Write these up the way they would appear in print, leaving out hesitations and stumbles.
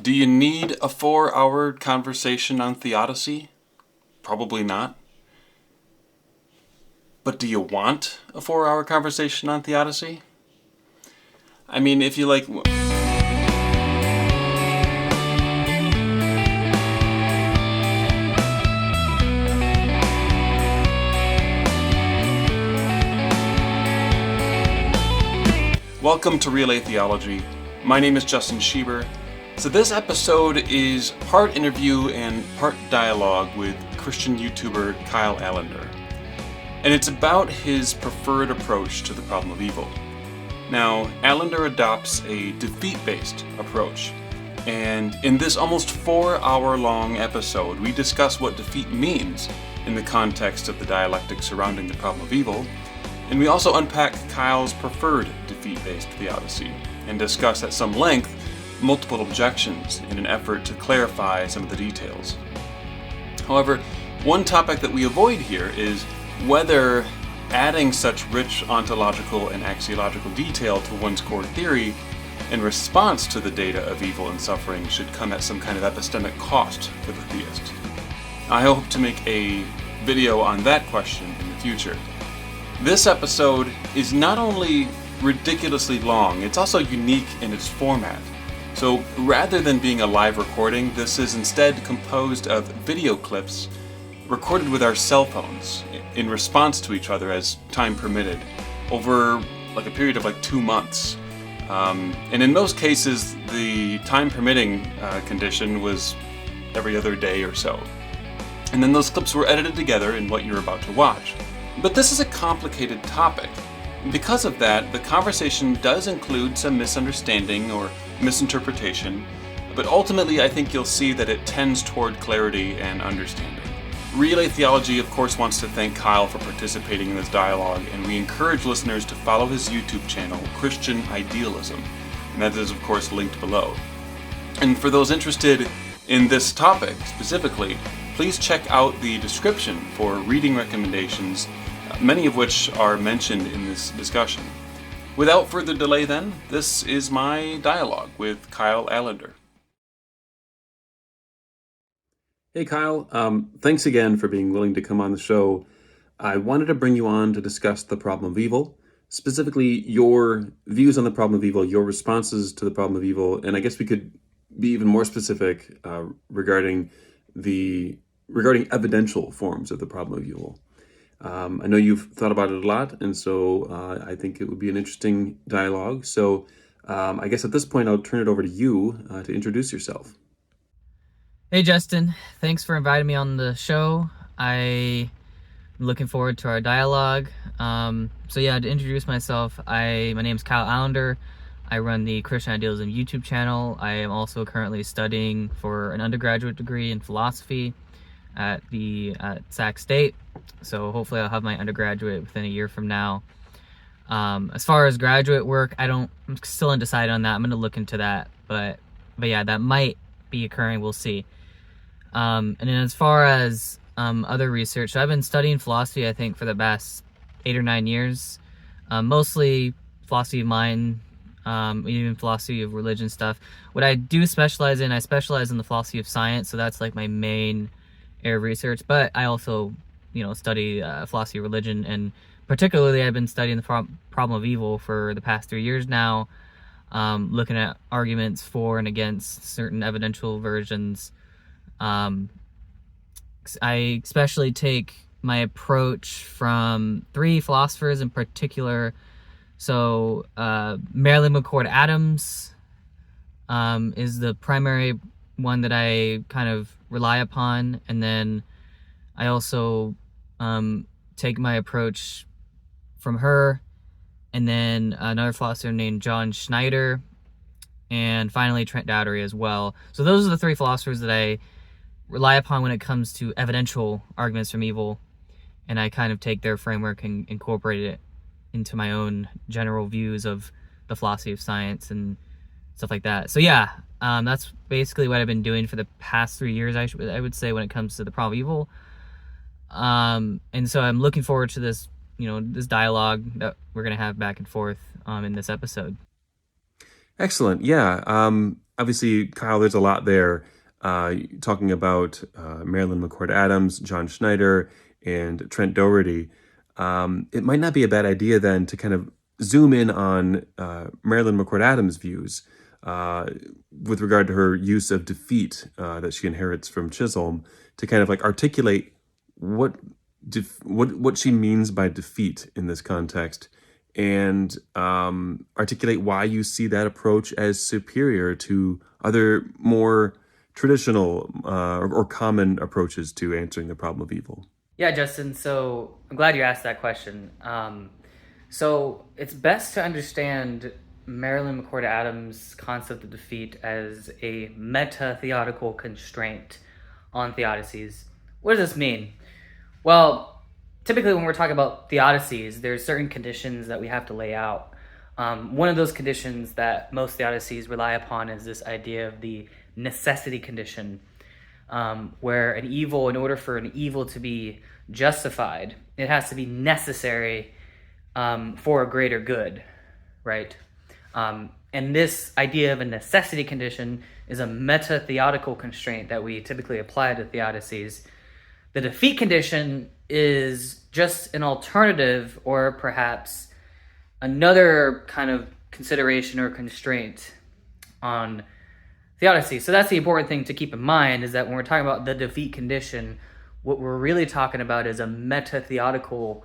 Do you need a 4-hour conversation on Theodicy? Probably not. But do you want a 4-hour conversation on Theodicy? I mean, if you like... Welcome to Relay Theology. My name is Justin Schieber. So this episode is part interview and part dialogue with Christian YouTuber Kyle Alander. And it's about his preferred approach to the problem of evil. Now, Alander adopts a defeat-based approach. And in this almost 4-hour-long episode, we discuss what defeat means in the context of the dialectic surrounding the problem of evil. And we also unpack Kyle's preferred defeat-based theodicy and discuss at some length multiple objections in an effort to clarify some of the details. However, one topic that we avoid here is whether adding such rich ontological and axiological detail to one's core theory in response to the data of evil and suffering should come at some kind of epistemic cost for the theist. I hope to make a video on that question in the future. This episode is not only ridiculously long, it's also unique in its format. So rather than being a live recording, this is instead composed of video clips recorded with our cell phones in response to each other as time permitted over a period of 2 months. And in most cases, the time permitting condition was every other day or so. And then those clips were edited together in what you're about to watch. But this is a complicated topic. Because of that, the conversation does include some misunderstanding or misinterpretation, but ultimately I think you'll see that it tends toward clarity and understanding. Relay Theology, of course, wants to thank Kyle for participating in this dialogue, and we encourage listeners to follow his YouTube channel, Christian Idealism, and that is, of course, linked below. And for those interested in this topic specifically, please check out the description for reading recommendations, many of which are mentioned in this discussion. Without further delay then, this is my dialogue with Kyle Alander. Hey Kyle, thanks again for being willing to come on the show. I wanted to bring you on to discuss the problem of evil, specifically your views on the problem of evil, your responses to the problem of evil, and I guess we could be even more specific regarding evidential forms of the problem of evil. I know you've thought about it a lot, and so I think it would be an interesting dialogue. So I guess at this point, I'll turn it over to you to introduce yourself. Hey, Justin. Thanks for inviting me on the show. I'm looking forward to our dialogue. To introduce myself, my name is Kyle Alander. I run the Christian Idealism YouTube channel. I am also currently studying for an undergraduate degree in philosophy at Sac State. So hopefully I'll have my undergraduate within a year from now. As far as graduate work, I'm still undecided on that. I'm going to look into that, but yeah, that might be occurring. We'll see. And then as far as other research, so I've been studying philosophy, I think, for the past 8 or 9 years. Mostly philosophy of mind, even philosophy of religion stuff. What I do specialize in, I specialize in the philosophy of science, so that's my main area of research, but I also study philosophy of religion, and particularly I've been studying the problem of evil for the past 3 years now, looking at arguments for and against certain evidential versions. I especially take my approach from 3 philosophers in particular. So Marilyn McCord Adams is the primary one that I kind of rely upon, and then I also take my approach from her, and then another philosopher named John Schneider, and finally Trent Dougherty as well. So those are the 3 philosophers that I rely upon when it comes to evidential arguments from evil, and I kind of take their framework and incorporate it into my own general views of the philosophy of science and stuff like that. So yeah, that's basically what I've been doing for the past 3 years, I would say, when it comes to the problem of evil. And so I'm looking forward to this, this dialogue that we're going to have back and forth in this episode. Excellent. Yeah. obviously, Kyle, there's a lot there, talking about Marilyn McCord Adams, John Schneider, and Trent Dougherty. It might not be a bad idea then to kind of zoom in on Marilyn McCord Adams' views with regard to her use of defeat that she inherits from Chisholm, to kind of like articulate what she means by defeat in this context, and articulate why you see that approach as superior to other more traditional or common approaches to answering the problem of evil. Yeah, Justin, so I'm glad you asked that question. So it's best to understand Marilyn McCord Adams' concept of defeat as a meta-theodical constraint on theodicies. What does this mean? Well, typically when we're talking about theodicies, there's certain conditions that we have to lay out. One of those conditions that most theodicies rely upon is this idea of the necessity condition, where an evil, in order for an evil to be justified, it has to be necessary for a greater good, right? And this idea of a necessity condition is a meta-theodical constraint that we typically apply to theodicies. The defeat condition is just an alternative, or perhaps another kind of consideration or constraint on theodicy. So that's the important thing to keep in mind, is that when we're talking about the defeat condition, what we're really talking about is a meta-theodical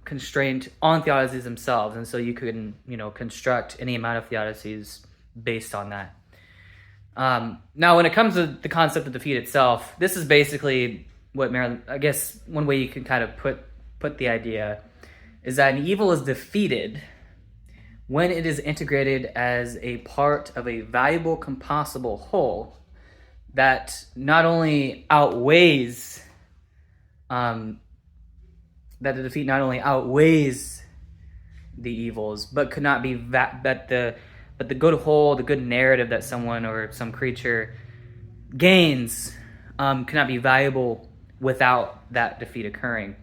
constraint on theodicies themselves. And so you can, construct any amount of theodicies based on that. Now, when it comes to the concept of defeat itself, this is basically what Marilyn, I guess one way you can kind of put the idea is that an evil is defeated when it is integrated as a part of a valuable composable whole that not only outweighs, that the defeat not only outweighs the evils, but could not be but the good whole, the good narrative that someone or some creature gains cannot be valuable without that defeat occurring.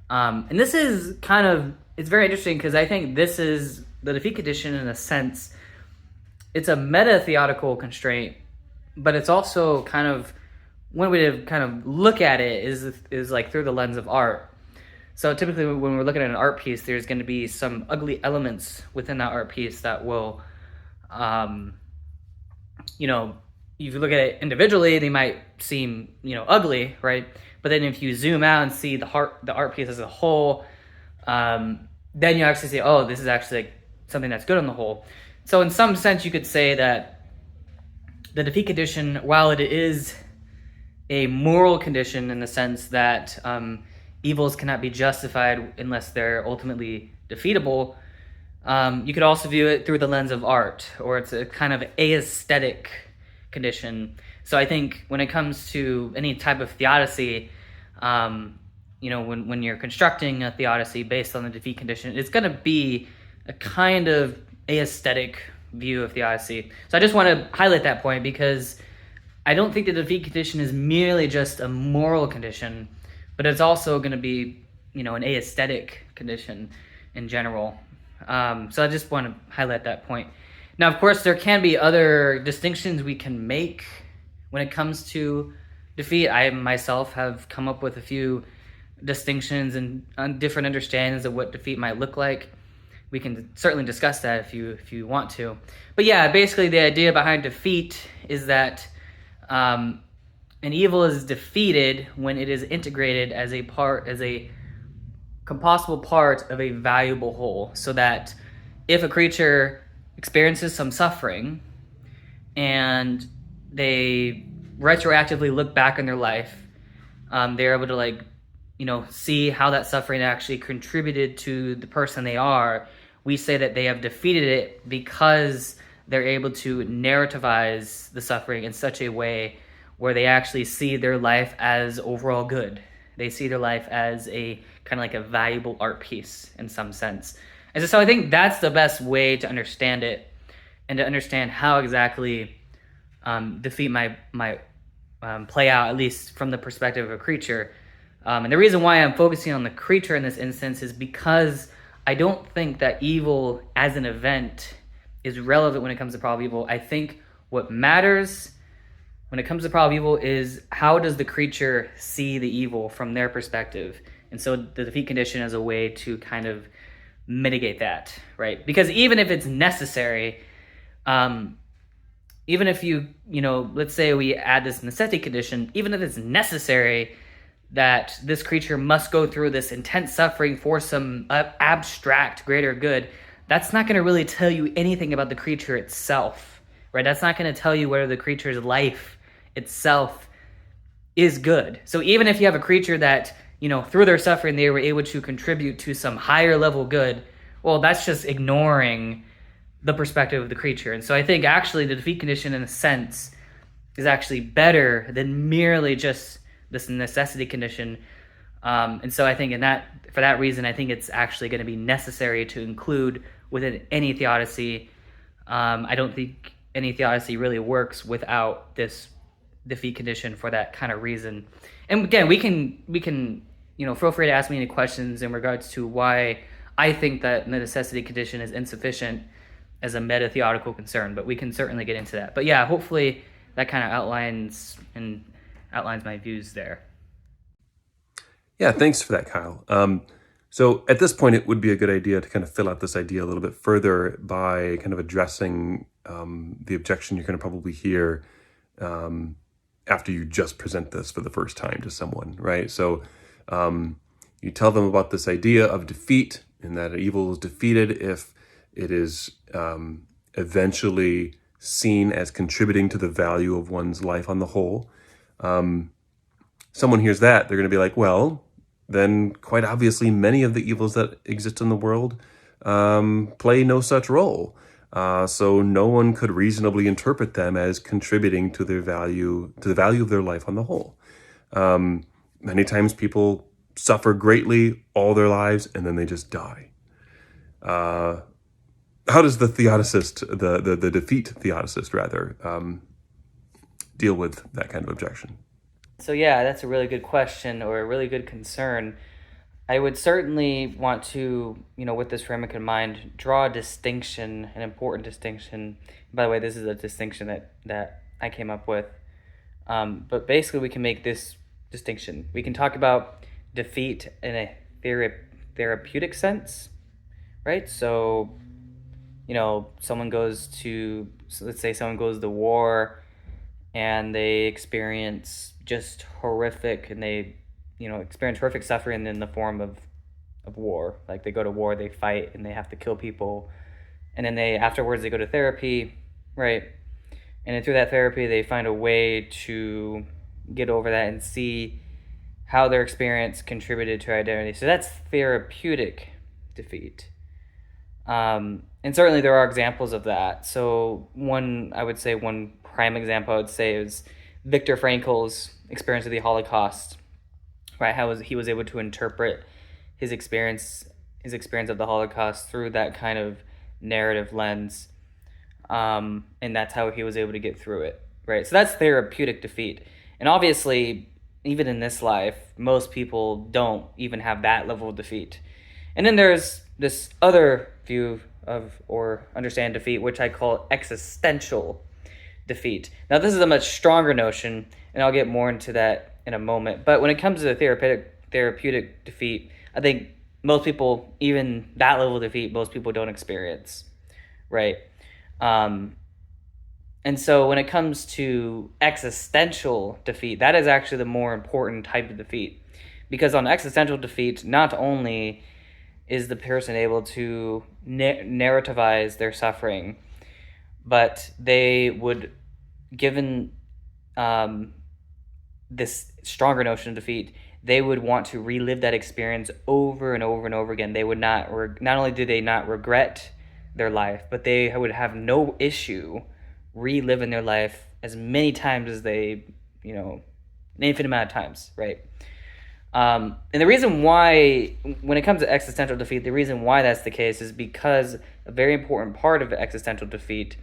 And this is it's very interesting, because I think this is the defeat condition in a sense. It's a meta-theodical constraint, but it's also one way to kind of look at it is like through the lens of art. So typically when we're looking at an art piece, there's going to be some ugly elements within that art piece that will, if you look at it individually, they might seem, ugly, right? But then if you zoom out and see the art piece as a whole, then you actually say, oh, this is actually like something that's good on the whole. So in some sense, you could say that the defeat condition, while it is a moral condition in the sense that evils cannot be justified unless they're ultimately defeatable, you could also view it through the lens of art, or it's a kind of aesthetic condition. So I think when it comes to any type of theodicy, when you're constructing a theodicy based on the defeat condition, it's going to be a kind of aesthetic view of theodicy. So I just want to highlight that point, because I don't think the defeat condition is merely just a moral condition, but it's also going to be, an aesthetic condition in general. So I just want to highlight that point. Now, of course, there can be other distinctions we can make when it comes to defeat. I myself have come up with a few distinctions and different understandings of what defeat might look like. We can certainly discuss that if you want to. But yeah, basically the idea behind defeat is that an evil is defeated when it is integrated as a composable part of a valuable whole. So that if a creature experiences some suffering and they retroactively look back on their life, they're able to see how that suffering actually contributed to the person they are. We say that they have defeated it because they're able to narrativize the suffering in such a way where they actually see their life as overall good. They see their life as a kind of like a valuable art piece in some sense. And so I think that's the best way to understand it, and to understand how exactly defeat might play out, at least from the perspective of a creature. And the reason why I'm focusing on the creature in this instance is because I don't think that evil as an event is relevant when it comes to probable evil. I think what matters when it comes to probable evil is how does the creature see the evil from their perspective. And so the defeat condition is a way to kind of mitigate that, right? Because even if it's necessary, even if let's say we add this necessity condition, even if it's necessary that this creature must go through this intense suffering for some abstract greater good, that's not going to really tell you anything about the creature itself, right? That's not going to tell you whether the creature's life itself is good. So even if you have a creature that, through their suffering, they were able to contribute to some higher level good, well, that's just ignoring the perspective of the creature. And so I think actually the defeat condition, in a sense, is actually better than merely just this necessity condition. And so I think for that reason, I think it's actually going to be necessary to include within any theodicy. I don't think any theodicy really works without this defeat condition for that kind of reason. And again, we can feel free to ask me any questions in regards to why I think that the necessity condition is insufficient as a meta-theodical concern, but we can certainly get into that. But yeah, hopefully that kind of outlines my views there. Yeah, thanks for that, Kyle. So at this point, it would be a good idea to kind of fill out this idea a little bit further by kind of addressing the objection you're going to probably hear after you just present this for the first time to someone, right? So you tell them about this idea of defeat, and that evil is defeated if it is eventually seen as contributing to the value of one's life on the whole. Someone hears that, they're going to be like, well, then quite obviously many of the evils that exist in the world play no such role. So no one could reasonably interpret them as contributing to the value of their life on the whole. Many times people suffer greatly all their lives and then they just die. How does the theodicist, the defeat theodicist rather, deal with that kind of objection? So yeah, that's a really good question, or a really good concern. I would certainly want to, with this framework in mind, draw a distinction, an important distinction. By the way, this is a distinction that I came up with. But basically we can make this distinction. We can talk about defeat in a therapeutic sense, right? So, let's say someone goes to war and they experience just horrific, and they, experience horrific suffering in the form of war. Like they go to war, they fight, and they have to kill people. And then afterwards they go to therapy, right? And then through that therapy, they find a way to get over that and see how their experience contributed to identity. So that's therapeutic defeat. And certainly there are examples of that. So one prime example I would say is Viktor Frankl's experience of the Holocaust, right? How he was able to interpret his experience of the Holocaust through that kind of narrative lens. And that's how he was able to get through it, right? So that's therapeutic defeat. And obviously, even in this life, most people don't even have that level of defeat. And then there's this other view of, or understand defeat, which I call existential defeat. Now, this is a much stronger notion, and I'll get more into that in a moment. But when it comes to therapeutic defeat, I think most people, even that level of defeat, most people don't experience, right? And so when it comes to existential defeat, that is actually the more important type of defeat. Because on existential defeat, not only is the person able to narrativize their suffering, but they would, given this stronger notion of defeat, they would want to relive that experience over and over and over again. They would not only do they not regret their life, but they would have no issue reliving their life as many times as they, an infinite amount of times, right? And the reason why, when it comes to existential defeat, the reason why that's the case is because a very important part of existential defeat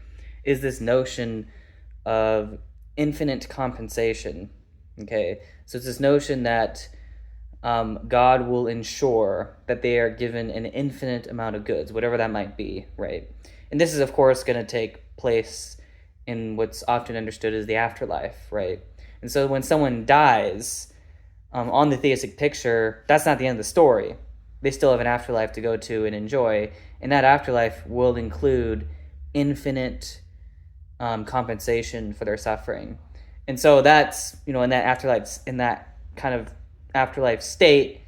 is this notion of infinite compensation, okay? So it's this notion that God will ensure that they are given an infinite amount of goods, whatever that might be, right? And this is, of course, going to take place in what's often understood as the afterlife, right? And so when someone dies, on the theistic picture, that's not the end of the story. They still have an afterlife to go to and enjoy, and that afterlife will include infinite compensation for their suffering. And so that's, in that kind of afterlife state,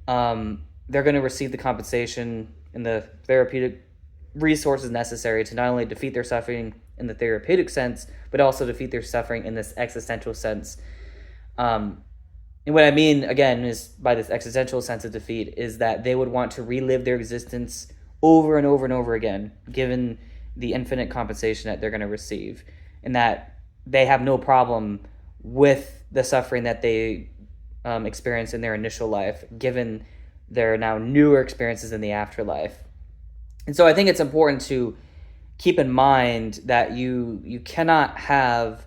they're going to receive the compensation and the therapeutic resources necessary to not only defeat their suffering in the therapeutic sense, but also defeat their suffering in this existential sense. And what I mean, again, is by this existential sense of defeat, is that they would want to relive their existence over and over and over again, given the infinite compensation that they're going to receive, and that they have no problem with the suffering that they experience in their initial life, given their now newer experiences in the afterlife. And so I think it's important to keep in mind that you cannot have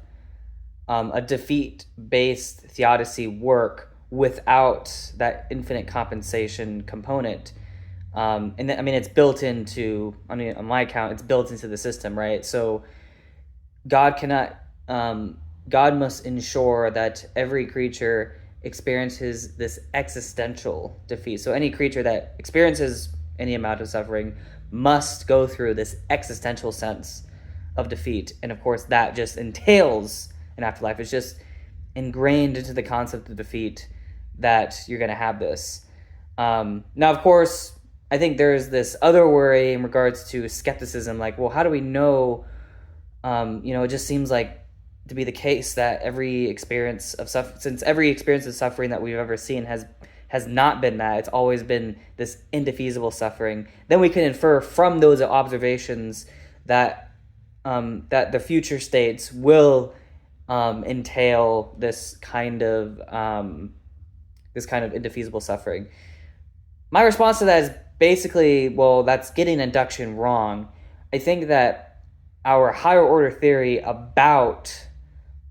a defeat-based theodicy work without that infinite compensation component. And I mean, it's built into, on my account, it's built into the system, right? So God must ensure that every creature experiences this existential defeat. So any creature that experiences any amount of suffering must go through this existential sense of defeat. And of course, that just entails an afterlife. It's just ingrained into the concept of defeat that you're going to have this. Now, of course, I think there's this other worry in regards to skepticism, like, well, how do we know? It just seems like to be the case that every experience of since every experience of suffering that we've ever seen has not been that. It's always been this indefeasible suffering. Then we can infer from those observations that that the future states will entail this kind of indefeasible suffering. My response to that is basically, well, that's getting induction wrong. I think that our higher order theory about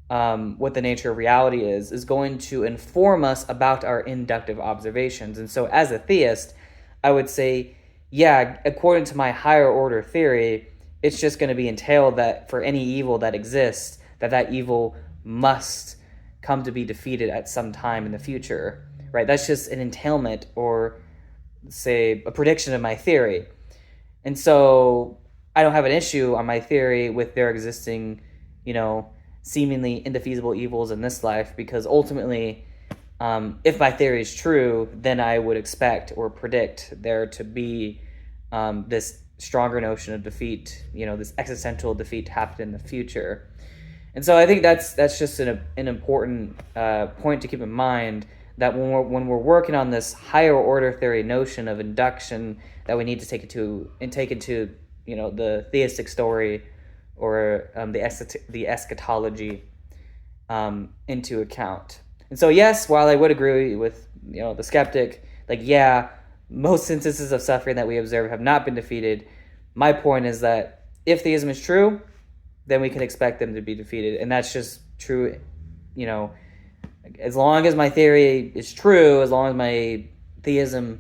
what the nature of reality is going to inform us about our inductive observations. And so as a theist, I would say, yeah, according to my higher order theory, it's just going to be entailed that for any evil that exists, that evil must come to be defeated at some time in the future, right? That's just an entailment, or say a prediction of my theory. And so I don't have an issue on my theory with there existing, seemingly indefeasible evils in this life, because ultimately, if my theory is true, then I would expect or predict there to be this stronger notion of defeat, this existential defeat to happen in the future. And so I think that's just an important point to keep in mind, that when we're working on this higher order theory notion of induction, that we need to take into the theistic story or the eschatology into account. And so yes, while I would agree with the skeptic, most instances of suffering that we observe have not been defeated, my point is that if theism is true, then we can expect them to be defeated. And that's just true, as long as my theory is true, as long as my theism,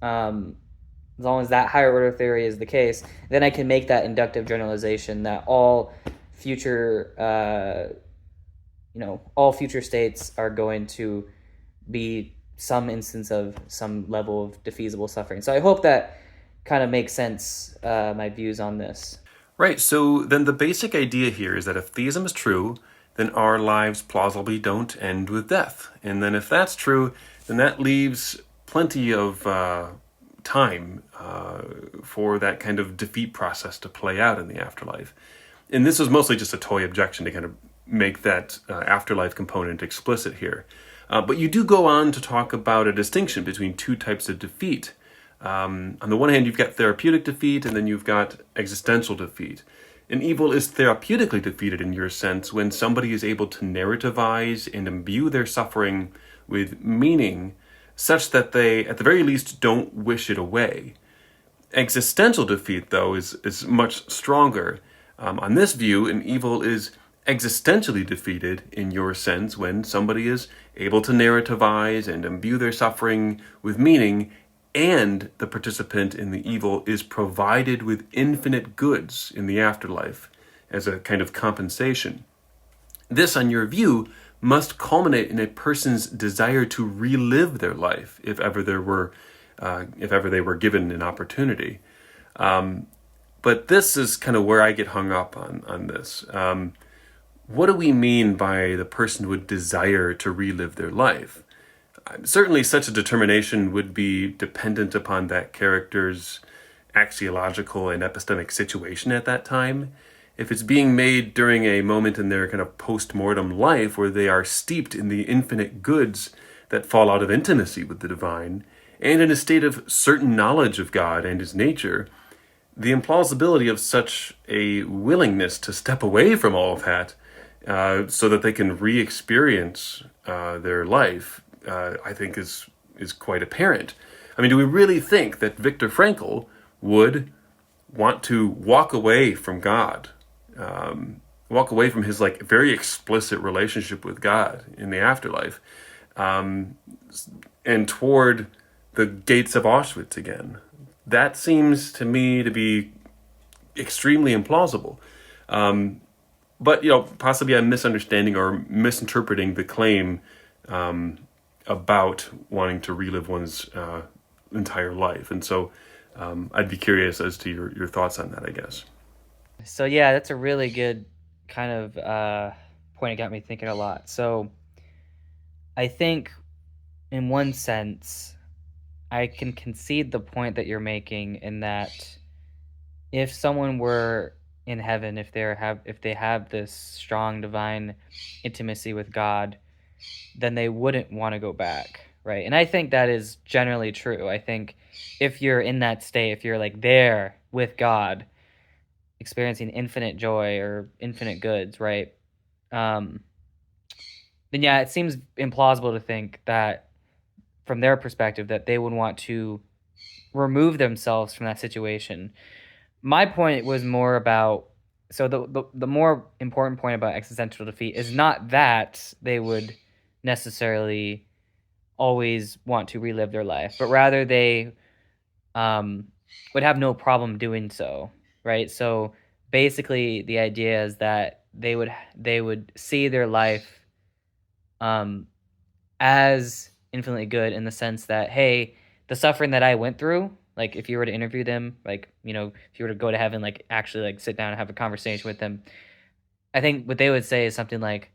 as long as that higher order theory is the case, then I can make that inductive generalization that all future states are going to be some instance of some level of defeasible suffering. So I hope that kind of makes sense, my views on this. Right, so then the basic idea here is that if theism is true, then our lives plausibly don't end with death. And then if that's true, then that leaves plenty of time for that kind of defeat process to play out in the afterlife. And this was mostly just a toy objection to kind of make that afterlife component explicit here. But you do go on to talk about a distinction between two types of defeat. On the one hand, you've got therapeutic defeat, and then you've got existential defeat. And evil is therapeutically defeated in your sense when somebody is able to narrativize and imbue their suffering with meaning such that they, at the very least, don't wish it away. Existential defeat, though, is much stronger. On this view, an evil is existentially defeated in your sense when somebody is able to narrativize and imbue their suffering with meaning and the participant in the evil is provided with infinite goods in the afterlife as a kind of compensation. This, on your view, must culminate in a person's desire to relive their life if ever they were given an opportunity. But this is kind of where I get hung up on this. What do we mean by the person would desire to relive their life? Certainly such a determination would be dependent upon that character's axiological and epistemic situation at that time. If it's being made during a moment in their kind of post-mortem life where they are steeped in the infinite goods that fall out of intimacy with the divine, and in a state of certain knowledge of God and his nature, the implausibility of such a willingness to step away from all of that so that they can re-experience their life, I think is quite apparent. I mean, do we really think that Viktor Frankl would want to walk away from God, walk away from his very explicit relationship with God in the afterlife, and toward the gates of Auschwitz again? That seems to me to be extremely implausible. But, possibly I'm misunderstanding or misinterpreting the claim about wanting to relive one's entire life. And so I'd be curious as to your thoughts on that, I guess. So yeah, that's a really good kind of point. It got me thinking a lot. So I think in one sense, I can concede the point that you're making in that if someone were in heaven, if they have this strong divine intimacy with God, then they wouldn't want to go back, right? And I think that is generally true. I think if you're in that state, if you're there with God, experiencing infinite joy or infinite goods, right? Then yeah, it seems implausible to think that from their perspective that they would want to remove themselves from that situation. My point was more about, so the more important point about existential defeat is not that they would necessarily always want to relive their life, but rather they would have no problem doing so, right? So basically the idea is that they would see their life as infinitely good, in the sense that, hey, the suffering that I went through, if you were to interview them, if you were to go to heaven, actually sit down and have a conversation with them, I think what they would say is something like,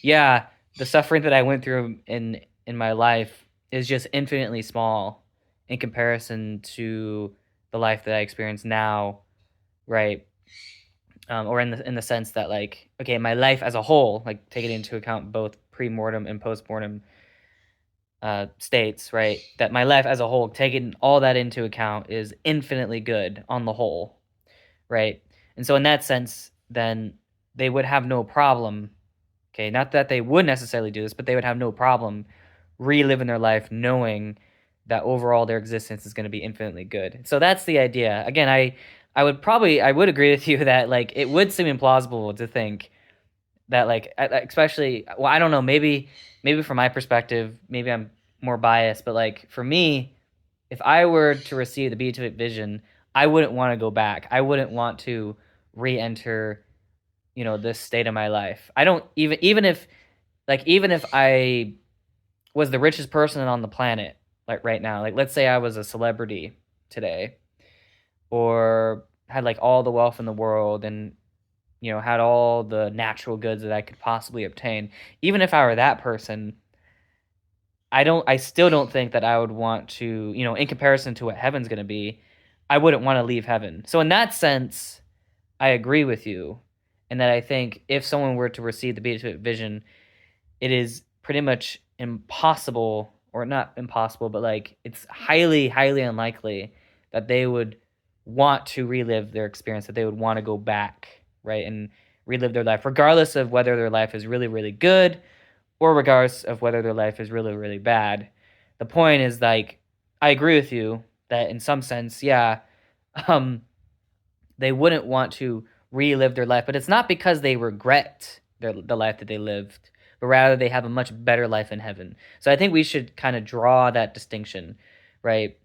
yeah, the suffering that I went through in my life is just infinitely small in comparison to the life that I experience now, right? Or in the sense that okay, my life as a whole, taking into account both pre-mortem and post-mortem states, right? That my life as a whole, taking all that into account, is infinitely good on the whole, right? And so in that sense, then they would have no problem, okay, not that they would necessarily do this, but they would have no problem reliving their life knowing that overall their existence is going to be infinitely good. So that's the idea. Again, I would agree with you that it would seem implausible to think that especially, well, I don't know, maybe from my perspective, maybe I'm more biased, but for me, if I were to receive the beatific vision, I wouldn't want to go back. I wouldn't want to re-enter, this state of my life. I don't even if I was the richest person on the planet, right now, let's say I was a celebrity today, or had all the wealth in the world, and had all the natural goods that I could possibly obtain. Even if I were that person, I still don't think that I would want to, in comparison to what heaven's going to be, I wouldn't want to leave heaven. So in that sense, I agree with you, and that I think if someone were to receive the beatific vision, it is pretty much impossible, or not impossible, but it's highly, highly unlikely that they would want to relive their experience, that they would want to go back, right, and relive their life, regardless of whether their life is really, really good, or regardless of whether their life is really, really bad. The point is, I agree with you that in some sense, yeah, they wouldn't want to relive their life, but it's not because they regret the life that they lived, but rather they have a much better life in heaven. So I think we should kind of draw that distinction, right?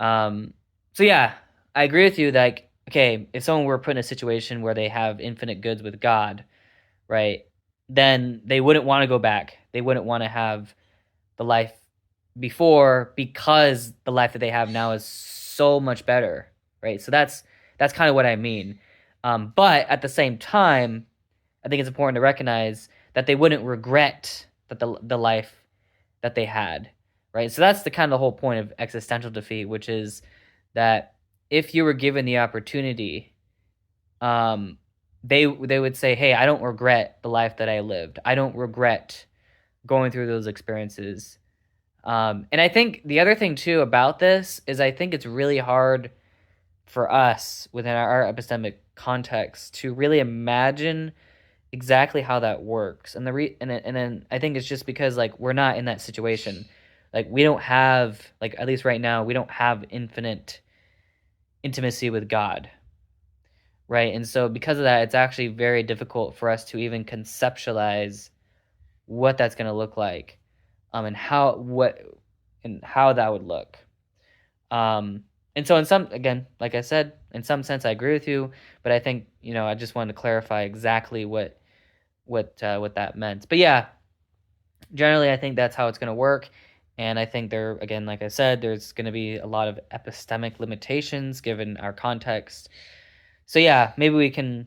So yeah, I agree with you that, like, okay, if someone were put in a situation where they have infinite goods with God, right, then they wouldn't want to go back. They wouldn't want to have the life before, because the life that they have now is so much better, right? So that's kind of what I mean. But at the same time, I think it's important to recognize that they wouldn't regret that the life that they had, right? So that's the kind of the whole point of existential defeat, which is that if you were given the opportunity, they would say, "Hey, I don't regret the life that I lived. I don't regret going through those experiences." And I think the other thing too about this is I think it's really hard for us within our epistemic context to really imagine exactly how that works. And and then I think it's just because, like, we're not in that situation. Like, we don't have, like, at least right now, we don't have infinite intimacy with God, right? And so because of that, it's actually very difficult for us to even conceptualize what that's going to look like, and how that would look. And so in some, again, like I said, in some sense, I agree with you, but I think, I just wanted to clarify exactly what that meant. But yeah, generally, I think that's how it's going to work. And I think there, again, like I said, there's going to be a lot of epistemic limitations given our context. So yeah, maybe we can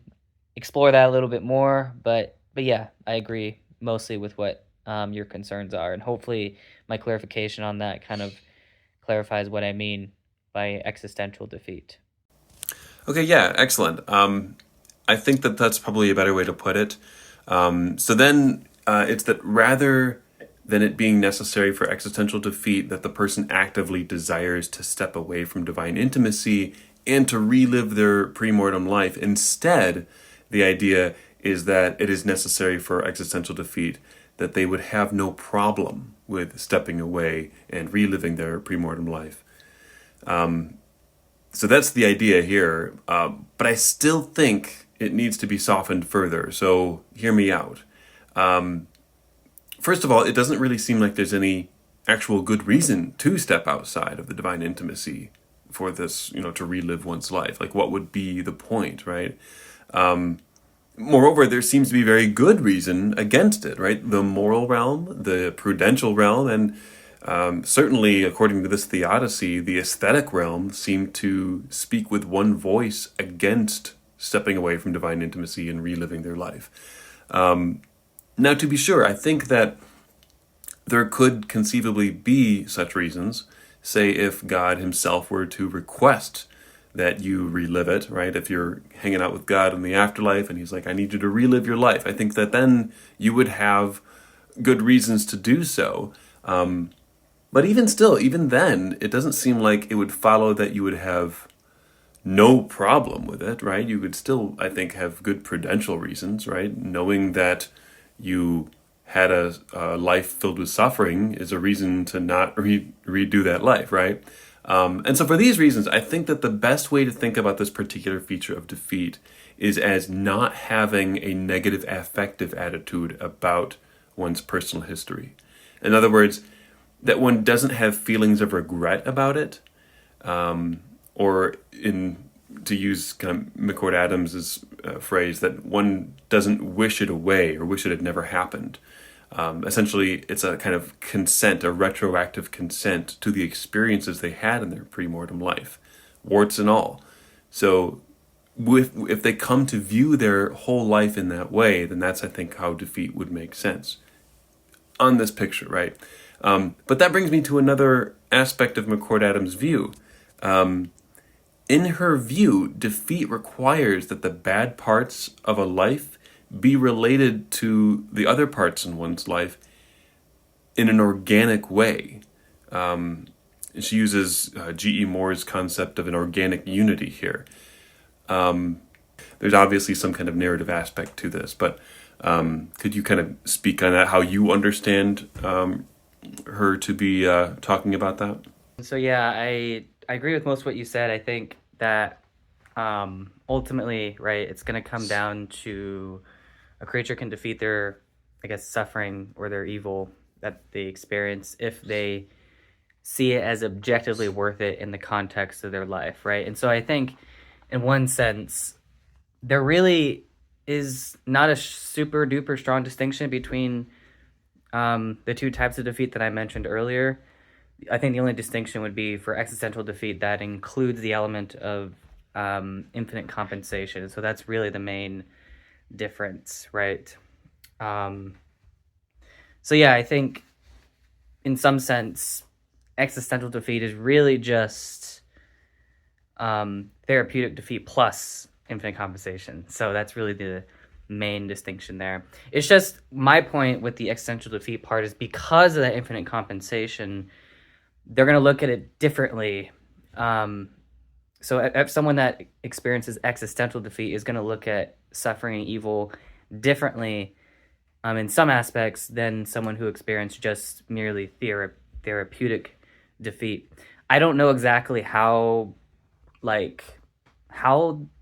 explore that a little bit more. But yeah, I agree mostly with what your concerns are, and hopefully my clarification on that kind of clarifies what I mean by existential defeat. Okay, yeah, excellent. I think that that's probably a better way to put it. So then it's that rather than it being necessary for existential defeat, that the person actively desires to step away from divine intimacy and to relive their premortem life. Instead, the idea is that it is necessary for existential defeat, that they would have no problem with stepping away and reliving their premortem life. So that's the idea here, but I still think it needs to be softened further, so hear me out. First of all, it doesn't really seem like there's any actual good reason to step outside of the divine intimacy for this, to relive one's life. Like, what would be the point, right? Moreover, there seems to be very good reason against it, right? The moral realm, the prudential realm, and certainly, according to this Theodicy, the aesthetic realm seem to speak with one voice against stepping away from divine intimacy and reliving their life. Now, to be sure, I think that there could conceivably be such reasons, say if God himself were to request that you relive it, right? If you're hanging out with God in the afterlife and he's like, I need you to relive your life, I think that then you would have good reasons to do so. But even still, even then, it doesn't seem like it would follow that you would have no problem with it, right? You would still, I think, have good prudential reasons, right? Knowing that you had a life filled with suffering is a reason to not redo that life, right? And so for these reasons, I think that the best way to think about this particular feature of defeat is as not having a negative affective attitude about one's personal history. In other words, that one doesn't have feelings of regret about it, or to use kind of McCord Adams' phrase, that one doesn't wish it away or wish it had never happened. Essentially, it's a kind of consent, a retroactive consent to the experiences they had in their premortem life, warts and all. So if they come to view their whole life in that way, then that's, I think, how defeat would make sense on this picture, right? But that brings me to another aspect of McCord Adams' view. In her view, defeat requires that the bad parts of a life be related to the other parts in one's life in an organic way. She uses G.E. Moore's concept of an organic unity here. There's obviously some kind of narrative aspect to this, but could you kind of speak on that, how you understand her to be talking about that? So yeah, I agree with most of what you said. I think that ultimately, right, it's going to come down to a creature can defeat their, I guess, suffering or their evil that they experience if they see it as objectively worth it in the context of their life, right? And so I think, in one sense, there really is not a super duper strong distinction between the two types of defeat that I mentioned earlier. I think the only distinction would be for existential defeat that includes the element of infinite compensation. So that's really the main difference, right? So yeah, I think in some sense, existential defeat is really just therapeutic defeat plus infinite compensation. So that's really the main distinction there. It's just my point with the existential defeat part is because of that infinite compensation, they're going to look at it differently. So if someone that experiences existential defeat is going to look at suffering and evil differently in some aspects than someone who experienced just merely therapeutic defeat. I don't know exactly how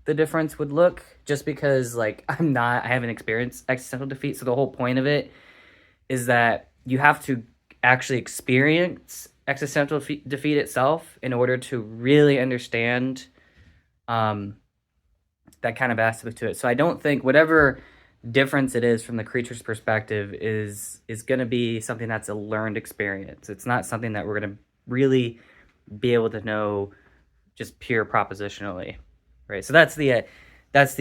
the difference would look, just because I haven't experienced existential defeat. So the whole point of it is that you have to actually experience existential defeat itself in order to really understand that kind of aspect to it. So I don't think whatever difference it is from the creature's perspective is going to be something that's a learned experience. It's not something that we're going to really be able to know just pure propositionally, right? So that's the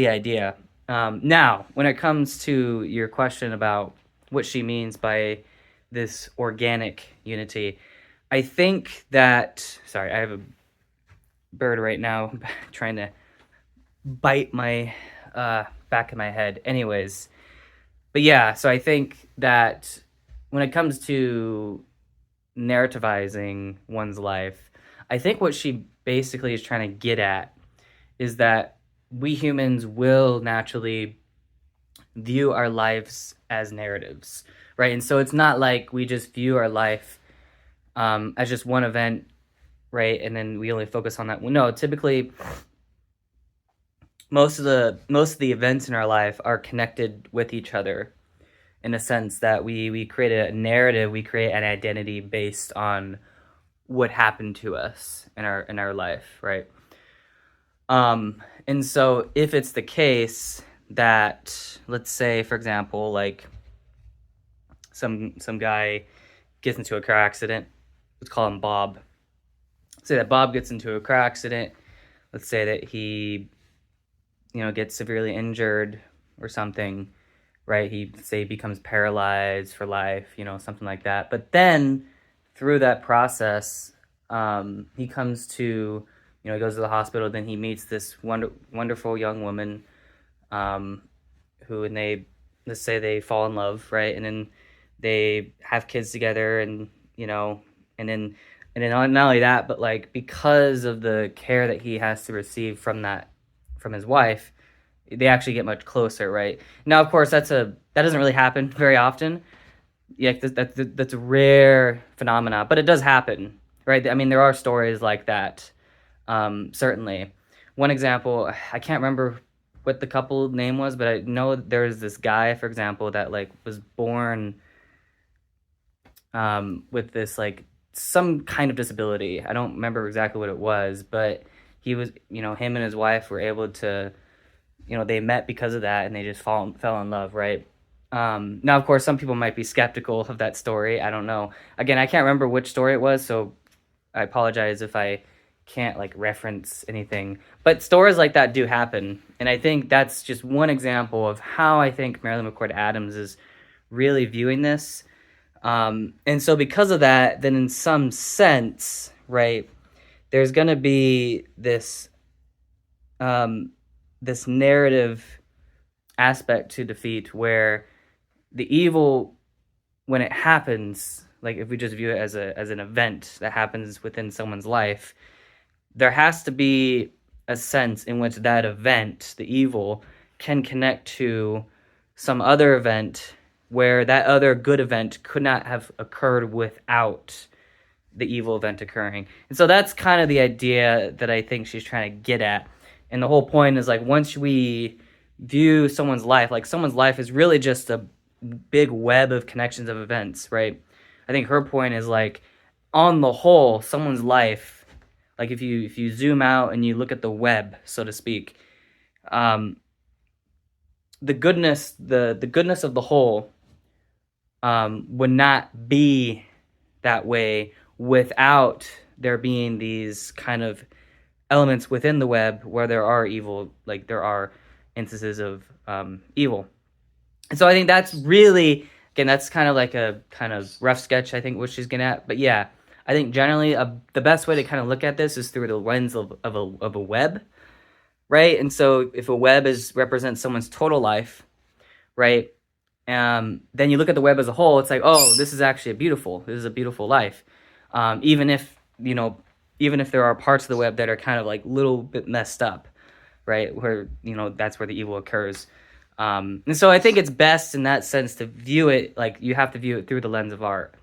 idea. Now, when it comes to your question about what she means by this organic unity, I think that, sorry, I have a bird right now trying to bite my back of my head. Anyways, but yeah, so I think that when it comes to narrativizing one's life, I think what she basically is trying to get at is that we humans will naturally view our lives as narratives, right? And so it's not like we just view our life as just one event, right? And then we only focus on that. Well, no, typically most of the events in our life are connected with each other in a sense that we create a narrative, we create an identity based on what happened to us in our life, right? And so if it's the case that, let's say, for example, some guy gets into a car accident, let's call him Bob. Say that Bob gets into a car accident. Let's say that he, gets severely injured or something, right? He becomes paralyzed for life, something like that. But then through that process, he comes to, he goes to the hospital. Then he meets this wonderful young woman, who, and let's say they fall in love, right? And then they have kids together, and and then not only that, but because of the care that he has to receive from his wife, they actually get much closer, right? Now, of course, that doesn't really happen very often. Yeah, that's a rare phenomena, but it does happen, right? I mean, there are stories like that, certainly. One example, I can't remember what the couple name was, but I know there's this guy, for example, that was born with this some kind of disability. I don't remember exactly what it was, but he was, him and his wife were able to, they met because of that, and they just fell in love, right? Now, of course, some people might be skeptical of that story. I don't know. Again, I can't remember which story it was, so I apologize if I can't reference anything. But stories like that do happen, and I think that's just one example of how I think Marilyn McCord Adams is really viewing this. And so because of that, then in some sense, right, there's going to be this this narrative aspect to defeat where the evil, when it happens, if we just view it as an event that happens within someone's life, there has to be a sense in which that event, the evil, can connect to some other event where that other good event could not have occurred without the evil event occurring. And so that's kind of the idea that I think she's trying to get at. And the whole point is once we view someone's life is really just a big web of connections of events, right? I think her point is on the whole, someone's life, like if you zoom out and you look at the web, so to speak, the goodness of the whole would not be that way without there being these kind of elements within the web where there are evil, like there are instances of evil. And so I think that's really, again, that's kind of like a kind of rough sketch, I think, what she's getting at. But yeah, I think generally the best way to kind of look at this is through the lens of a web, right? And so if a web represents someone's total life, right? Then you look at the web as a whole, it's like, oh, this is actually this is a beautiful life. Even if there are parts of the web that are kind of like a little bit messed up, right? Where, that's where the evil occurs. And so I think it's best in that sense to view it, like you have to view it through the lens of art,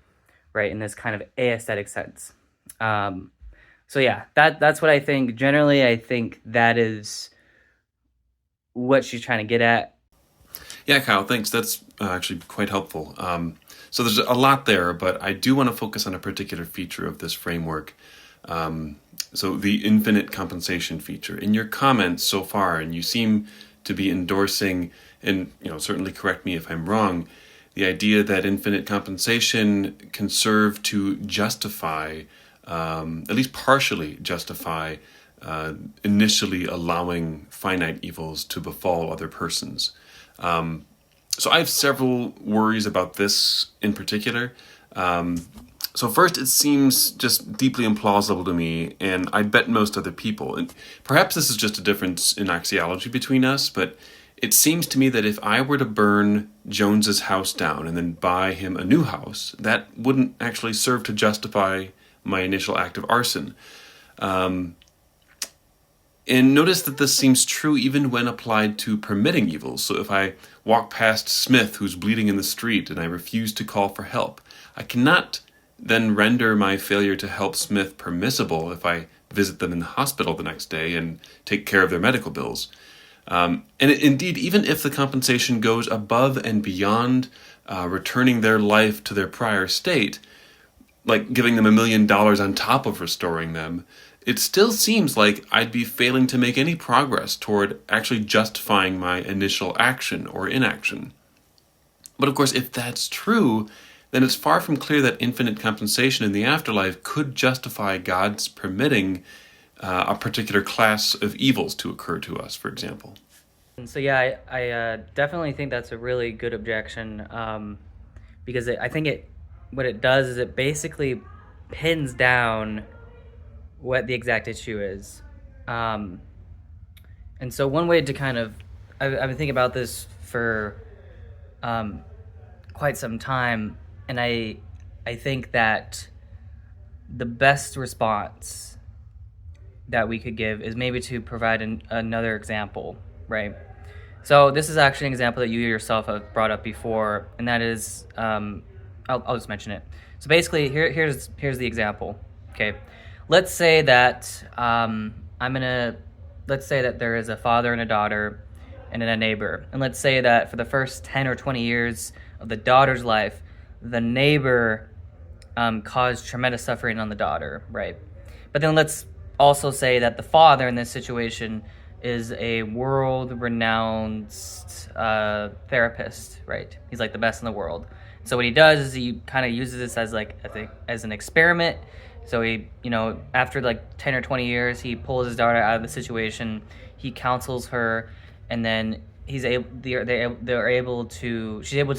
right? In this kind of aesthetic sense. So yeah, that's what I think. Generally, I think that is what she's trying to get at. Yeah, Kyle, thanks. That's actually quite helpful. So there's a lot there, but I do want to focus on a particular feature of this framework. So the infinite compensation feature. In your comments so far, and you seem to be endorsing, and certainly correct me if I'm wrong, the idea that infinite compensation can serve to justify, at least partially justify, initially allowing finite evils to befall other persons. So I have several worries about this in particular. So first, it seems just deeply implausible to me, and I bet most other people. And perhaps this is just a difference in axiology between us, but it seems to me that if I were to burn Jones's house down and then buy him a new house, that wouldn't actually serve to justify my initial act of arson. And notice that this seems true even when applied to permitting evils. So if I walk past Smith, who's bleeding in the street, and I refuse to call for help, I cannot then render my failure to help Smith permissible if I visit them in the hospital the next day and take care of their medical bills. And indeed, even if the compensation goes above and beyond returning their life to their prior state, like giving them $1 million on top of restoring them, it still seems like I'd be failing to make any progress toward actually justifying my initial action or inaction. But of course, if that's true, then it's far from clear that infinite compensation in the afterlife could justify God's permitting a particular class of evils to occur to us, for example. And so yeah, I definitely think that's a really good objection, because I think what it does is it basically pins down what the exact issue is. And so one way to kind of, I've been thinking about this for quite some time, and I think that the best response that we could give is maybe to provide another example, right? So this is actually an example that you yourself have brought up before, and that is, I'll just mention it. So basically, here's the example. Okay, let's say that let's say that there is a father and a daughter, and then a neighbor, and let's say that for the first 10 or 20 years of the daughter's life, the neighbor caused tremendous suffering on the daughter, right? But then let's also say that the father in this situation is a world-renowned therapist, right? He's like the best in the world. So what he does is he kind of uses this as an experiment. So he, after like 10 or 20 years, he pulls his daughter out of the situation. He counsels her, and then she's able to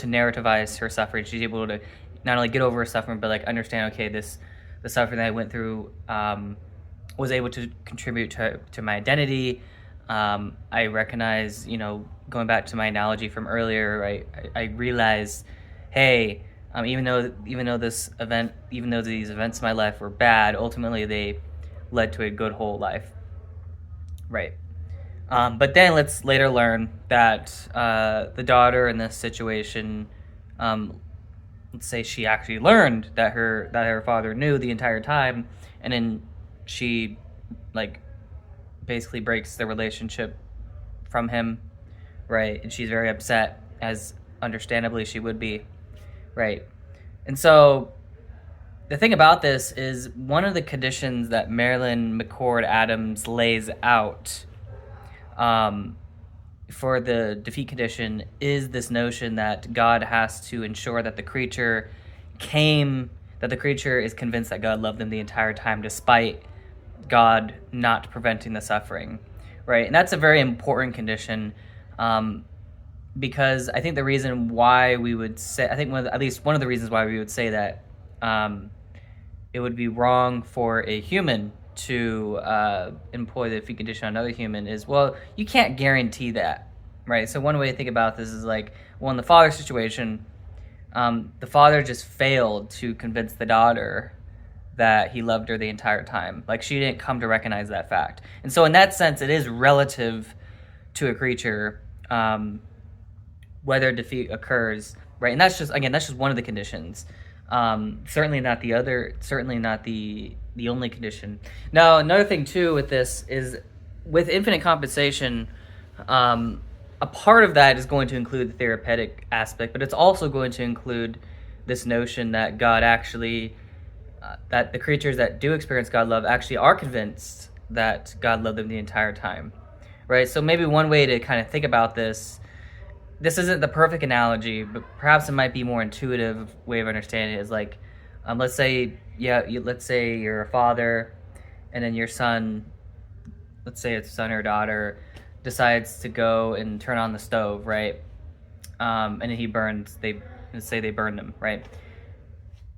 narrativize her suffering. She's able to not only get over her suffering, but like understand, okay, the suffering that I went through was able to contribute to my identity. I recognize, going back to my analogy from earlier, right? I realized, hey, even though these events in my life were bad, ultimately they led to a good whole life, right? But then let's later learn that the daughter in this situation, let's say she actually learned that her father knew the entire time, and then she basically breaks the relationship from him, right? And she's very upset, as understandably she would be, right? And so the thing about this is one of the conditions that Marilyn McCord Adams lays out for the defeat condition is this notion that God has to ensure that the creature is convinced that God loved them the entire time, despite God not preventing the suffering, right? And that's a very important condition, because I think the reason why we would say, at least one of the reasons why we would say that it would be wrong for a human to employ the defeat condition on another human is, well, you can't guarantee that, right? So one way to think about this is like, well, in the father situation, the father just failed to convince the daughter that he loved her the entire time. Like, she didn't come to recognize that fact. And so in that sense, it is relative to a creature whether defeat occurs, right? And that's just one of the conditions. Certainly not the only condition. Now, another thing too with this is, with infinite compensation, a part of that is going to include the therapeutic aspect, but it's also going to include this notion that God actually, that the creatures that do experience God love actually are convinced that God loved them the entire time, right? So maybe one way to kind of think about this isn't the perfect analogy, but perhaps it might be more intuitive way of understanding it, is like, let's say you're a father, and then your son, let's say it's a son or daughter, decides to go and turn on the stove, right? And then let's say they burn them, right?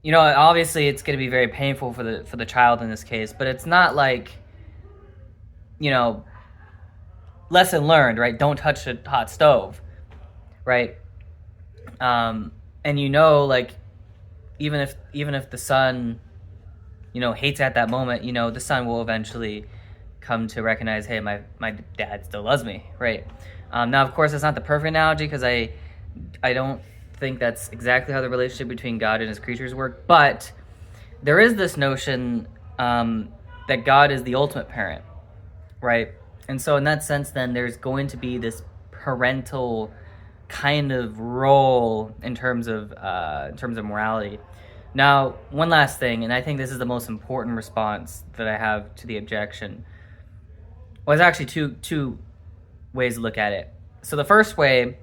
You know, obviously it's going to be very painful for the child in this case, but it's not like, you know, lesson learned, right? Don't touch a hot stove, right? And you know, like, even if the son, you know, hates at that moment, you know, the son will eventually come to recognize, hey, my dad still loves me, right? Now, of course, that's not the perfect analogy, because I don't think that's exactly how the relationship between God and his creatures work, but there is this notion that God is the ultimate parent, right? And so in that sense, then there's going to be this parental kind of role in terms of morality. Now, one last thing, and I think this is the most important response that I have to the objection. Well, there's actually two ways to look at it. So the first way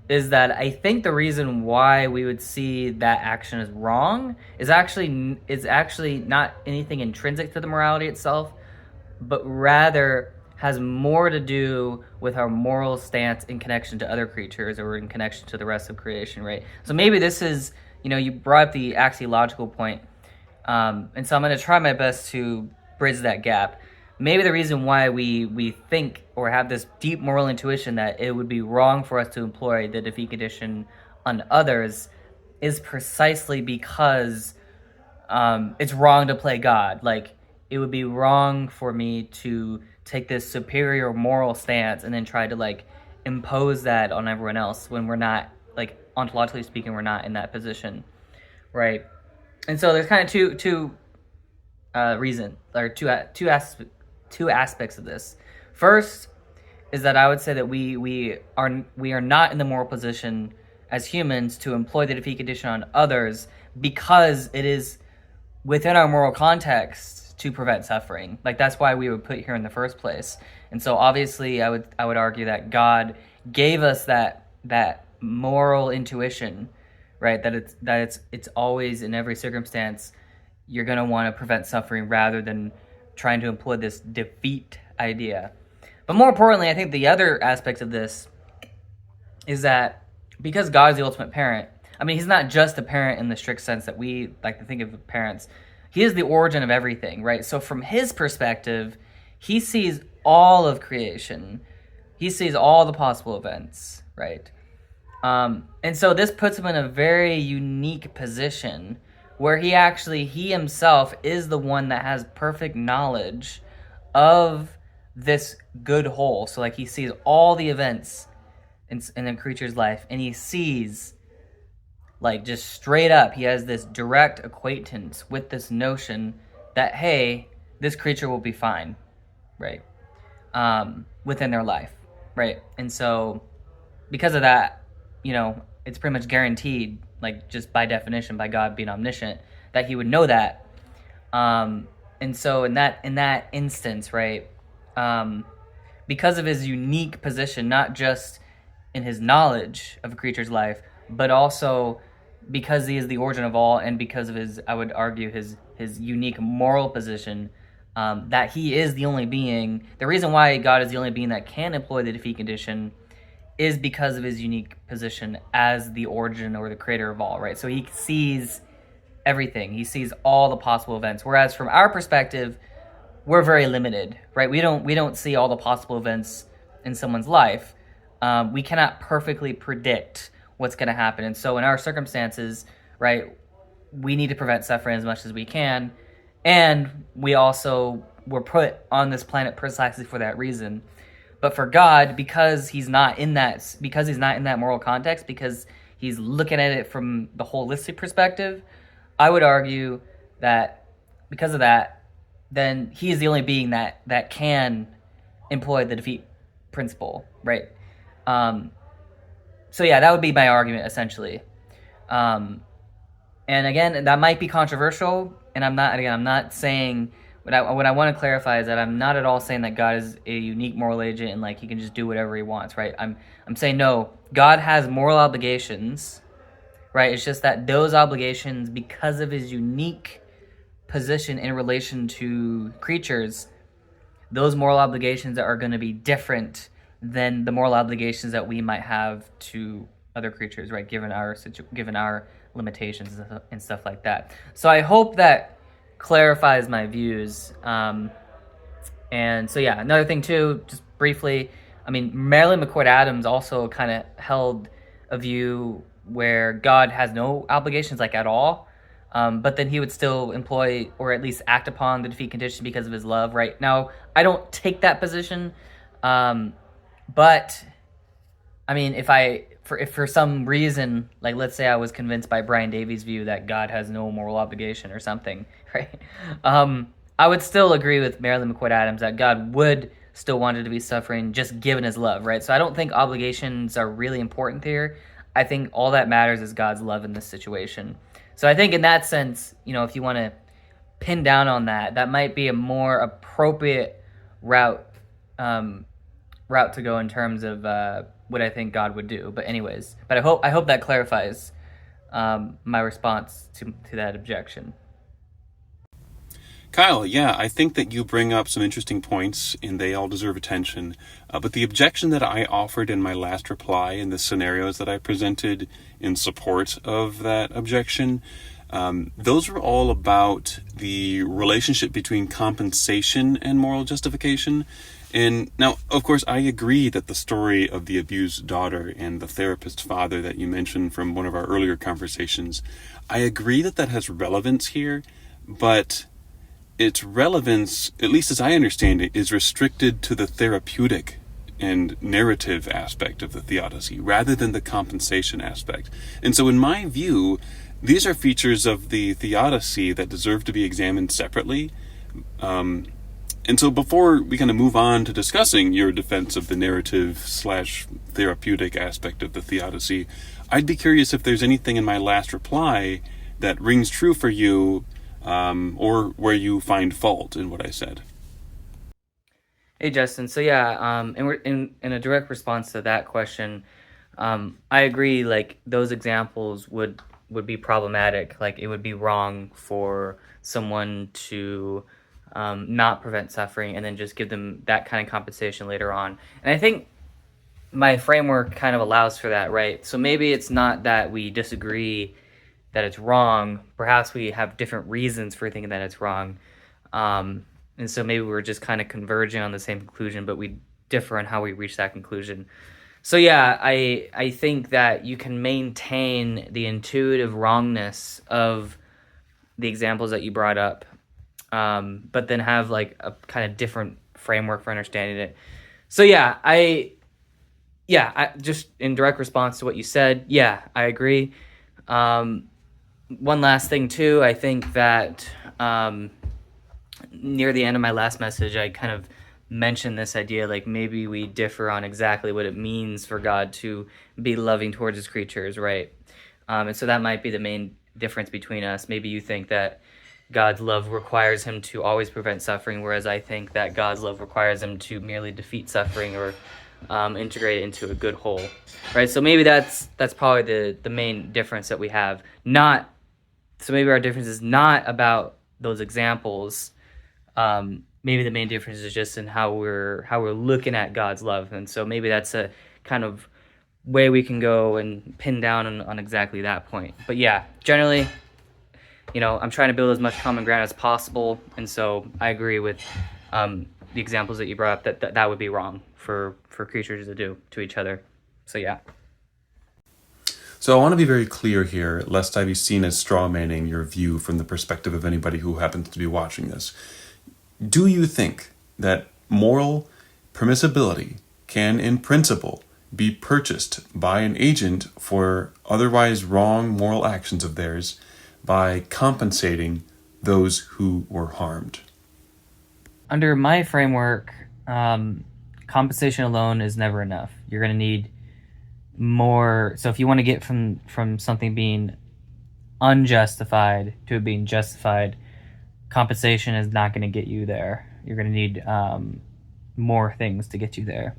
is that I think the reason why we would see that action as wrong is actually not anything intrinsic to the morality itself, but rather has more to do with our moral stance in connection to other creatures, or in connection to the rest of creation, right? So maybe this is, you know, you brought up the axiological point, and so I'm going to try my best to bridge that gap. Maybe the reason why we think or have this deep moral intuition that it would be wrong for us to employ the defeat condition on others is precisely because it's wrong to play God. Like, it would be wrong for me to take this superior moral stance and then try to, like, impose that on everyone else when we're not, like, ontologically speaking, we're not in that position, right? And so there's kind of two aspects of this. First is that I would say that we are not in the moral position as humans to employ the defeat condition on others, because it is within our moral context to prevent suffering. Like, that's why we were put here in the first place. And so obviously I would argue that God gave us that moral intuition, right? That it's always, in every circumstance, you're going to want to prevent suffering rather than trying to employ this defeat idea. But more importantly, I think the other aspect of this is that because God is the ultimate parent, I mean, he's not just a parent in the strict sense that we like to think of parents. He is the origin of everything, right? So from his perspective, he sees all of creation. He sees all the possible events, right? And so this puts him in a very unique position where he himself is the one that has perfect knowledge of this good whole. So, like, he sees all the events in a creature's life, and he sees, like, just straight up, he has this direct acquaintance with this notion that, hey, this creature will be fine, right? Within their life, right? And so because of that, you know, it's pretty much guaranteed, like, just by definition, by God being omniscient, that he would know that. And so in that instance, right, because of his unique position, not just in his knowledge of a creature's life, but also because he is the origin of all, and because of his, I would argue, his unique moral position, that he is the only being. The reason why God is the only being that can employ the defeat condition is because of his unique position as the origin or the creator of all, right? So he sees everything. He sees all the possible events. Whereas from our perspective, we're very limited, right? We don't see all the possible events in someone's life. We cannot perfectly predict what's going to happen. And so in our circumstances, right, we need to prevent suffering as much as we can. And we also were put on this planet precisely for that reason. But for God, because he's not in that moral context, because he's looking at it from the holistic perspective, I would argue that because of that, then he is the only being that can employ the defeat principle, right? So yeah, that would be my argument essentially. And again, that might be controversial, and I'm not saying, what I want to clarify is that I'm not at all saying that God is a unique moral agent and like he can just do whatever he wants, right? I'm saying no, God has moral obligations, right? It's just that those obligations, because of his unique position in relation to creatures, those moral obligations are going to be different than the moral obligations that we might have to other creatures, right? Given our limitations and stuff like that. So I hope that clarifies my views. And so yeah, another thing too, just briefly, I mean, Marilyn McCord Adams also kind of held a view where God has no obligations, like at all, but then he would still employ or at least act upon the defeat condition because of his love, right? Now, I don't take that position, but I mean, if for some reason, like let's say I was convinced by Brian Davies' view that God has no moral obligation or something, right? I would still agree with Marilyn McCord Adams that God would still want it to be suffering just given his love, right? So I don't think obligations are really important here. I think all that matters is God's love in this situation. So I think in that sense, if you want to pin down on that, that might be a more appropriate route to go in terms of what I think God would do. But anyways, I hope that clarifies my response to that objection. Kyle, yeah, I think that you bring up some interesting points, and they all deserve attention. But the objection that I offered in my last reply and the scenarios that I presented in support of that objection, those were all about the relationship between compensation and moral justification. And now, of course, I agree that the story of the abused daughter and the therapist father that you mentioned from one of our earlier conversations, I agree that has relevance here, but its relevance, at least as I understand it, is restricted to the therapeutic and narrative aspect of the Theodicy rather than the compensation aspect. And so in my view, these are features of the Theodicy that deserve to be examined separately. And so before we kind of move on to discussing your defense of the narrative/therapeutic aspect of the Theodicy, I'd be curious if there's anything in my last reply that rings true for you, or where you find fault in what I said. Hey, Justin. So yeah, and we're in a direct response to that question. I agree. Like those examples would be problematic. Like it would be wrong for someone to not prevent suffering and then just give them that kind of compensation later on. And I think my framework kind of allows for that, right? So maybe it's not that we disagree that it's wrong. Perhaps we have different reasons for thinking that it's wrong. And so maybe we're just kind of converging on the same conclusion, but we differ on how we reach that conclusion. So yeah, I think that you can maintain the intuitive wrongness of the examples that you brought up, but then have like a kind of different framework for understanding it. So yeah, I just in direct response to what you said, yeah, I agree. One last thing too, I think that near the end of my last message, I kind of mentioned this idea, like maybe we differ on exactly what it means for God to be loving towards his creatures, right? And so that might be the main difference between us. Maybe you think that God's love requires him to always prevent suffering, whereas I think that God's love requires him to merely defeat suffering or integrate it into a good whole, right? So maybe that's probably the main difference that we have. So maybe our difference is not about those examples. Maybe the main difference is just in how we're looking at God's love, and so maybe that's a kind of way we can go and pin down on exactly that point. But yeah, generally, I'm trying to build as much common ground as possible, and so I agree with the examples that you brought up that would be wrong for creatures to do to each other. So yeah. So I want to be very clear here, lest I be seen as strawmanning your view from the perspective of anybody who happens to be watching this. Do you think that moral permissibility can, in principle, be purchased by an agent for otherwise wrong moral actions of theirs by compensating those who were harmed? Under my framework, compensation alone is never enough. You're going to need more. So if you want to get from something being unjustified to it being justified, compensation is not going to get you there. You're going to need more things to get you there.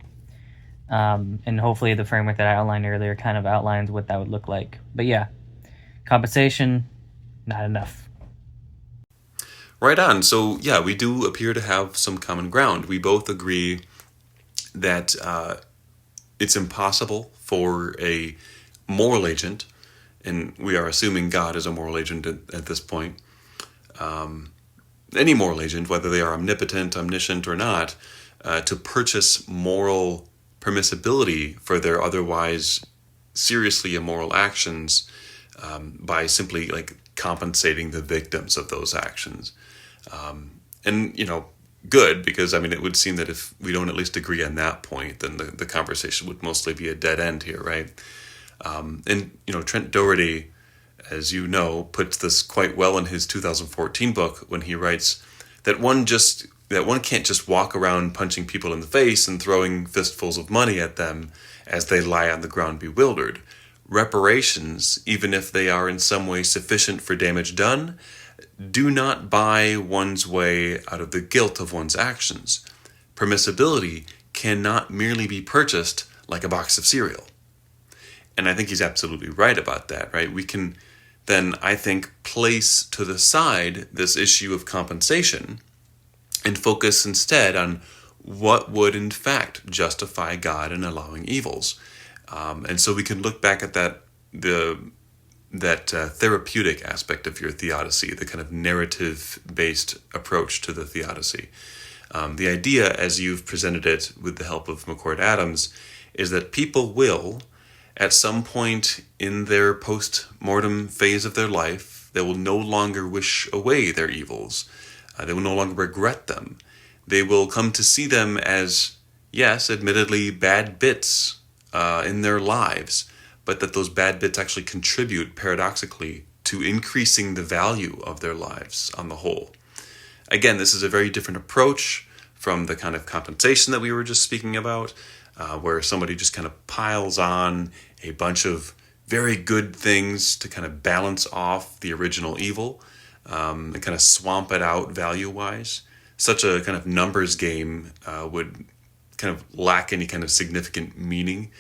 And hopefully the framework that I outlined earlier kind of outlines what that would look like. But yeah, compensation, not enough. Right on. So yeah, we do appear to have some common ground. We both agree that it's impossible for a moral agent, and we are assuming God is a moral agent at this point, any moral agent, whether they are omnipotent, omniscient, or not, to purchase moral permissibility for their otherwise seriously immoral actions by simply compensating the victims of those actions. And good, because it would seem that if we don't at least agree on that point, then the conversation would mostly be a dead end here, right? And Trent Dougherty, as you know, puts this quite well in his 2014 book when he writes that one can't just walk around punching people in the face and throwing fistfuls of money at them as they lie on the ground bewildered. Reparations, even if they are in some way sufficient for damage done, do not buy one's way out of the guilt of one's actions. Permissibility cannot merely be purchased like a box of cereal. And I think he's absolutely right about that, right? We can then, I think, place to the side this issue of compensation and focus instead on what would in fact justify God in allowing evils. And so we can look back at that therapeutic aspect of your theodicy, the kind of narrative-based approach to the theodicy. The idea, as you've presented it with the help of McCord Adams, is that people will, at some point in their post-mortem phase of their life, they will no longer wish away their evils. They will no longer regret them. They will come to see them as, yes, admittedly bad bits in their lives, but that those bad bits actually contribute, paradoxically, to increasing the value of their lives on the whole. Again, this is a very different approach from the kind of compensation that we were just speaking about, where somebody just kind of piles on a bunch of very good things to kind of balance off the original evil and kind of swamp it out value-wise. Such a kind of numbers game would kind of lack any kind of significant meaning.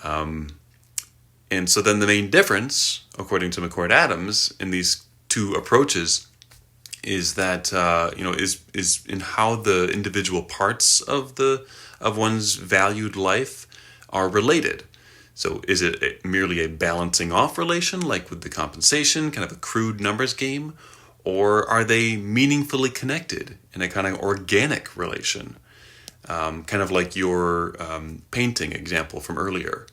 And so then the main difference, according to McCord Adams, in these two approaches is that is in how the individual parts of one's valued life are related. So is it merely a balancing off relation, like with the compensation, kind of a crude numbers game, or are they meaningfully connected in a kind of organic relation, kind of like your painting example from earlier?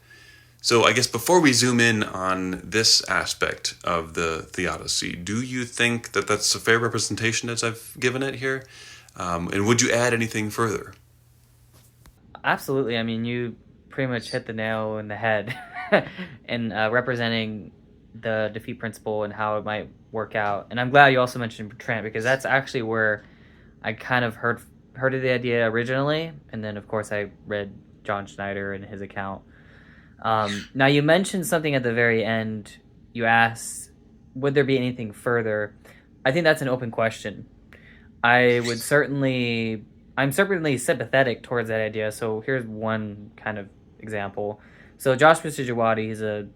So I guess before we zoom in on this aspect of the theodicy, do you think that that's a fair representation as I've given it here? And would you add anything further? Absolutely. You pretty much hit the nail in the head in representing the defeat principle and how it might work out. And I'm glad you also mentioned Trent, because that's actually where I kind of heard of the idea originally. And then, of course, I read John Schneider and his account. Now, you mentioned something at the very end you asked, would there be anything further? I think that's an open question. I'm certainly sympathetic towards that idea. So here's one kind of example. So Joshua Sijiwadi,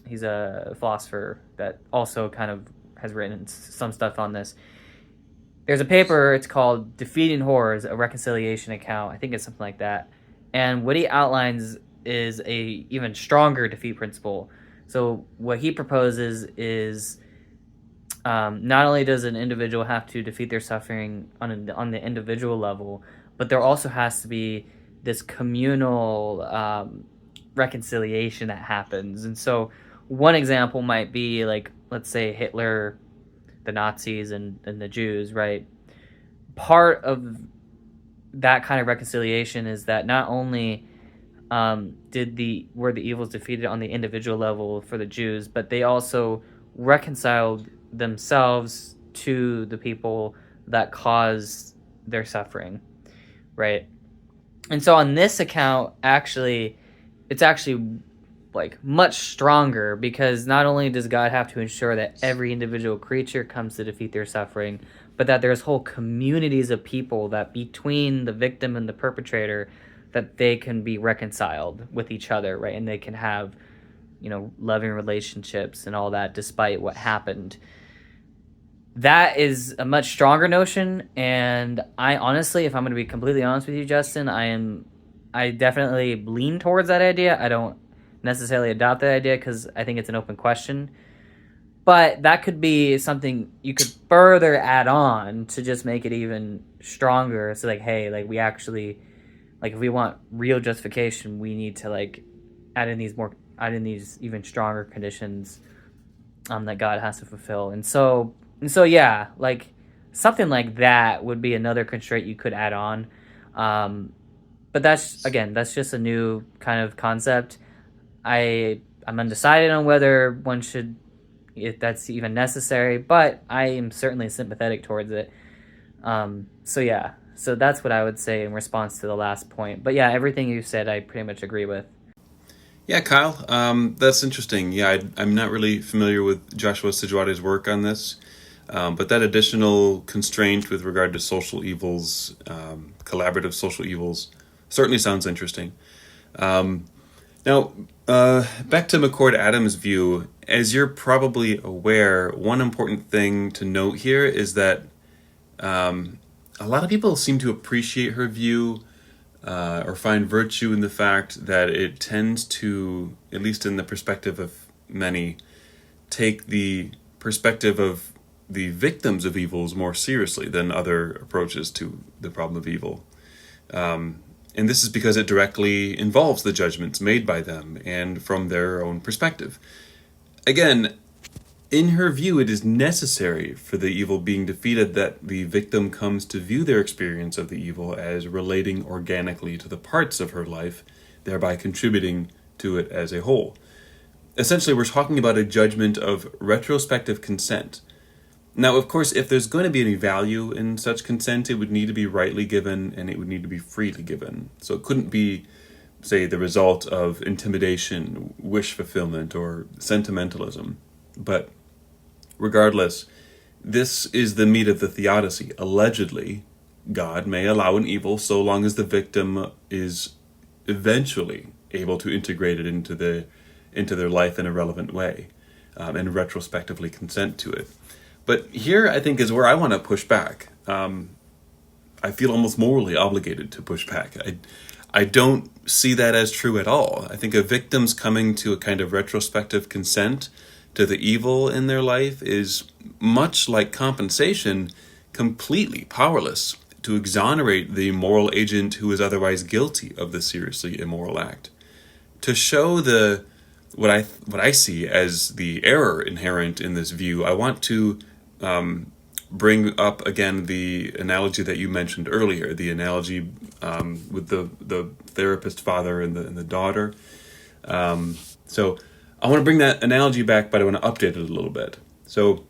he's a philosopher that also kind of has written some stuff on this. There's a paper, it's called Defeating Horrors, a Reconciliation Account. I think it's something like that. And what he outlines is a even stronger defeat principle. So what he proposes is not only does an individual have to defeat their suffering on the individual level, but there also has to be this communal reconciliation that happens. And so one example might be like, let's say Hitler, the Nazis, and the Jews, right? Part of that kind of reconciliation is that not only were the evils defeated on the individual level for the Jews, but they also reconciled themselves to the people that caused their suffering, right? And so on this account, it's actually like much stronger, because not only does God have to ensure that every individual creature comes to defeat their suffering, but that there's whole communities of people that between the victim and the perpetrator, that they can be reconciled with each other, right? And they can have, loving relationships and all that despite what happened. That is a much stronger notion, and I honestly, if I'm going to be completely honest with you, Justin, I definitely lean towards that idea. I don't necessarily adopt that idea because I think it's an open question, but that could be something you could further add on to just make it even stronger. So like, hey, like we actually, like if we want real justification, we need to like add in these even stronger conditions that God has to fulfill. And so yeah, like something like that would be another constraint you could add on. But that's just a new kind of concept. I'm undecided on whether if that's even necessary, but I am certainly sympathetic towards it. So that's what I would say in response to the last point. But yeah, everything you said, I pretty much agree with. Yeah, Kyle, that's interesting. Yeah, I'm not really familiar with Joshua Sijiwadi's work on this, but that additional constraint with regard to social evils, collaborative social evils, certainly sounds interesting. Now, back to McCord Adams' view, as you're probably aware, one important thing to note here is that a lot of people seem to appreciate her view or find virtue in the fact that it tends to, at least in the perspective of many, take the perspective of the victims of evils more seriously than other approaches to the problem of evil. And this is because it directly involves the judgments made by them and from their own perspective. Again, in her view, it is necessary for the evil being defeated that the victim comes to view their experience of the evil as relating organically to the parts of her life, thereby contributing to it as a whole. Essentially, we're talking about a judgment of retrospective consent. Now, of course, if there's going to be any value in such consent, it would need to be rightly given and it would need to be freely given. So it couldn't be, say, the result of intimidation, wish fulfillment, or sentimentalism. But regardless, this is the meat of the Theodicy. Allegedly, God may allow an evil so long as the victim is eventually able to integrate it into their life in a relevant way and retrospectively consent to it. But here, I think, is where I want to push back. I feel almost morally obligated to push back. I don't see that as true at all. I think a victim's coming to a kind of retrospective consent to the evil in their life is, much like compensation, completely powerless to exonerate the moral agent who is otherwise guilty of the seriously immoral act. To show what I see as the error inherent in this view, I want to bring up again the analogy that you mentioned earlier, the analogy with the therapist father and the daughter. So I want to bring that analogy back, but I want to update it a little bit. So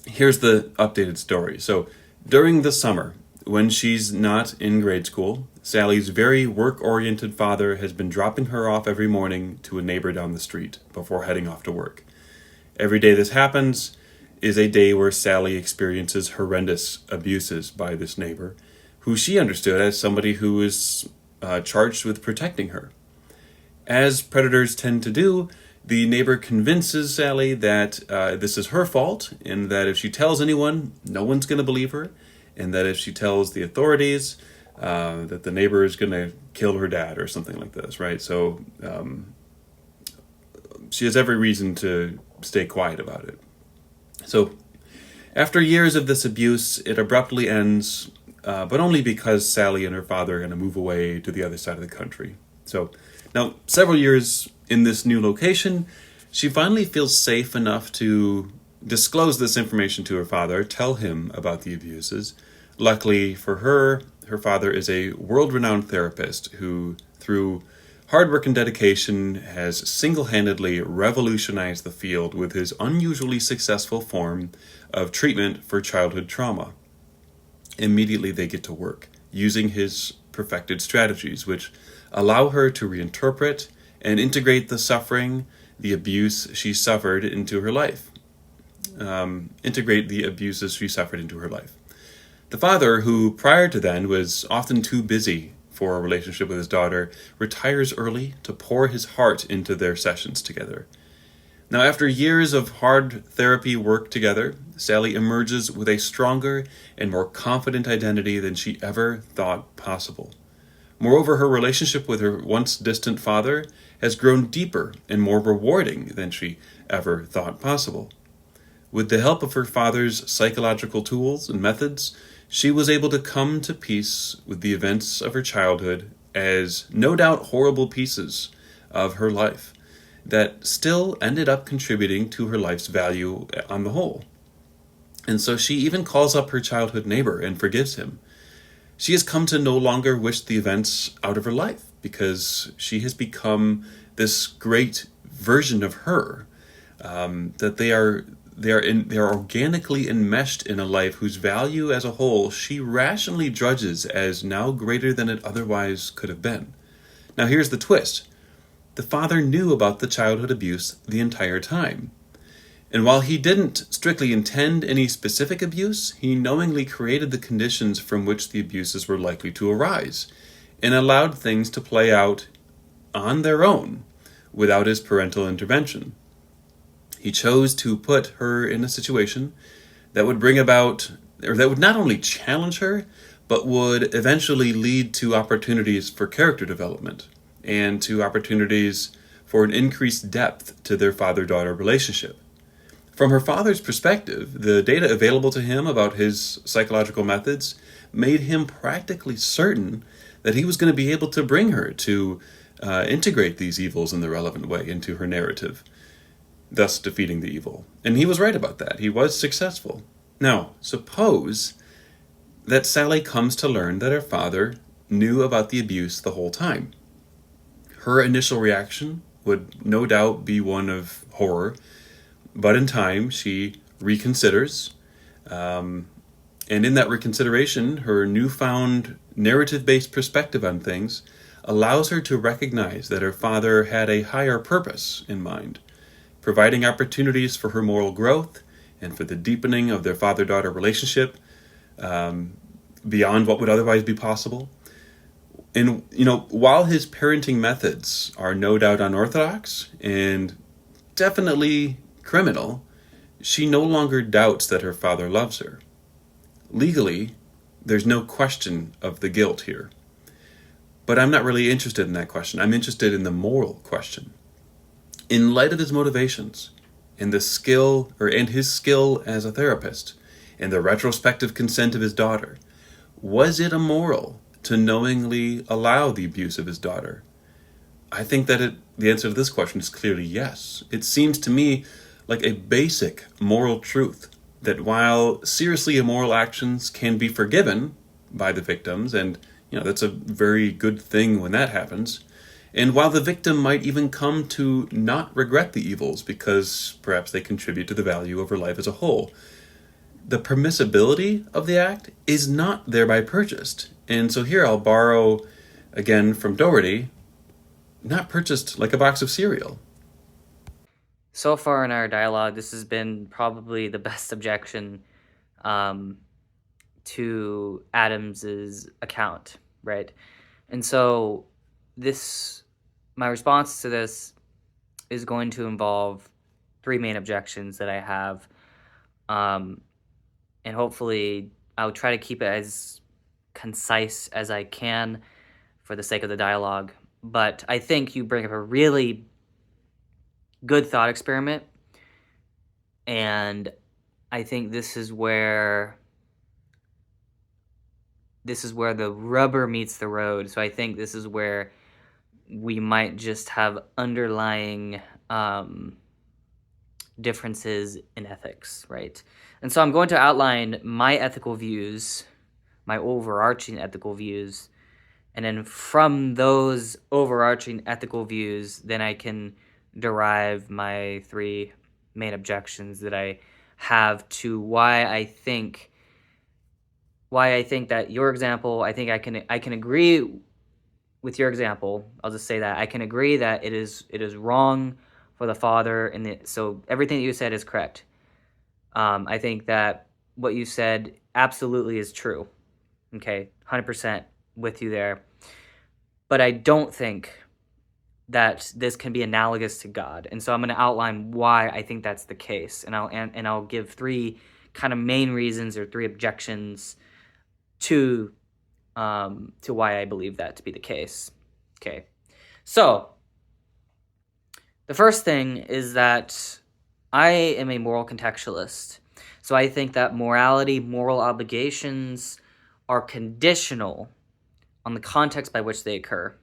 here's the updated story. So during the summer, when she's not in grade school, Sally's very work-oriented father has been dropping her off every morning to a neighbor down the street before heading off to work. Every day this happens is a day where Sally experiences horrendous abuses by this neighbor, who she understood as somebody who is charged with protecting her. As predators tend to do, the neighbor convinces Sally that this is her fault, and that if she tells anyone, no one's going to believe her, and that if she tells the authorities, that the neighbor is going to kill her dad or something like this, right? So she has every reason to stay quiet about it. So after years of this abuse, it abruptly ends, but only because Sally and her father are going to move away to the other side of the country. So now, several years in this new location, she finally feels safe enough to disclose this information to her father, tell him about the abuses. Luckily for her, her father is a world-renowned therapist who, through hard work and dedication, has single-handedly revolutionized the field with his unusually successful form of treatment for childhood trauma. Immediately they get to work, using his perfected strategies, which allow her to reinterpret and integrate the suffering, the abuse she suffered into her life. Integrate the abuses she suffered into her life. The father, who prior to then was often too busy for a relationship with his daughter, retires early to pour his heart into their sessions together. Now, after years of hard therapy work together, Sally emerges with a stronger and more confident identity than she ever thought possible. Moreover, her relationship with her once distant father has grown deeper and more rewarding than she ever thought possible. With the help of her father's psychological tools and methods, she was able to come to peace with the events of her childhood as no doubt horrible pieces of her life that still ended up contributing to her life's value on the whole. And so she even calls up her childhood neighbor and forgives him. She has come to no longer wish the events out of her life because she has become this great version of her, that they are organically enmeshed in a life whose value as a whole she rationally judges as now greater than it otherwise could have been. Now here's the twist. The father knew about the childhood abuse the entire time. And while he didn't strictly intend any specific abuse, he knowingly created the conditions from which the abuses were likely to arise, and allowed things to play out on their own without his parental intervention. He chose to put her in a situation that would bring about, or that would not only challenge her, but would eventually lead to opportunities for character development and to opportunities for an increased depth to their father-daughter relationship. From her father's perspective, the data available to him about his psychological methods made him practically certain that he was going to be able to bring her to integrate these evils in the relevant way into her narrative, thus defeating the evil. And he was right about that. He was successful. Now, suppose that Sally comes to learn that her father knew about the abuse the whole time. Her initial reaction would no doubt be one of horror, but in time she reconsiders, and in that reconsideration, her newfound narrative-based perspective on things allows her to recognize that her father had a higher purpose in mind, providing opportunities for her moral growth and for the deepening of their father-daughter relationship beyond what would otherwise be possible. And, while his parenting methods are no doubt unorthodox and definitely criminal, she no longer doubts that her father loves her. Legally, there's no question of the guilt here. But I'm not really interested in that question. I'm interested in the moral question. In light of his motivations, and his skill as a therapist, and the retrospective consent of his daughter, was it immoral to knowingly allow the abuse of his daughter? I think that the answer to this question is clearly yes. It seems to me like a basic moral truth that while seriously immoral actions can be forgiven by the victims, and that's a very good thing when that happens, and while the victim might even come to not regret the evils because perhaps they contribute to the value of her life as a whole, the permissibility of the act is not thereby purchased. And so here I'll borrow again from Dougherty, not purchased like a box of cereal. So far in our dialogue, this has been probably the best objection to Adams's account, right? And so my response to this is going to involve three main objections that I have. And hopefully I'll try to keep it as concise as I can for the sake of the dialogue. But I think you bring up a really good thought experiment. And I think this is where the rubber meets the road. So I think this is where we might just have underlying differences in ethics, right? And so I'm going to outline my ethical views, my overarching ethical views, and then from those overarching ethical views, then I can derive my three main objections that I have to why I think that your example, I think I can agree with your example. I'll just say that I can agree that it is wrong for the father, and so everything that you said is correct. I think that what you said absolutely is true. Okay, 100% with you there. But I don't think that this can be analogous to God, and so I'm going to outline why I think that's the case, and I'll give three kind of main reasons or three objections to why I believe that to be the case. Okay, so the first thing is that I am a moral contextualist. So I think that morality, moral obligations are conditional on the context by which they occur.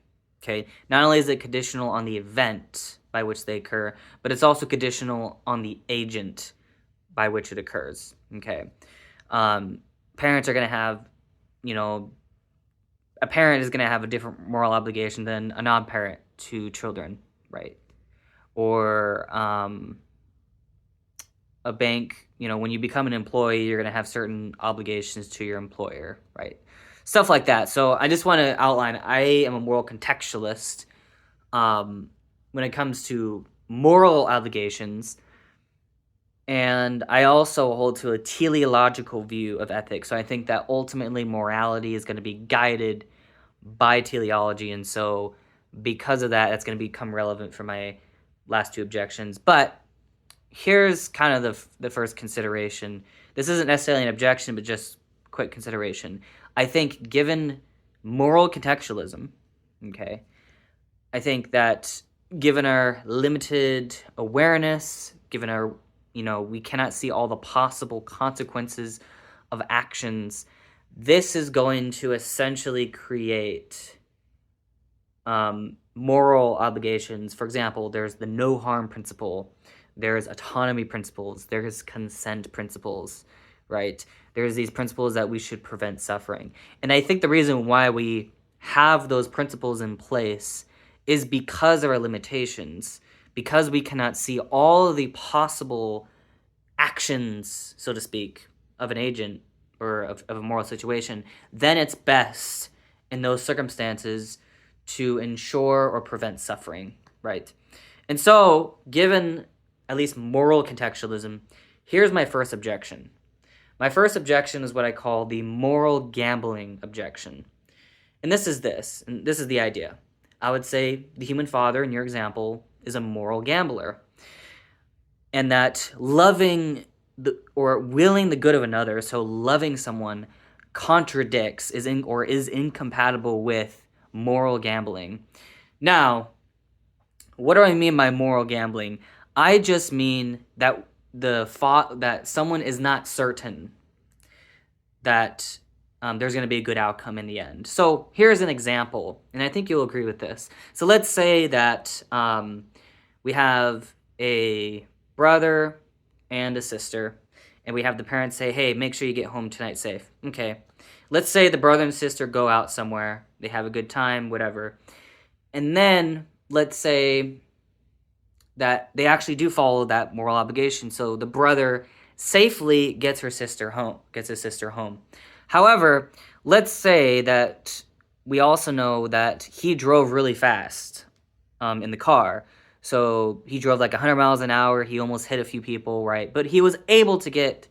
Okay, not only is it conditional on the event by which they occur, but it's also conditional on the agent by which it occurs. Okay, parents are going to have, a parent is going to have a different moral obligation than a non-parent to children, right? Or a bank, when you become an employee, you're going to have certain obligations to your employer, right? Stuff like that. So I just want to outline, I am a moral contextualist when it comes to moral obligations. And I also hold to a teleological view of ethics. So I think that ultimately morality is going to be guided by teleology. And so because of that, that's going to become relevant for my last two objections. But here's kind of the first consideration. This isn't necessarily an objection, but just quick consideration. I think given moral contextualism, okay, I think that given our limited awareness, given our, we cannot see all the possible consequences of actions, this is going to essentially create moral obligations. For example, there's the no harm principle, there's autonomy principles, there's consent principles, right? There's these principles that we should prevent suffering. And I think the reason why we have those principles in place is because of our limitations, because we cannot see all of the possible actions, so to speak, of an agent or of a moral situation. Then it's best in those circumstances to ensure or prevent suffering, right? And so, given at least moral contextualism, here's my first objection. My first objection is what I call the moral gambling objection. And this is the idea. I would say the human father, in your example, is a moral gambler. And that loving or willing the good of another, so loving someone, contradicts, is incompatible with moral gambling. Now, what do I mean by moral gambling? I just mean that that someone is not certain that there's going to be a good outcome in the end. So here's an example, and I think you'll agree with this. So let's say that we have a brother and a sister, and we have the parents say, hey, make sure you get home tonight safe. Okay. Let's say the brother and sister go out somewhere, they have a good time, whatever. And then let's say that they actually do follow that moral obligation. So the brother safely gets his sister home. However, let's say that we also know that he drove really fast in the car. So he drove like 100 miles an hour. He almost hit a few people, right? But he was able to get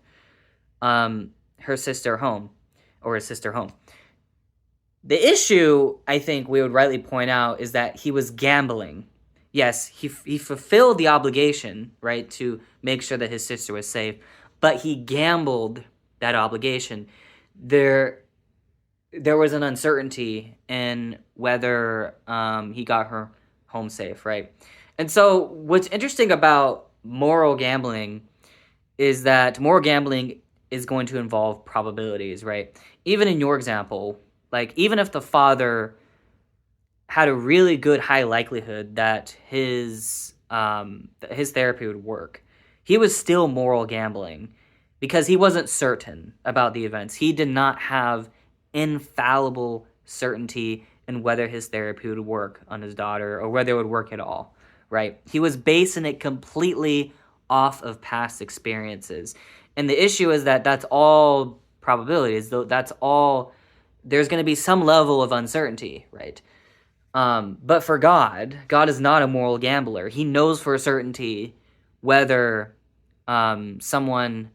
her sister home, or his sister home. The issue, I think we would rightly point out, is that he was gambling. Yes, he fulfilled the obligation, right, to make sure that his sister was safe, but he gambled that obligation. There was an uncertainty in whether he got her home safe, right? And so what's interesting about moral gambling is that moral gambling is going to involve probabilities, right? Even in your example, like even if the father had a really good high likelihood that his therapy would work, he was still moral gambling because he wasn't certain about the events. He did not have infallible certainty in whether his therapy would work on his daughter or whether it would work at all, right? He was basing it completely off of past experiences. And the issue is that that's all probabilities. That's all, there's going to be some level of uncertainty, right? But for God is not a moral gambler. He knows for certainty whether someone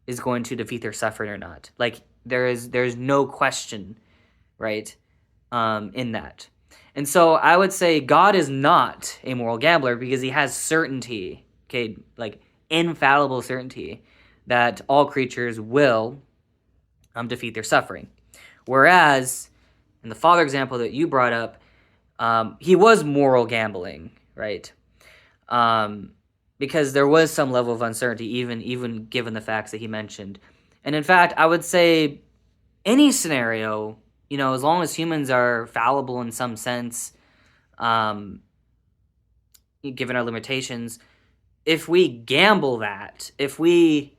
is going to defeat their suffering or not. Like there's no question, right, in that. And so I would say God is not a moral gambler because he has certainty, okay, like infallible certainty that all creatures will defeat their suffering. Whereas in the father example that you brought up, he was moral gambling, right? Because there was some level of uncertainty, even given the facts that he mentioned. And in fact, I would say any scenario, as long as humans are fallible in some sense, given our limitations, if we gamble that, if we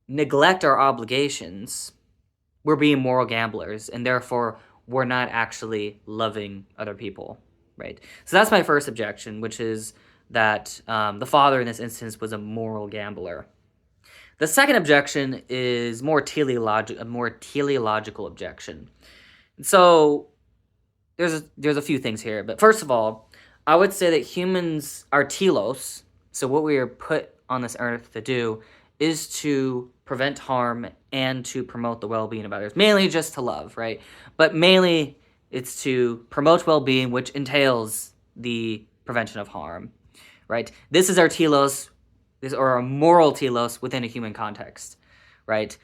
neglect our obligations, we're being moral gamblers, and therefore we're not actually loving other people, right? So that's my first objection, which is that the father in this instance was a moral gambler. The second objection is a more teleological objection. So there's a few things here, but first of all, I would say that humans are telos. So what we are put on this earth to do is to prevent harm and to promote the well-being of others. Mainly just to love, right? But mainly it's to promote well-being, which entails the prevention of harm, right? This is our telos, or our moral telos within a human context, right?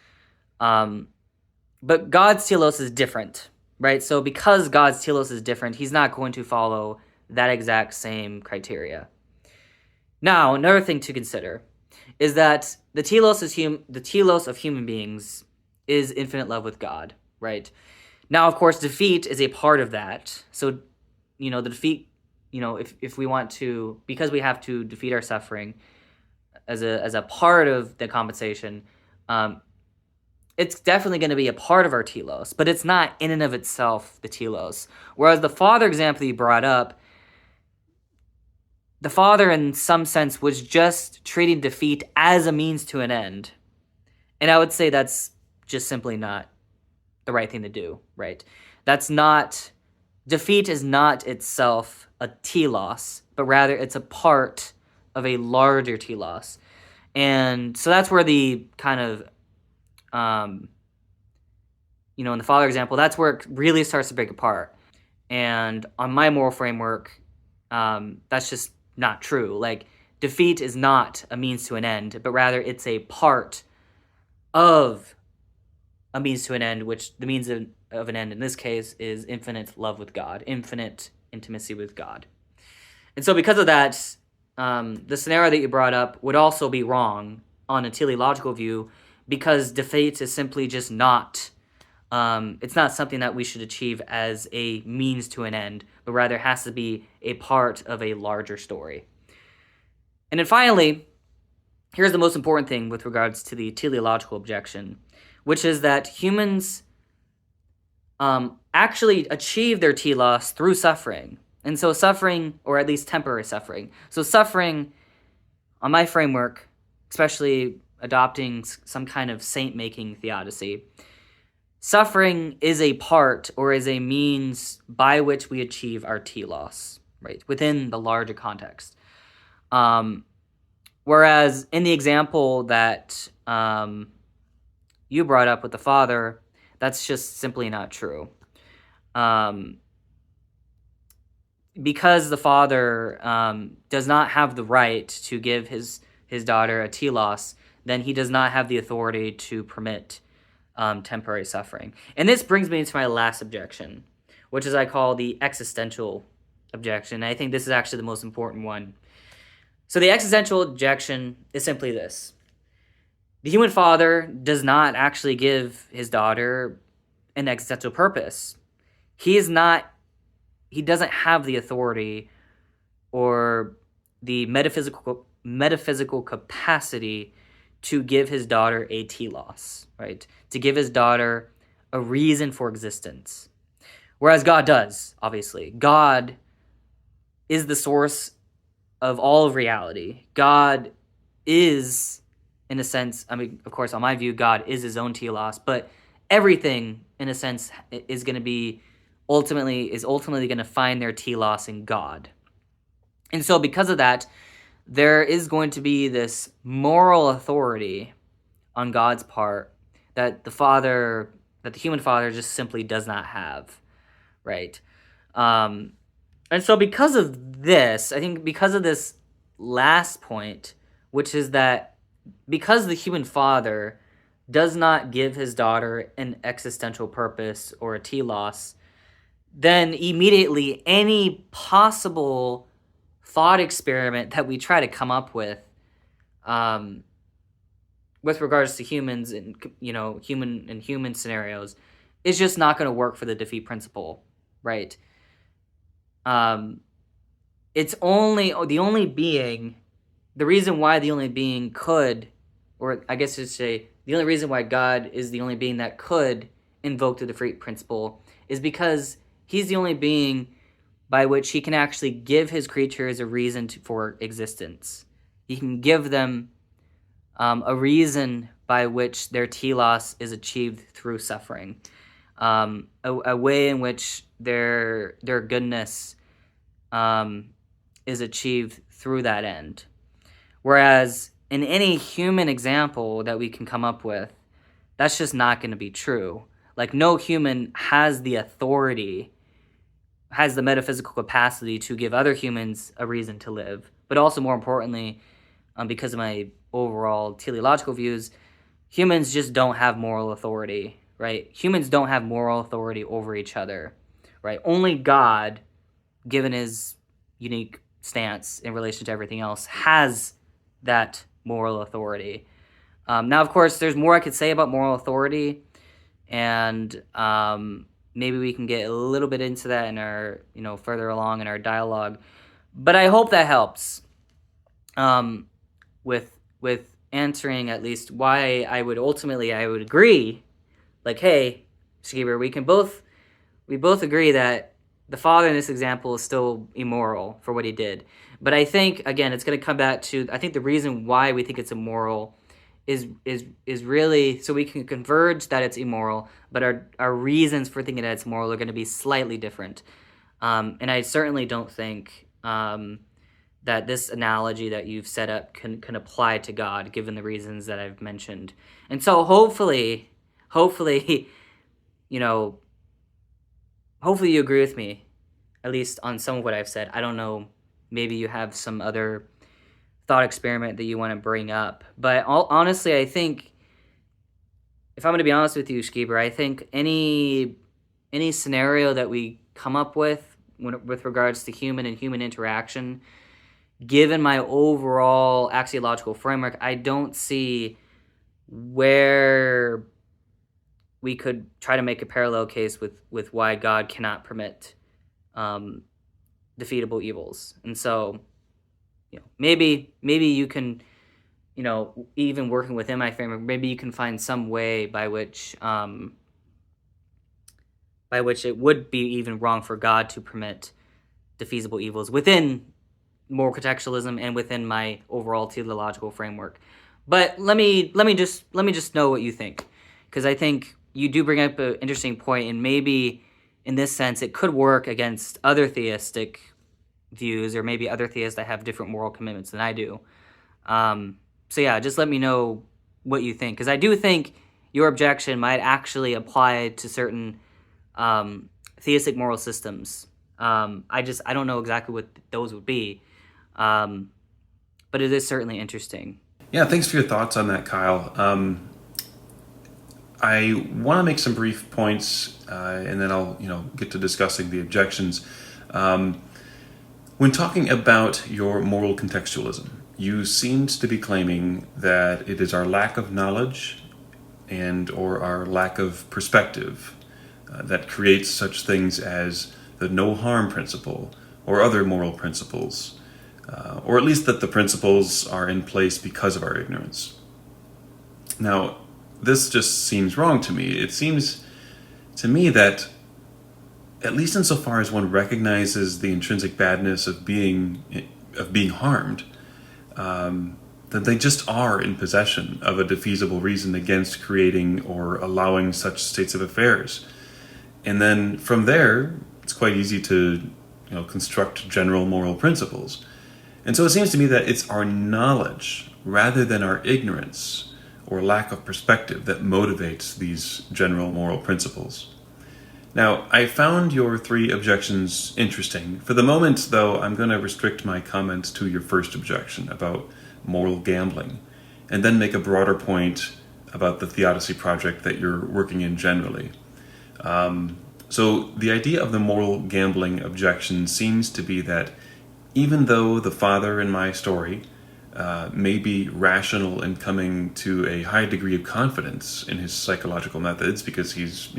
But God's telos is different, right? So because God's telos is different, he's not going to follow that exact same criteria. Now, another thing to consider is that the telos of human beings is infinite love with God, right? Now, of course, defeat is a part of that. So, the defeat, if we want to, because we have to defeat our suffering as a part of the compensation, it's definitely going to be a part of our telos, but it's not in and of itself the telos. Whereas the father example you brought up, the father, in some sense, was just treating defeat as a means to an end. And I would say that's just simply not the right thing to do, right? Defeat is not itself a telos, but rather it's a part of a larger telos. And so that's where the kind of, in the father example, that's where it really starts to break apart. And on my moral framework, that's just not true. Like, defeat is not a means to an end, but rather it's a part of a means to an end, which the means of an end in this case is infinite love with God, infinite intimacy with God. And so because of that, the scenario that you brought up would also be wrong on a teleological view, because defeat is simply just not, it's not something that we should achieve as a means to an end, but rather has to be a part of a larger story. And then finally, here's the most important thing with regards to the teleological objection, which is that humans actually achieve their telos through suffering. And so suffering, or at least temporary suffering. So suffering, on my framework, especially adopting some kind of saint-making theodicy, suffering is a part or is a means by which we achieve our telos, right? Within the larger context. Whereas in the example that you brought up with the father, that's just simply not true. Because the father does not have the right to give his daughter a telos, then he does not have the authority to permit temporary suffering. And this brings me to my last objection, which is I call the existential objection. I think this is actually the most important one. So the existential objection is simply this. The human father does not actually give his daughter an existential purpose. He doesn't have the authority or the metaphysical capacity to give his daughter a telos, right? To give his daughter a reason for existence. Whereas God does, obviously. God is the source of all of reality. God is, in a sense, I mean, of course, on my view, God is his own telos, but everything, in a sense, is ultimately going to find their telos in God. And so because of that, there is going to be this moral authority on God's part that the human father just simply does not have, right? And so because of this, I think because of this last point, which is that because the human father does not give his daughter an existential purpose or a telos, then immediately any possible thought experiment that we try to come up with regards to humans and human scenarios is just not going to work for the defeat principle, right? It's only the reason why the only being could, or I guess to say the only reason why God is the only being that could invoke the defeat principle is because he's the only being by which he can actually give his creatures a reason for existence. He can give them a reason by which their telos is achieved through suffering, a way in which their goodness is achieved through that end. Whereas in any human example that we can come up with, that's just not going to be true. Like, no human has the authority, has the metaphysical capacity to give other humans a reason to live. But also, more importantly, because of my overall teleological views, humans just don't have moral authority, right? Humans don't have moral authority over each other, right? Only God, given his unique stance in relation to everything else, has that moral authority. Now, of course, there's more I could say about moral authority, and maybe we can get a little bit into that in our, further along in our dialogue. But I hope that helps with answering at least why I would agree, like, hey, Schieber, we both agree that the father in this example is still immoral for what he did. But I think, again, it's going to come back to, I think the reason why we think it's immoral is really so we can converge that it's immoral, but our reasons for thinking that it's moral are going to be slightly different. And I certainly don't think that this analogy that you've set up can apply to God, given the reasons that I've mentioned. And so hopefully, hopefully you agree with me, at least on some of what I've said. I don't know, maybe you have some other thought experiment that you want to bring up. But honestly, I think, if I'm going to be honest with you, Schieber, I think any scenario that we come up with regards to human and human interaction, given my overall axiological framework, I don't see where we could try to make a parallel case with why God cannot permit defeatable evils. And so, maybe you can, even working within my framework, maybe you can find some way by which it would be even wrong for God to permit defeasible evils within moral contextualism and within my overall teleological framework. But let me just know what you think, because I think you do bring up an interesting point, and maybe in this sense it could work against other theistic views, or maybe other theists that have different moral commitments than I do. So yeah, just let me know what you think, because I do think your objection might actually apply to certain theistic moral systems. I don't know exactly what those would be, but it is certainly interesting. Yeah, thanks for your thoughts on that, Kyle. I want to make some brief points, and then I'll get to discussing the objections. When talking about your moral contextualism, you seemed to be claiming that it is our lack of knowledge and or our lack of perspective that creates such things as the no harm principle or other moral principles, or at least that the principles are in place because of our ignorance. Now, this just seems wrong to me. It seems to me that, at least insofar as one recognizes the intrinsic badness of being harmed, that they just are in possession of a defeasible reason against creating or allowing such states of affairs. And then from there, it's quite easy to construct general moral principles. And so it seems to me that it's our knowledge rather than our ignorance or lack of perspective that motivates these general moral principles. Now, I found your 3 objections interesting. For the moment, though, I'm going to restrict my comments to your first objection about moral gambling, and then make a broader point about the Theodicy project that you're working in generally. So the idea of the moral gambling objection seems to be that even though the father in my story may be rational in coming to a high degree of confidence in his psychological methods because he's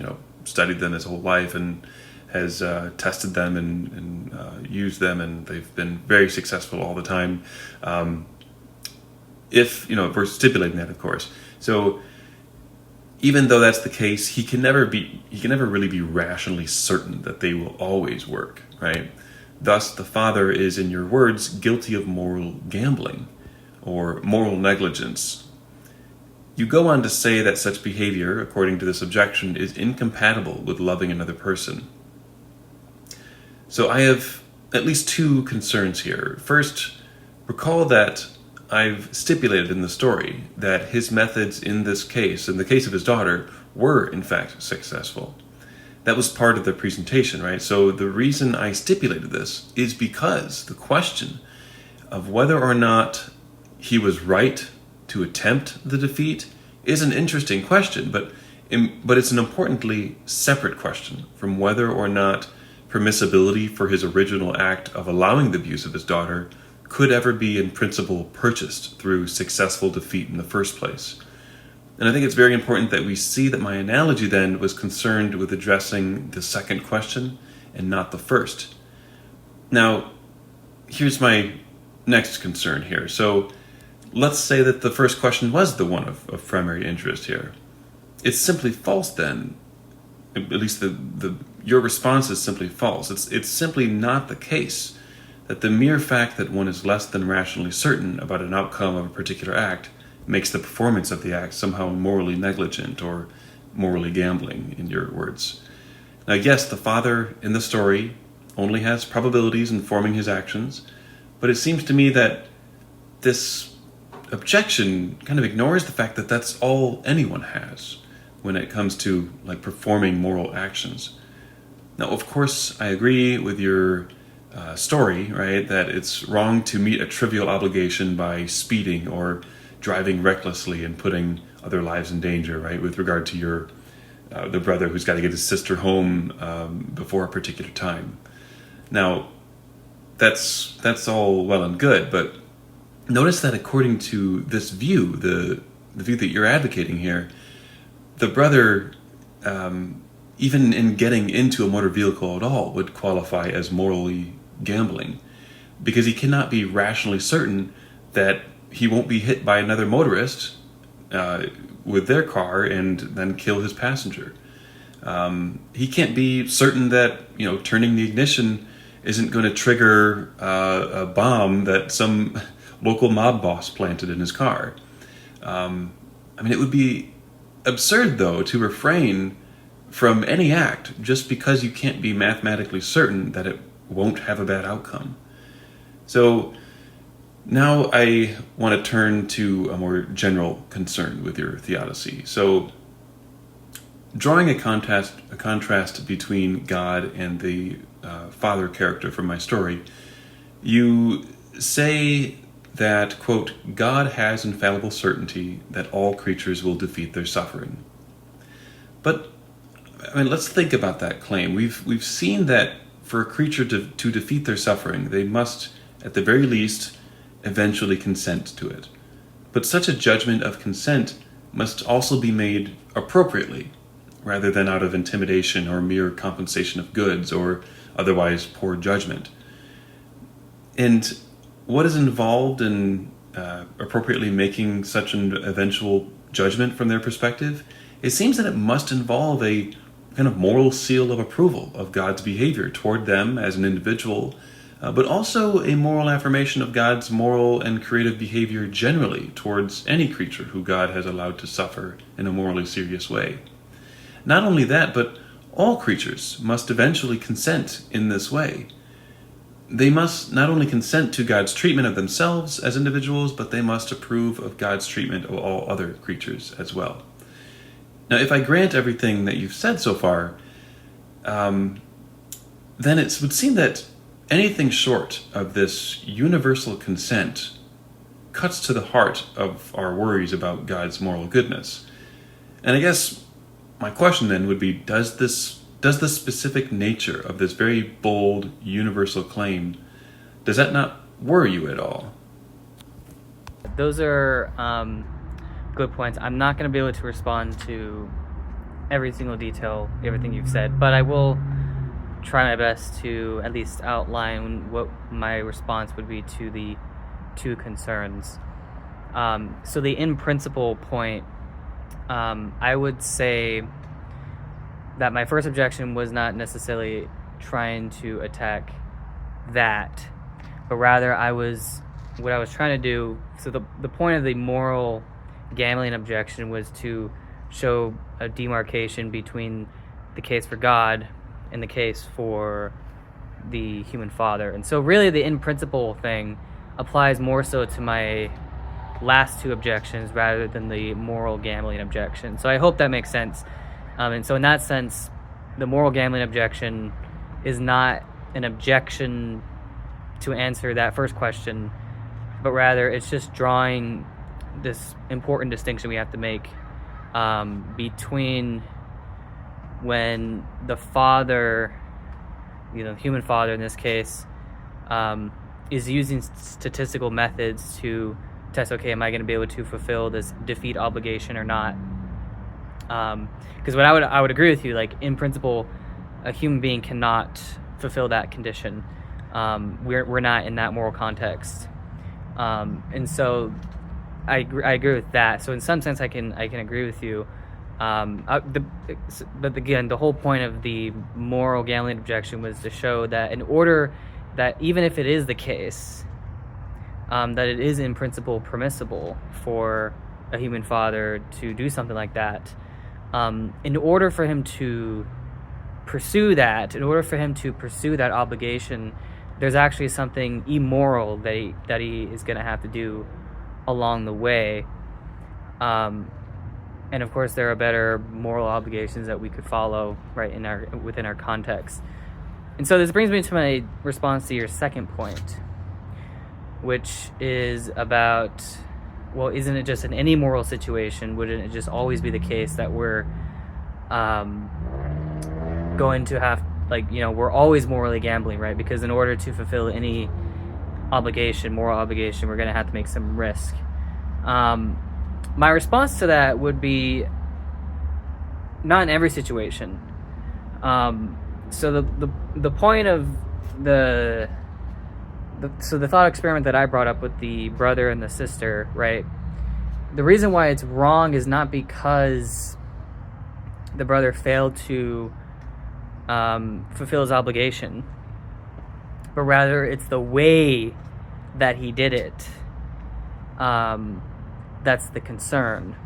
studied them his whole life and has tested them and used them, and they've been very successful all the time. If we're stipulating that, of course. So even though that's the case, he can never really be rationally certain that they will always work, right? Thus, the father is, in your words, guilty of moral gambling or moral negligence. You go on to say that such behavior, according to this objection, is incompatible with loving another person. So I have at least 2 concerns here. First, recall that I've stipulated in the story that his methods in this case, in the case of his daughter, were in fact successful. That was part of the presentation, right? So the reason I stipulated this is because the question of whether or not he was right to attempt the defeat is an interesting question, but it's an importantly separate question from whether or not permissibility for his original act of allowing the abuse of his daughter could ever be in principle purchased through successful defeat in the first place. And I think it's very important that we see that my analogy then was concerned with addressing the second question and not the first. Now, here's my next concern here. So let's say that the first question was the one of primary interest here. It's simply false then. At least your response is simply false. It's simply not the case that the mere fact that one is less than rationally certain about an outcome of a particular act makes the performance of the act somehow morally negligent or morally gambling, in your words. Now, yes, the father in the story only has probabilities informing his actions, but it seems to me that this objection kind of ignores the fact that that's all anyone has when it comes to performing moral actions. Now, of course, I agree with your story, right, that it's wrong to meet a trivial obligation by speeding or driving recklessly and putting other lives in danger, right, with regard to your the brother who's got to get his sister home before a particular time. Now, that's all well and good, but notice that according to this view, the view that you're advocating here, the brother, even in getting into a motor vehicle at all, would qualify as morally gambling, because he cannot be rationally certain that he won't be hit by another motorist with their car and then kill his passenger. He can't be certain that turning the ignition isn't going to trigger a bomb that some local mob boss planted in his car. It would be absurd, though, to refrain from any act just because you can't be mathematically certain that it won't have a bad outcome. So now I want to turn to a more general concern with your Theodicy. So drawing a contrast between God and the father character from my story, you say that, quote, God has infallible certainty that all creatures will defeat their suffering. But, I mean, let's think about that claim. We've seen that for a creature to defeat their suffering, they must, at the very least, eventually consent to it. But such a judgment of consent must also be made appropriately, rather than out of intimidation or mere compensation of goods or otherwise poor judgment. And what is involved in appropriately making such an eventual judgment from their perspective? It seems that it must involve a kind of moral seal of approval of God's behavior toward them as an individual, but also a moral affirmation of God's moral and creative behavior generally towards any creature who God has allowed to suffer in a morally serious way. Not only that, but all creatures must eventually consent in this way. They must not only consent to God's treatment of themselves as individuals, but they must approve of God's treatment of all other creatures as well. Now, if I grant everything that you've said so far, then it would seem that anything short of this universal consent cuts to the heart of our worries about God's moral goodness. And I guess my question then would be, does the specific nature of this very bold universal claim, does that not worry you at all? Those are good points. I'm not going to be able to respond to every single detail, everything you've said, but I will try my best to at least outline what my response would be to the two concerns. So the in principle point, I would say that my first objection was not necessarily trying to attack that, but rather what I was trying to do, so the point of the moral gambling objection was to show a demarcation between the case for God and the case for the human father. And so really the in principle thing applies more so to my last two objections rather than the moral gambling objection. So I hope that makes sense. And so in that sense, the moral gambling objection is not an objection to answer that first question, but rather it's just drawing this important distinction we have to make between when the father, the human father in this case, is using statistical methods to test, okay, am I going to be able to fulfill this defeat obligation or not? Because what I would agree with you, like in principle, a human being cannot fulfill that condition. We're not in that moral context, and so I agree with that. So in some sense, I can agree with you. But again, the whole point of the moral gambling objection was to show that in order that even if it is the case that it is in principle permissible for a human father to do something like that, in order for him to pursue that, obligation, there's actually something immoral that he is going to have to do along the way. And of course, there are better moral obligations that we could follow right within our context. And so this brings me to my response to your second point, which is about, well, isn't it just in any moral situation, wouldn't it just always be the case that we're going to have, we're always morally gambling, right? Because in order to fulfill any moral obligation, we're going to have to make some risk. My response to that would be not in every situation. So the point of the thought experiment that I brought up with the brother and the sister, right? The reason why it's wrong is not because the brother failed to fulfill his obligation, but rather it's the way that he did it. That's the concern,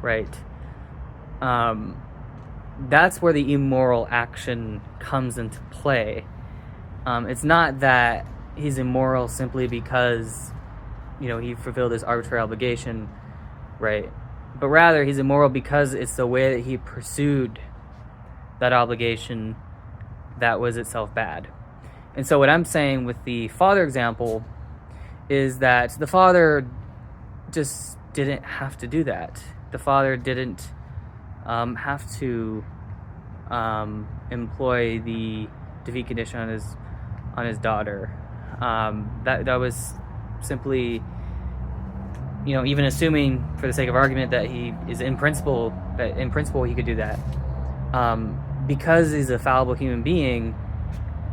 right? That's where the immoral action comes into play. It's not that he's immoral simply because, he fulfilled this arbitrary obligation, right? But rather, he's immoral because it's the way that he pursued that obligation that was itself bad. And so what I'm saying with the father example is that the father just didn't have to do that. The father didn't have to employ the defeat condition on his daughter. That was simply, even assuming for the sake of argument that he is in principle he could do that. Because he's a fallible human being,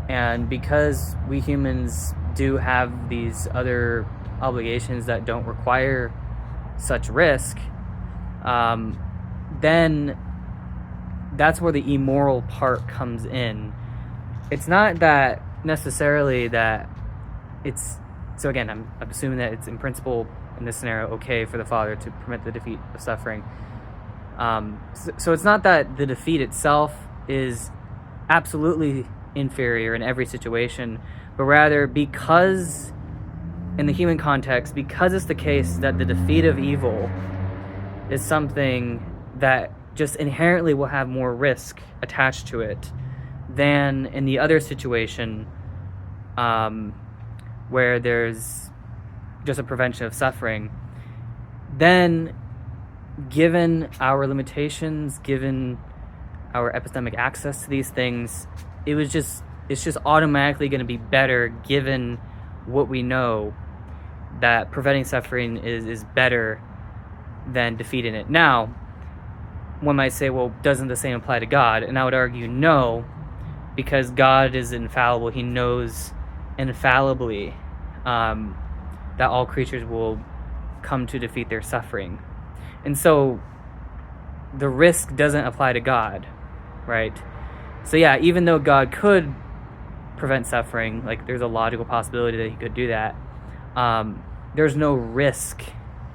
and because we humans do have these other obligations that don't require such risk, then that's where the immoral part comes in. It's not that necessarily that it's, so again, I'm assuming that it's in principle in this scenario okay for the father to permit the defeat of suffering. So it's not that the defeat itself is absolutely inferior in every situation, but rather because in the human context, because it's the case that the defeat of evil is something that just inherently will have more risk attached to it than in the other situation where there's just a prevention of suffering, then given our limitations, given our epistemic access to these things, it's just automatically going to be better, given what we know, that preventing suffering is better than defeating it. Now, one might say, well, doesn't the same apply to God? And I would argue no, because God is infallible. He knows infallibly that all creatures will come to defeat their suffering. And so the risk doesn't apply to God, right? So yeah, even though God could prevent suffering, like there's a logical possibility that he could do that, there's no risk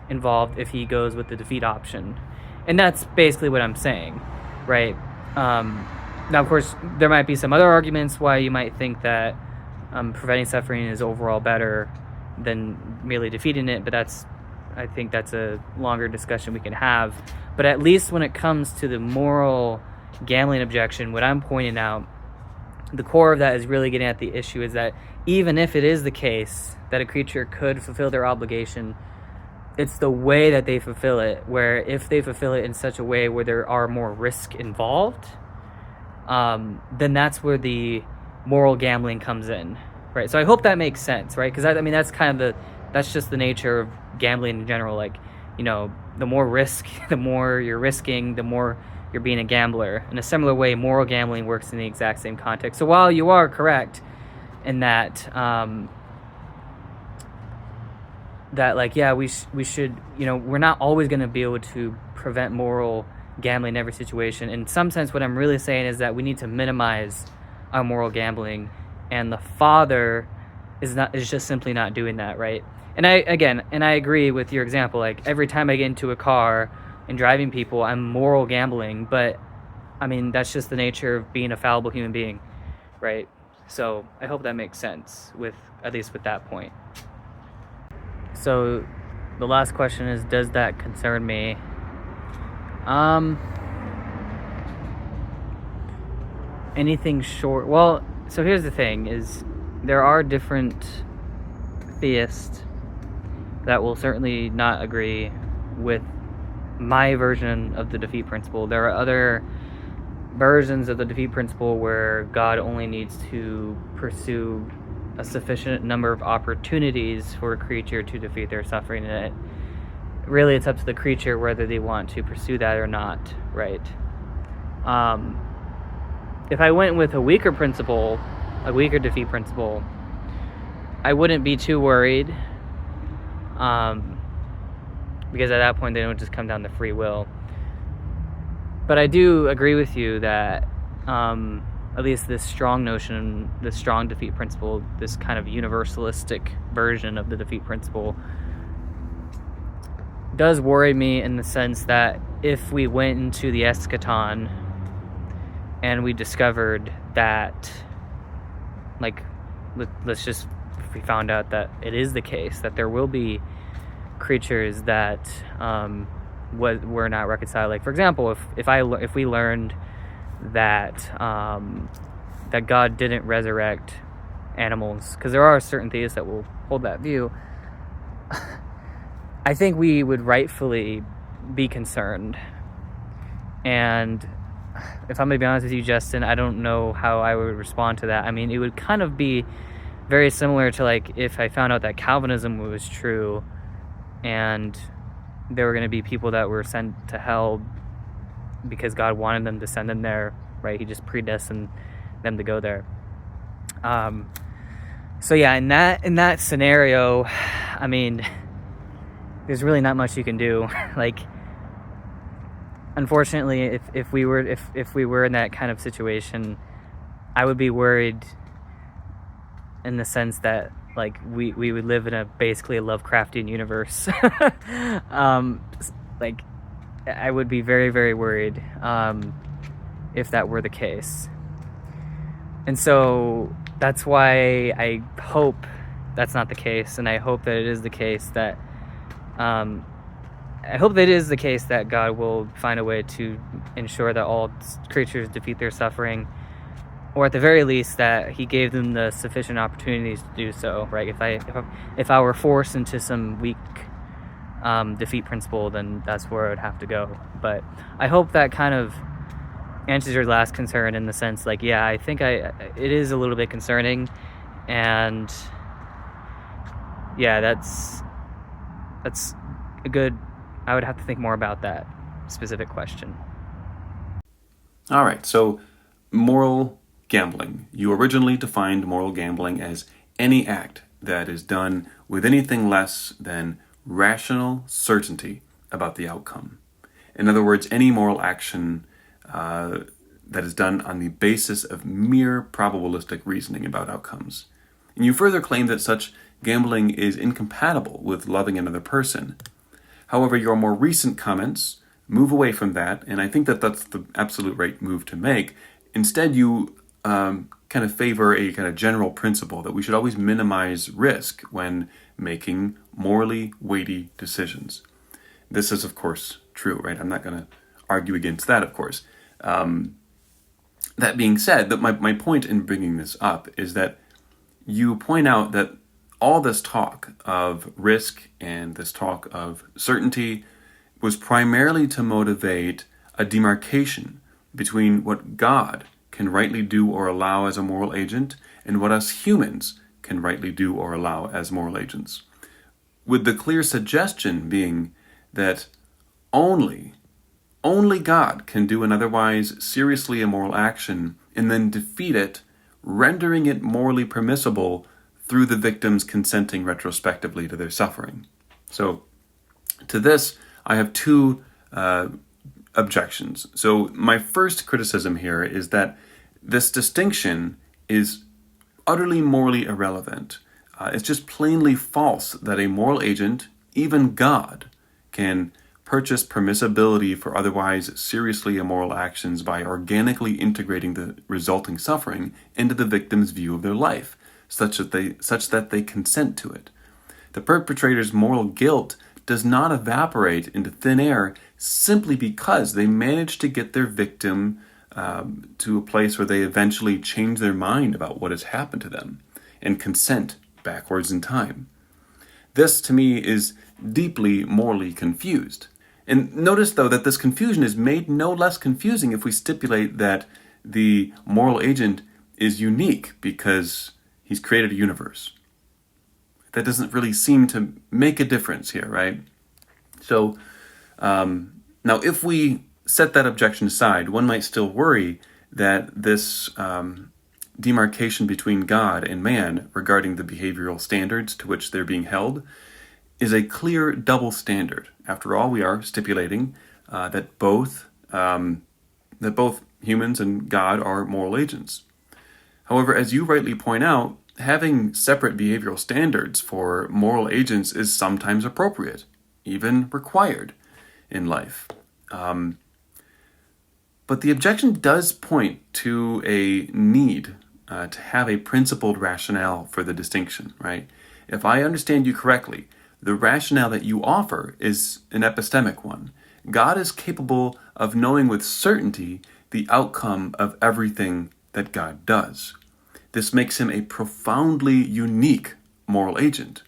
involved if he goes with the defeat option. And that's basically what I'm saying, right? Now, of course, there might be some other arguments why you might think that preventing suffering is overall better than merely defeating it, but I think that's a longer discussion we can have. But at least when it comes to the moral gambling objection, what I'm pointing out, the core of that is really getting at the issue is that even if it is the case that a creature could fulfill their obligation, it's the way that they fulfill it, where if they fulfill it in such a way where there are more risk involved, then that's where the moral gambling comes in, right? So I hope that makes sense, right? Because that's just the nature of gambling in general. Like, the more risk, the more you're risking, the more you're being a gambler. In a similar way, moral gambling works in the exact same context. So while you are correct in that, we should, we're not always going to be able to prevent moral gambling in every situation. In some sense, what I'm really saying is that we need to minimize our moral gambling, and the father is just simply not doing that, right? And I agree with your example. Like, every time I get into a car and driving people, I'm moral gambling, but I mean, that's just the nature of being a fallible human being, right? So I hope that makes sense at least with that point. So the last question is, does that concern me? Anything short. Well, so here's the thing, is there are different theists that will certainly not agree with my version of the defeat principle. There are other versions of the defeat principle where God only needs to pursue a sufficient number of opportunities for a creature to defeat their suffering, and it's up to the creature whether they want to pursue that or not, right? If I went with a weaker defeat principle, I wouldn't be too worried, because at that point they don't just come down to free will. But I do agree with you that at least this strong notion, this strong defeat principle, this kind of universalistic version of the defeat principle does worry me, in the sense that if we went into the eschaton and we discovered that, like, let's just we found out that it is the case, that there will be creatures that were not reconciled. Like, for example, if we learned that that God didn't resurrect animals, because there are certain theists that will hold that view, I think we would rightfully be concerned. And if I'm going to be honest with you, Justin, I don't know how I would respond to that. I mean, it would kind of be very similar to, like, if I found out that Calvinism was true and there were going to be people that were sent to hell because God wanted them to send them there, right? He just predestined them to go there. So yeah, in that scenario, I mean, there's really not much you can do. Like, unfortunately, if we were in that kind of situation, I would be worried in the sense that, like, we would live in basically a Lovecraftian universe. Like, I would be very, very worried if that were the case. And so that's why I hope that's not the case, and I hope that it is the case that God will find a way to ensure that all creatures defeat their suffering, or at the very least that he gave them the sufficient opportunities to do so, right? If I were forced into some weak defeat principle, then that's where I would have to go. But I hope that kind of answers your last concern, in the sense, like, yeah, I think it is a little bit concerning, and yeah, that's a good, I would have to think more about that specific question. All right, so moral gambling. You originally defined moral gambling as any act that is done with anything less than rational certainty about the outcome. In other words, any moral action that is done on the basis of mere probabilistic reasoning about outcomes. And you further claim that such gambling is incompatible with loving another person. However, your more recent comments move away from that, and I think that that's the absolute right move to make. Instead, you kind of favor a kind of general principle that we should always minimize risk when making morally weighty decisions. This is, of course, true, right? I'm not going to argue against that, of course. That being said, that my point in bringing this up is that you point out that all this talk of risk and this talk of certainty was primarily to motivate a demarcation between what God can rightly do or allow as a moral agent and what us humans can rightly do or allow as moral agents. With the clear suggestion being that only God can do an otherwise seriously immoral action and then defeat it, rendering it morally permissible through the victims consenting retrospectively to their suffering. So, to this, I have two objections. So, my first criticism here is that this distinction is utterly morally irrelevant. It's just plainly false that a moral agent, even God, can purchase permissibility for otherwise seriously immoral actions by organically integrating the resulting suffering into the victim's view of their life, such that they consent to it. The perpetrator's moral guilt does not evaporate into thin air simply because they managed to get their victim to a place where they eventually change their mind about what has happened to them and consent backwards in time. This, to me, is deeply morally confused. And notice, though, that this confusion is made no less confusing if we stipulate that the moral agent is unique because he's created a universe. That doesn't really seem to make a difference here, right? So, now if we set that objection aside, one might still worry that this demarcation between God and man regarding the behavioral standards to which they're being held is a clear double standard. After all, we are stipulating that both humans and God are moral agents. However, as you rightly point out, having separate behavioral standards for moral agents is sometimes appropriate, even required in life. But the objection does point to a need to have a principled rationale for the distinction, right? If I understand you correctly, the rationale that you offer is an epistemic one. God is capable of knowing with certainty the outcome of everything that God does. This makes him a profoundly unique moral agent.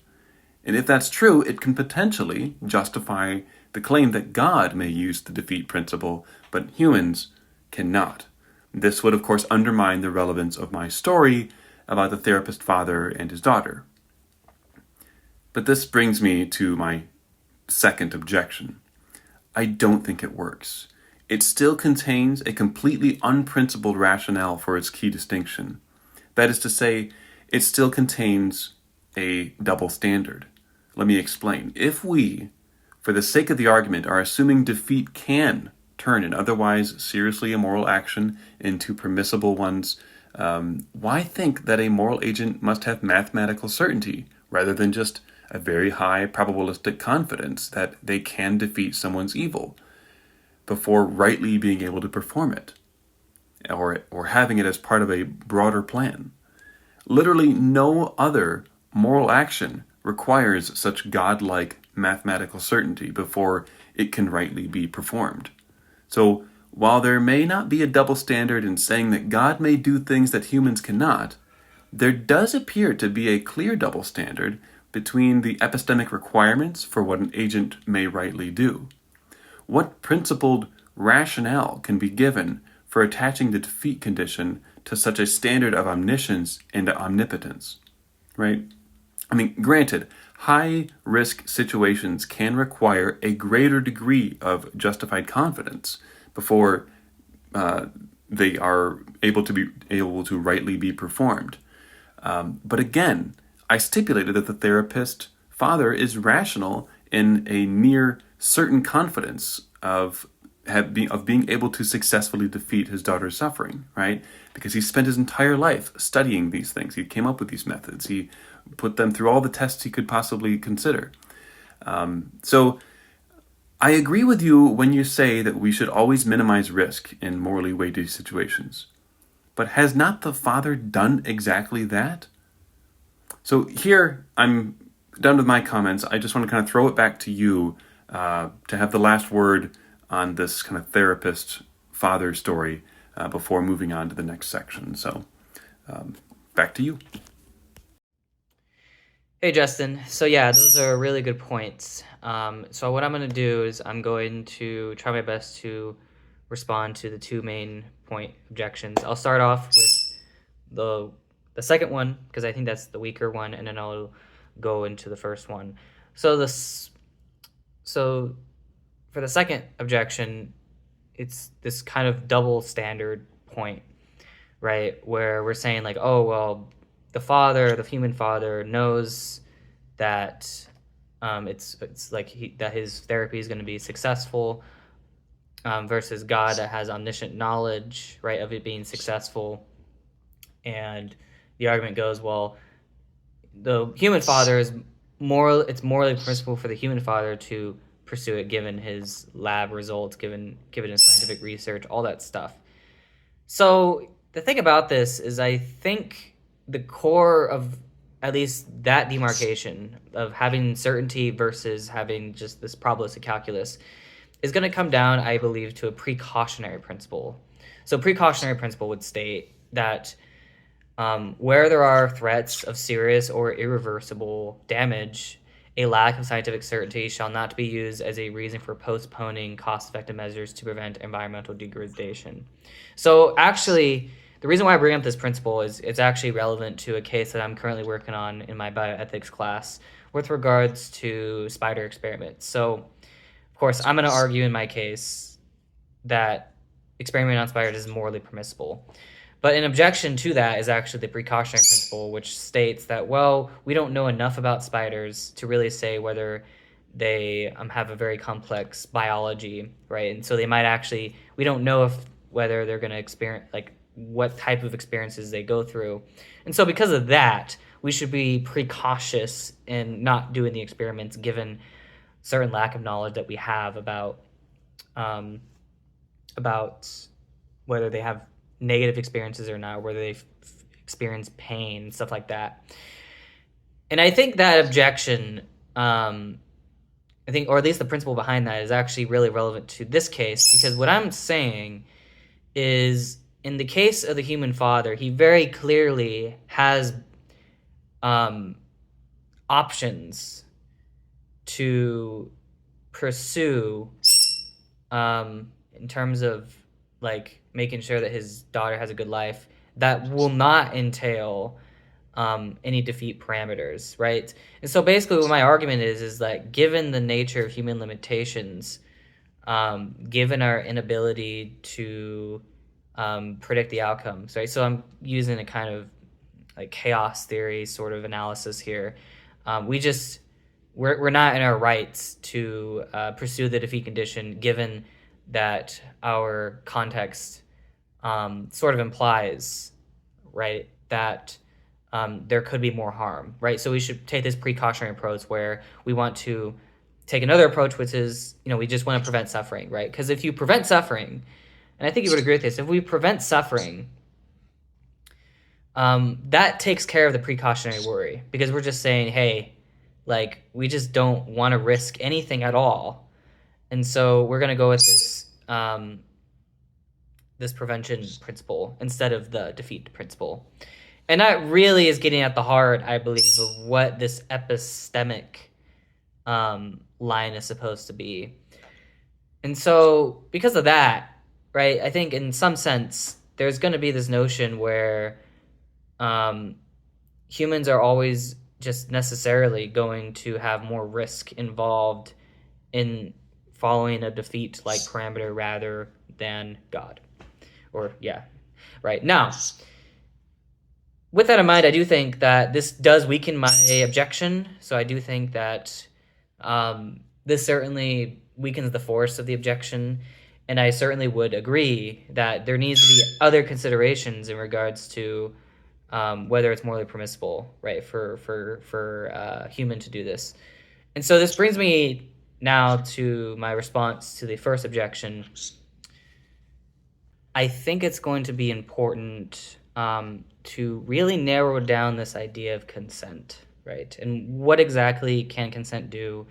And if that's true, it can potentially justify the claim that God may use the defeat principle, but humans cannot. This would, of course, undermine the relevance of my story about the therapist father and his daughter. But this brings me to my second objection. I don't think it works. It still contains a completely unprincipled rationale for its key distinction. That is to say, it still contains a double standard. Let me explain. If we, for the sake of the argument, are assuming defeat can turn an otherwise seriously immoral action into permissible ones, why think that a moral agent must have mathematical certainty rather than just a very high probabilistic confidence that they can defeat someone's evil before rightly being able to perform it, or having it as part of a broader plan? Literally no other moral action requires such godlike mathematical certainty before it can rightly be performed. So, while there may not be a double standard in saying that God may do things that humans cannot, there does appear to be a clear double standard between the epistemic requirements for what an agent may rightly do. What principled rationale can be given for attaching the defeat condition to such a standard of omniscience and omnipotence, right? I mean, granted, high-risk situations can require a greater degree of justified confidence before they are able to rightly be performed. But again, I stipulated that the therapist father is rational in a near certain confidence of being able to successfully defeat his daughter's suffering, right? Because he spent his entire life studying these things. He came up with these methods. He put them through all the tests he could possibly consider. So I agree with you when you say that we should always minimize risk in morally weighty situations. But has not the father done exactly that? So here, I'm done with my comments. I just want to kind of throw it back to you to have the last word on this kind of therapist-father story before moving on to the next section. So back to you. Hey, Justin. So yeah, those are really good points. So what I'm going to do is I'm going to try my best to respond to the two main point objections. I'll start off with the second one, because I think that's the weaker one, and then I'll go into the first one. So for the second objection, it's this kind of double standard point, right? Where we're saying like, oh, well, the human father knows that it's like that his therapy is going to be successful, versus God that has omniscient knowledge, right, of it being successful. And the argument goes, well, the human father it's morally permissible for the human father to pursue it given his lab results, given his scientific research, all that stuff. So the thing about this is I think the core of at least that demarcation of having certainty versus having just this probabilistic calculus is going to come down, I believe, to a precautionary principle. So precautionary principle would state that where there are threats of serious or irreversible damage, a lack of scientific certainty shall not be used as a reason for postponing cost-effective measures to prevent environmental degradation. So actually, the reason why I bring up this principle is it's actually relevant to a case that I'm currently working on in my bioethics class with regards to spider experiments. So, of course, I'm going to argue in my case that experimenting on spiders is morally permissible. But an objection to that is actually the precautionary principle, which states that, well, we don't know enough about spiders to really say whether they have a very complex biology, right? And so they might actually, we don't know whether they're going to experience, like, what type of experiences they go through. And so because of that, we should be precautious in not doing the experiments given certain lack of knowledge that we have about whether they have negative experiences or not, whether they experience pain, stuff like that. And I think that objection, or at least the principle behind that, is actually really relevant to this case, because what I'm saying is, in the case of the human father, he very clearly has options to pursue in terms of like making sure that his daughter has a good life that will not entail any defeat parameters, right? And so basically what my argument is that given the nature of human limitations, given our inability to predict the outcomes, right? So I'm using a kind of like chaos theory sort of analysis here. We're not in our rights to pursue the defeat condition, given that our context sort of implies, right, that there could be more harm, right? So we should take this precautionary approach where we want to take another approach, which is, we just want to prevent suffering, right? Because if you prevent suffering, and I think you would agree with this, if we prevent suffering, that takes care of the precautionary worry, because we're just saying, hey, like, we just don't want to risk anything at all. And so we're going to go with this this prevention principle instead of the defeat principle. And that really is getting at the heart, I believe, of what this epistemic line is supposed to be. And so because of that, right, I think in some sense there's going to be this notion where humans are always just necessarily going to have more risk involved in following a defeat-like parameter rather than God. Or, yeah, right. Now, with that in mind, I do think that this does weaken my objection. So I do think that this certainly weakens the force of the objection. And I certainly would agree that there needs to be other considerations in regards to whether it's morally permissible, right, for human to do this. And so this brings me now to my response to the first objection. I think it's going to be important to really narrow down this idea of consent, right? And what exactly can consent do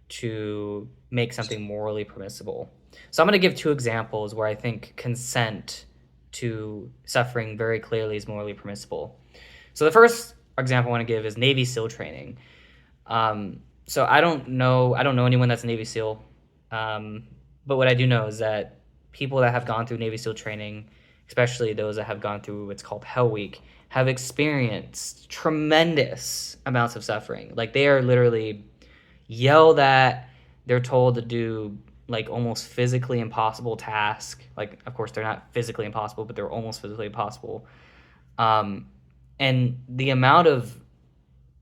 to make something morally permissible? So I'm going to give two examples where I think consent to suffering very clearly is morally permissible. So the first example I want to give is Navy SEAL training. So I don't know anyone that's a Navy SEAL, but what I do know is that people that have gone through Navy SEAL training, especially those that have gone through what's called Hell Week, have experienced tremendous amounts of suffering. Like, they are literally yelled at, they're told to do like almost physically impossible tasks. Like, of course, they're not physically impossible, but they're almost physically impossible. And the amount of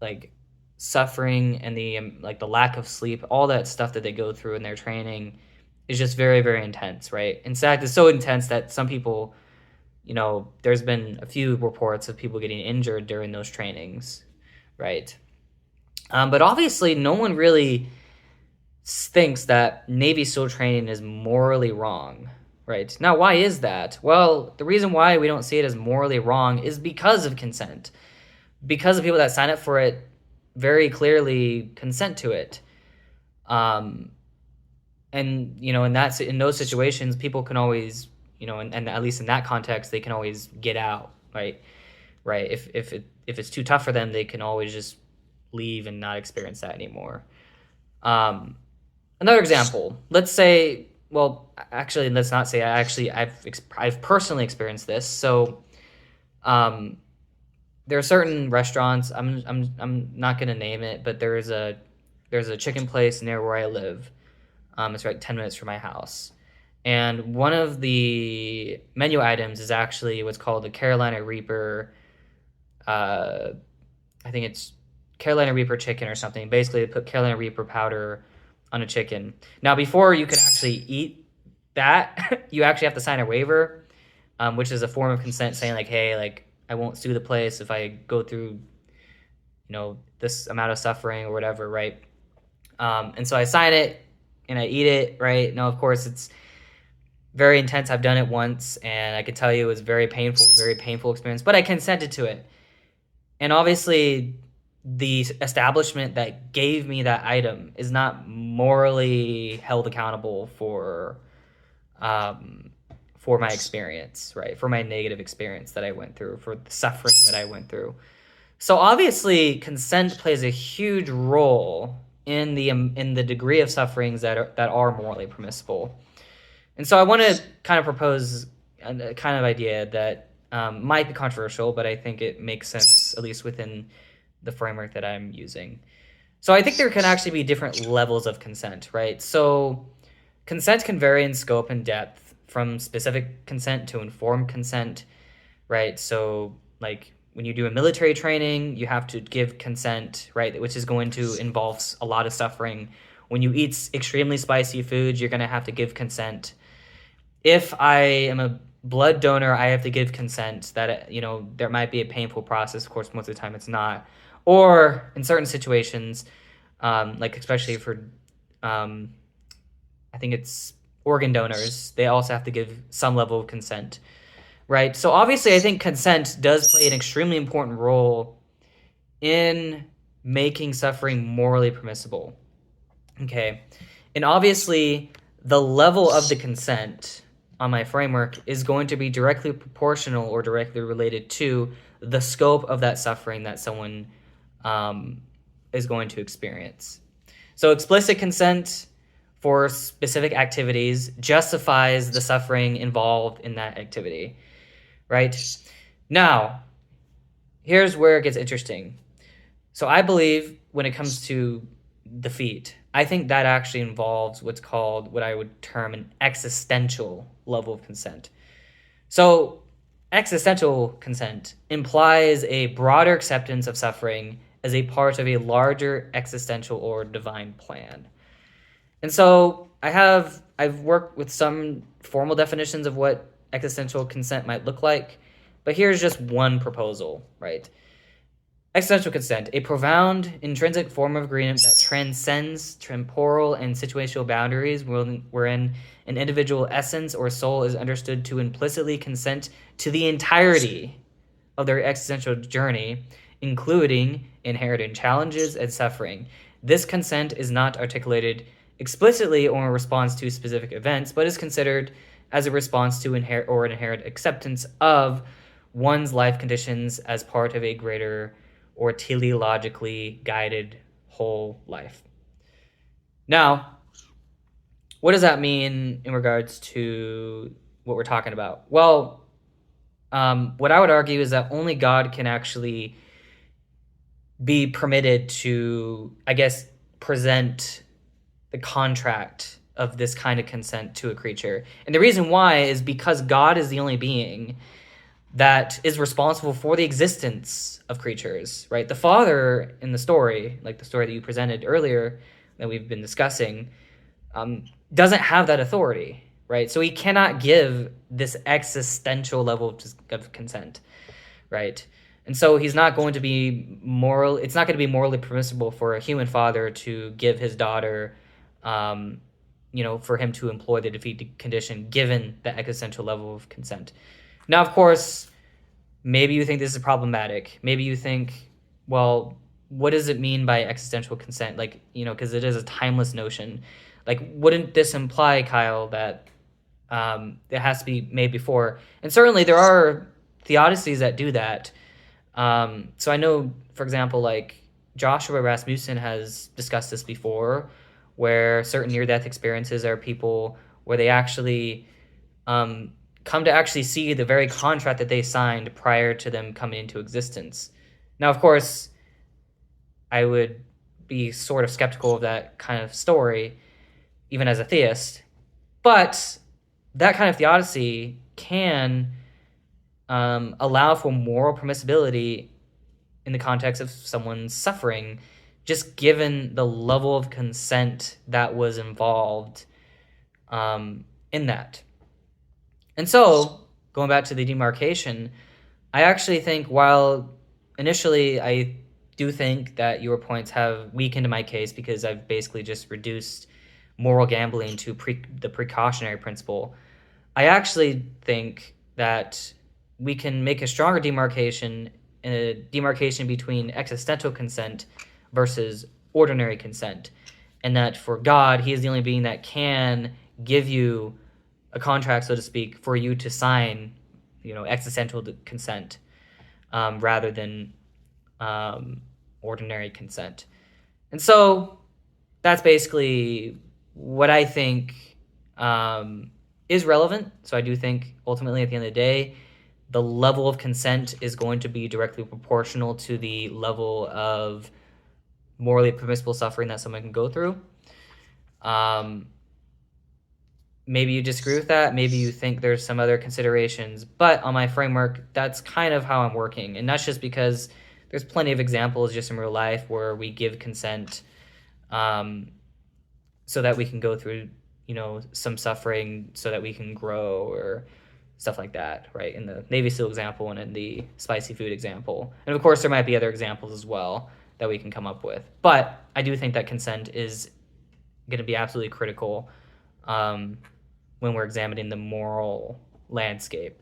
like suffering and the lack of sleep, all that stuff that they go through in their training is just very, very intense, right? In fact, it's so intense that some people, there's been a few reports of people getting injured during those trainings, right? But obviously, no one really thinks that Navy SEAL training is morally wrong, right? Now, why is that? Well, the reason why we don't see it as morally wrong is because of consent. Because the people that sign up for it very clearly consent to it. And, in those situations, people can always, and at least in that context, they can always get out, right? Right. If it's too tough for them, they can always just leave and not experience that anymore. Another example, let's say, well, actually, let's not say I've personally experienced this. So, there are certain restaurants, I'm not going to name it, but there's a chicken place near where I live. It's like 10 minutes from my house. And one of the menu items is actually what's called the Carolina Reaper. I think it's Carolina Reaper chicken or something. Basically, they put Carolina Reaper powder on a chicken. Now, before you can actually eat that, you actually have to sign a waiver, which is a form of consent saying like, hey, like, I won't sue the place if I go through, this amount of suffering or whatever, right? And so I sign it and I eat it, right? Now, of course, very intense. I've done it once, and I can tell you it was very painful experience, but I consented to it. And obviously, the establishment that gave me that item is not morally held accountable for my experience, right? For my negative experience that I went through, for the suffering that I went through. So obviously, consent plays a huge role in the degree of sufferings that are morally permissible. And so I want to kind of propose a kind of idea that might be controversial, but I think it makes sense, at least within the framework that I'm using. So I think there can actually be different levels of consent, right? So consent can vary in scope and depth, from specific consent to informed consent, right? So like when you do a military training, you have to give consent, right? Which is going to involve a lot of suffering. When you eat extremely spicy foods, you're going to have to give consent. If I am a blood donor, I have to give consent that, there might be a painful process. Of course, most of the time it's not. Or in certain situations, like especially for, I think it's organ donors, they also have to give some level of consent, right? So obviously, I think consent does play an extremely important role in making suffering morally permissible, okay? And obviously, the level of the consent on my framework is going to be directly proportional or directly related to the scope of that suffering that someone is going to experience. So explicit consent for specific activities justifies the suffering involved in that activity, right? Now, here's where it gets interesting. So I believe when it comes to the feet, I think that actually involves what I would term an existential level of consent. So existential consent implies a broader acceptance of suffering as a part of a larger existential or divine plan. And so I've worked with some formal definitions of what existential consent might look like, but here's just one proposal, right? Existential consent, a profound, intrinsic form of agreement that transcends temporal and situational boundaries, wherein an individual essence or soul is understood to implicitly consent to the entirety of their existential journey, including inherited challenges and suffering. This consent is not articulated explicitly or in response to specific events, but is considered as a response to inherent acceptance of one's life conditions as part of a greater or teleologically guided whole life. Now, what does that mean in regards to what we're talking about? Well, what I would argue is that only God can actually be permitted to, I guess, present the contract of this kind of consent to a creature. And the reason why is because God is the only being that is responsible for the existence of creatures, right? The Father in the story, like the story that you presented earlier that we've been discussing, doesn't have that authority, right? So he cannot give this existential level of consent, right? And so he's not going to be it's not going to be morally permissible for a human father to give his daughter, for him to employ the defeat condition given the existential level of consent. Now, of course, maybe you think this is problematic. Maybe you think, well, what does it mean by existential consent? Like, because it is a timeless notion. Like, wouldn't this imply, Kyle, that it has to be made before? And certainly there are theodicies that do that. So I know, for example, like Joshua Rasmussen has discussed this before, where certain near-death experiences are people where they actually come to actually see the very contract that they signed prior to them coming into existence. Now, of course, I would be sort of skeptical of that kind of story, even as a theist, but that kind of theodicy can allow for moral permissibility in the context of someone's suffering, just given the level of consent that was involved in that. And so, going back to the demarcation, I actually think while initially I do think that your points have weakened in my case because I've basically just reduced moral gambling to the precautionary principle, I actually think that we can make a stronger demarcation, a demarcation between existential consent versus ordinary consent. And that for God, he is the only being that can give you a contract, so to speak, for you to sign, existential consent, rather than ordinary consent. And so that's basically what I think is relevant. So I do think ultimately at the end of the day, the level of consent is going to be directly proportional to the level of morally permissible suffering that someone can go through. Maybe you disagree with that. Maybe you think there's some other considerations. But on my framework, that's kind of how I'm working. And that's just because there's plenty of examples just in real life where we give consent so that we can go through, some suffering so that we can grow or stuff like that, right? In the Navy SEAL example and in the spicy food example. And of course, there might be other examples as well that we can come up with. But I do think that consent is going to be absolutely critical when we're examining the moral landscape.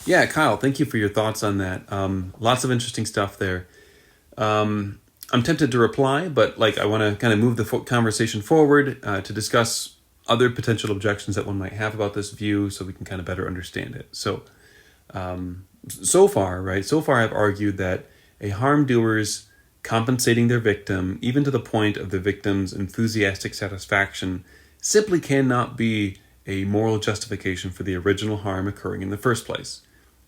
Yeah, Kyle, thank you for your thoughts on that. Lots of interesting stuff there. I'm tempted to reply, but I want to kind of move the conversation forward to discuss other potential objections that one might have about this view so we can kind of better understand it. So far I've argued that a harm doer's compensating their victim, even to the point of the victim's enthusiastic satisfaction, simply cannot be a moral justification for the original harm occurring in the first place.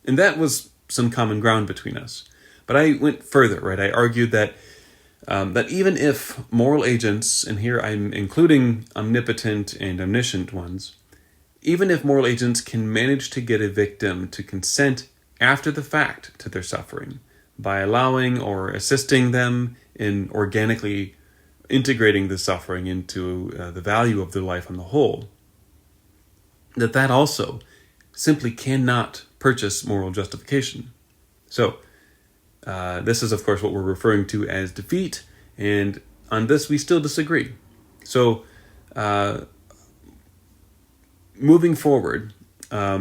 And that was some common ground between us. But I went further, right? I argued that even if moral agents, and here I'm including omnipotent and omniscient ones, even if moral agents can manage to get a victim to consent after the fact to their suffering by allowing or assisting them in organically integrating the suffering into the value of their life on the whole, that also simply cannot purchase moral justification. So this is, of course, what we're referring to as defeat, and on this we still disagree. So moving forward, I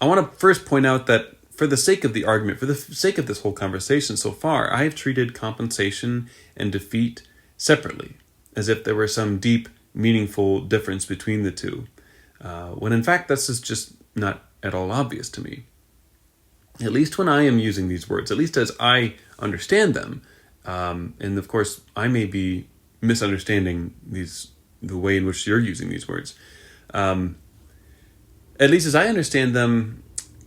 want to first point out that for the sake of the argument, for the sake of this whole conversation so far, I have treated compensation and defeat separately, as if there were some deep, meaningful difference between the two, when in fact this is just not at all obvious to me. At least when I am using these words, at least as I understand them, and of course I may be misunderstanding the way in which you're using these words. At least as I understand them,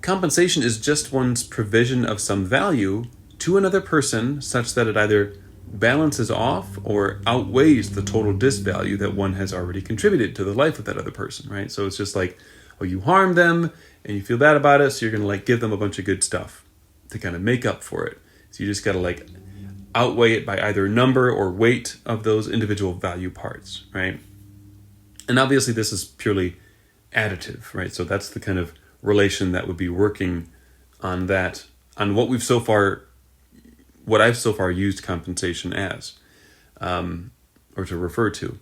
compensation is just one's provision of some value to another person such that it either balances off or outweighs the total disvalue that one has already contributed to the life of that other person, right? So it's just you harm them and you feel bad about it, so you're going to give them a bunch of good stuff to kind of make up for it. So you just got to outweigh it by either number or weight of those individual value parts, right? And obviously this is purely additive, right? So that's the kind of relation that would be working on that, on what I've so far used compensation as, or to refer to.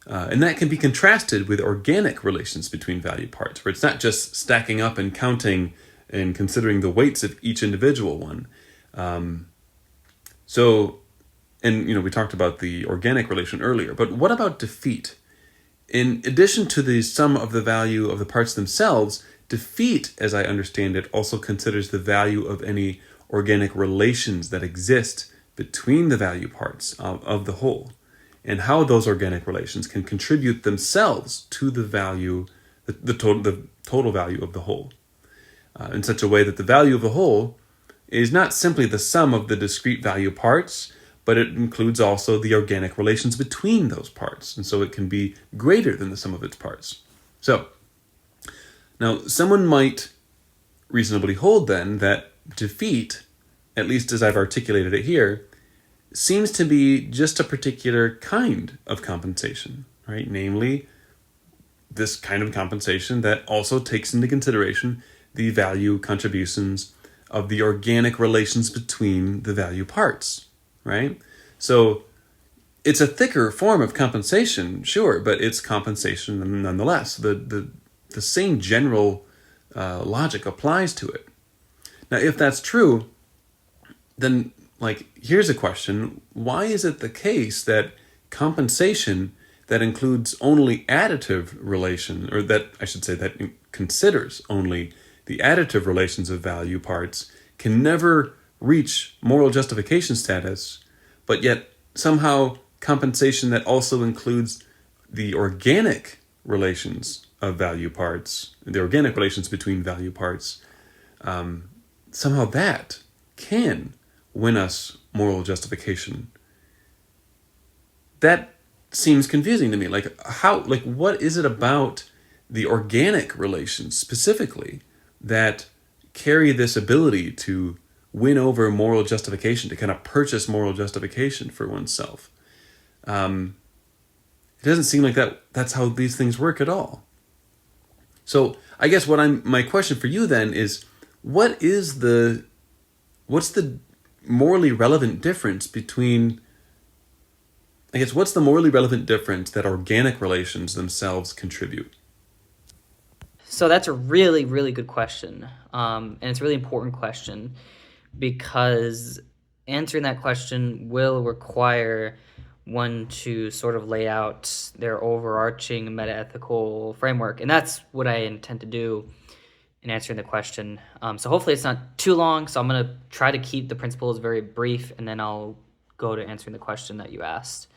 And that can be contrasted with organic relations between value parts, where it's not just stacking up and counting and considering the weights of each individual one. We talked about the organic relation earlier, but what about defeat? In addition to the sum of the value of the parts themselves, defeat, as I understand it, also considers the value of any organic relations that exist between the value parts of the whole, and how those organic relations can contribute themselves to the value, the total value of the whole, in such a way that the value of the whole is not simply the sum of the discrete value parts, but it includes also the organic relations between those parts, and so it can be greater than the sum of its parts. So, now someone might reasonably hold then that defeat, at least as I've articulated it here, seems to be just a particular kind of compensation, right? Namely, this kind of compensation that also takes into consideration the value contributions of the organic relations between the value parts, right? So it's a thicker form of compensation, sure, but it's compensation nonetheless. The the same general logic applies to it. Now, if that's true, then here's a question. Why is it the case that compensation that includes only additive relation, or that I should say that considers only the additive relations of value parts, can never reach moral justification status, but yet somehow compensation that also includes the organic relations of value parts, the organic relations between value parts, somehow that can win us moral justification? That seems confusing to me. What is it about the organic relations specifically that carry this ability to win over moral justification, to kind of purchase moral justification for oneself? It doesn't seem like that's how these things work at all. So I guess my question for you then is, what's the morally relevant difference between, what's the morally relevant difference that organic relations themselves contribute? So that's a really, really good question. And it's a really important question, because answering that question will require one to sort of lay out their overarching metaethical framework. And that's what I intend to do in answering the question. So hopefully it's not too long. So I'm going to try to keep the principles very brief, and then I'll go to answering the question that you asked.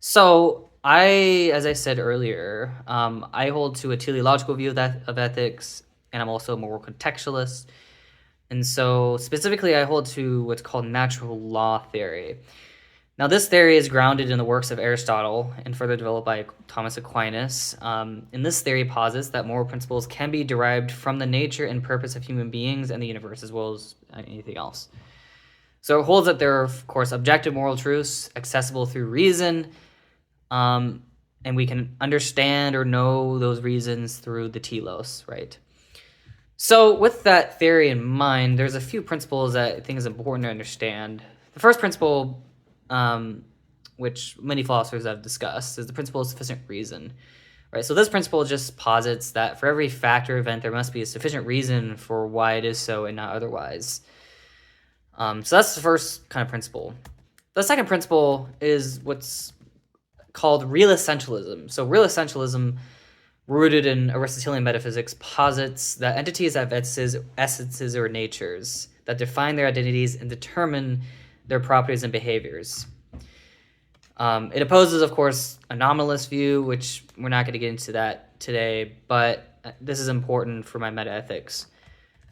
So as I said earlier, I hold to a teleological view of ethics, and I'm also a moral contextualist. And so specifically, I hold to what's called natural law theory. Now, this theory is grounded in the works of Aristotle and further developed by Thomas Aquinas. And this theory posits that moral principles can be derived from the nature and purpose of human beings and the universe, as well as anything else. So it holds that there are, of course, objective moral truths accessible through reason, and we can understand or know those reasons through the telos, right? So with that theory in mind, there's a few principles that I think is important to understand. The first principle, which many philosophers have discussed, is the principle of sufficient reason, right? So this principle just posits that for every fact or event, there must be a sufficient reason for why it is so and not otherwise. So that's the first kind of principle. The second principle is what's called real essentialism. So real essentialism, rooted in Aristotelian metaphysics, posits that entities have essences or natures that define their identities and determine their properties and behaviors. It opposes, of course, a nominalist view, which we're not going to get into that today, but this is important for my metaethics.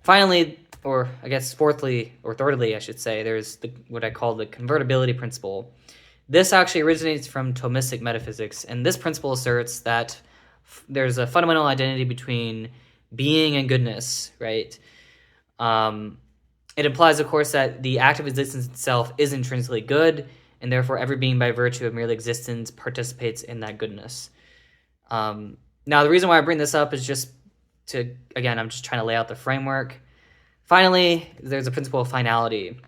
Finally, or I guess fourthly, or thirdly, I should say, there's what I call the convertibility principle. This actually originates from Thomistic metaphysics, and this principle asserts that there's a fundamental identity between being and goodness, right? It implies, of course, that the act of existence itself is intrinsically good, and therefore every being by virtue of merely existence participates in that goodness. Now, the reason why I bring this up is just I'm just trying to lay out the framework. Finally, there's a principle of finality.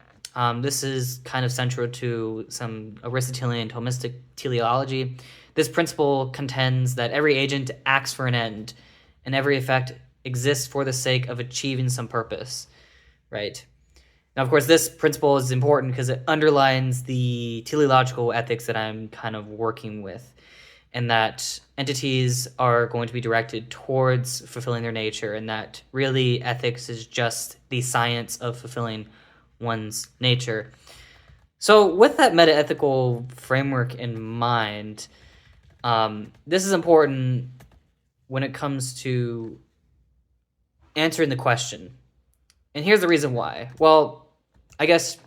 This is kind of central to some Aristotelian Thomistic teleology. This principle contends that every agent acts for an end, and every effect exists for the sake of achieving some purpose, right? Now, of course, this principle is important because it underlines the teleological ethics that I'm kind of working with, and that entities are going to be directed towards fulfilling their nature, and that really ethics is just the science of fulfilling one's nature. So with that metaethical framework in mind, this is important when it comes to answering the question. And here's the reason why. Well, I guess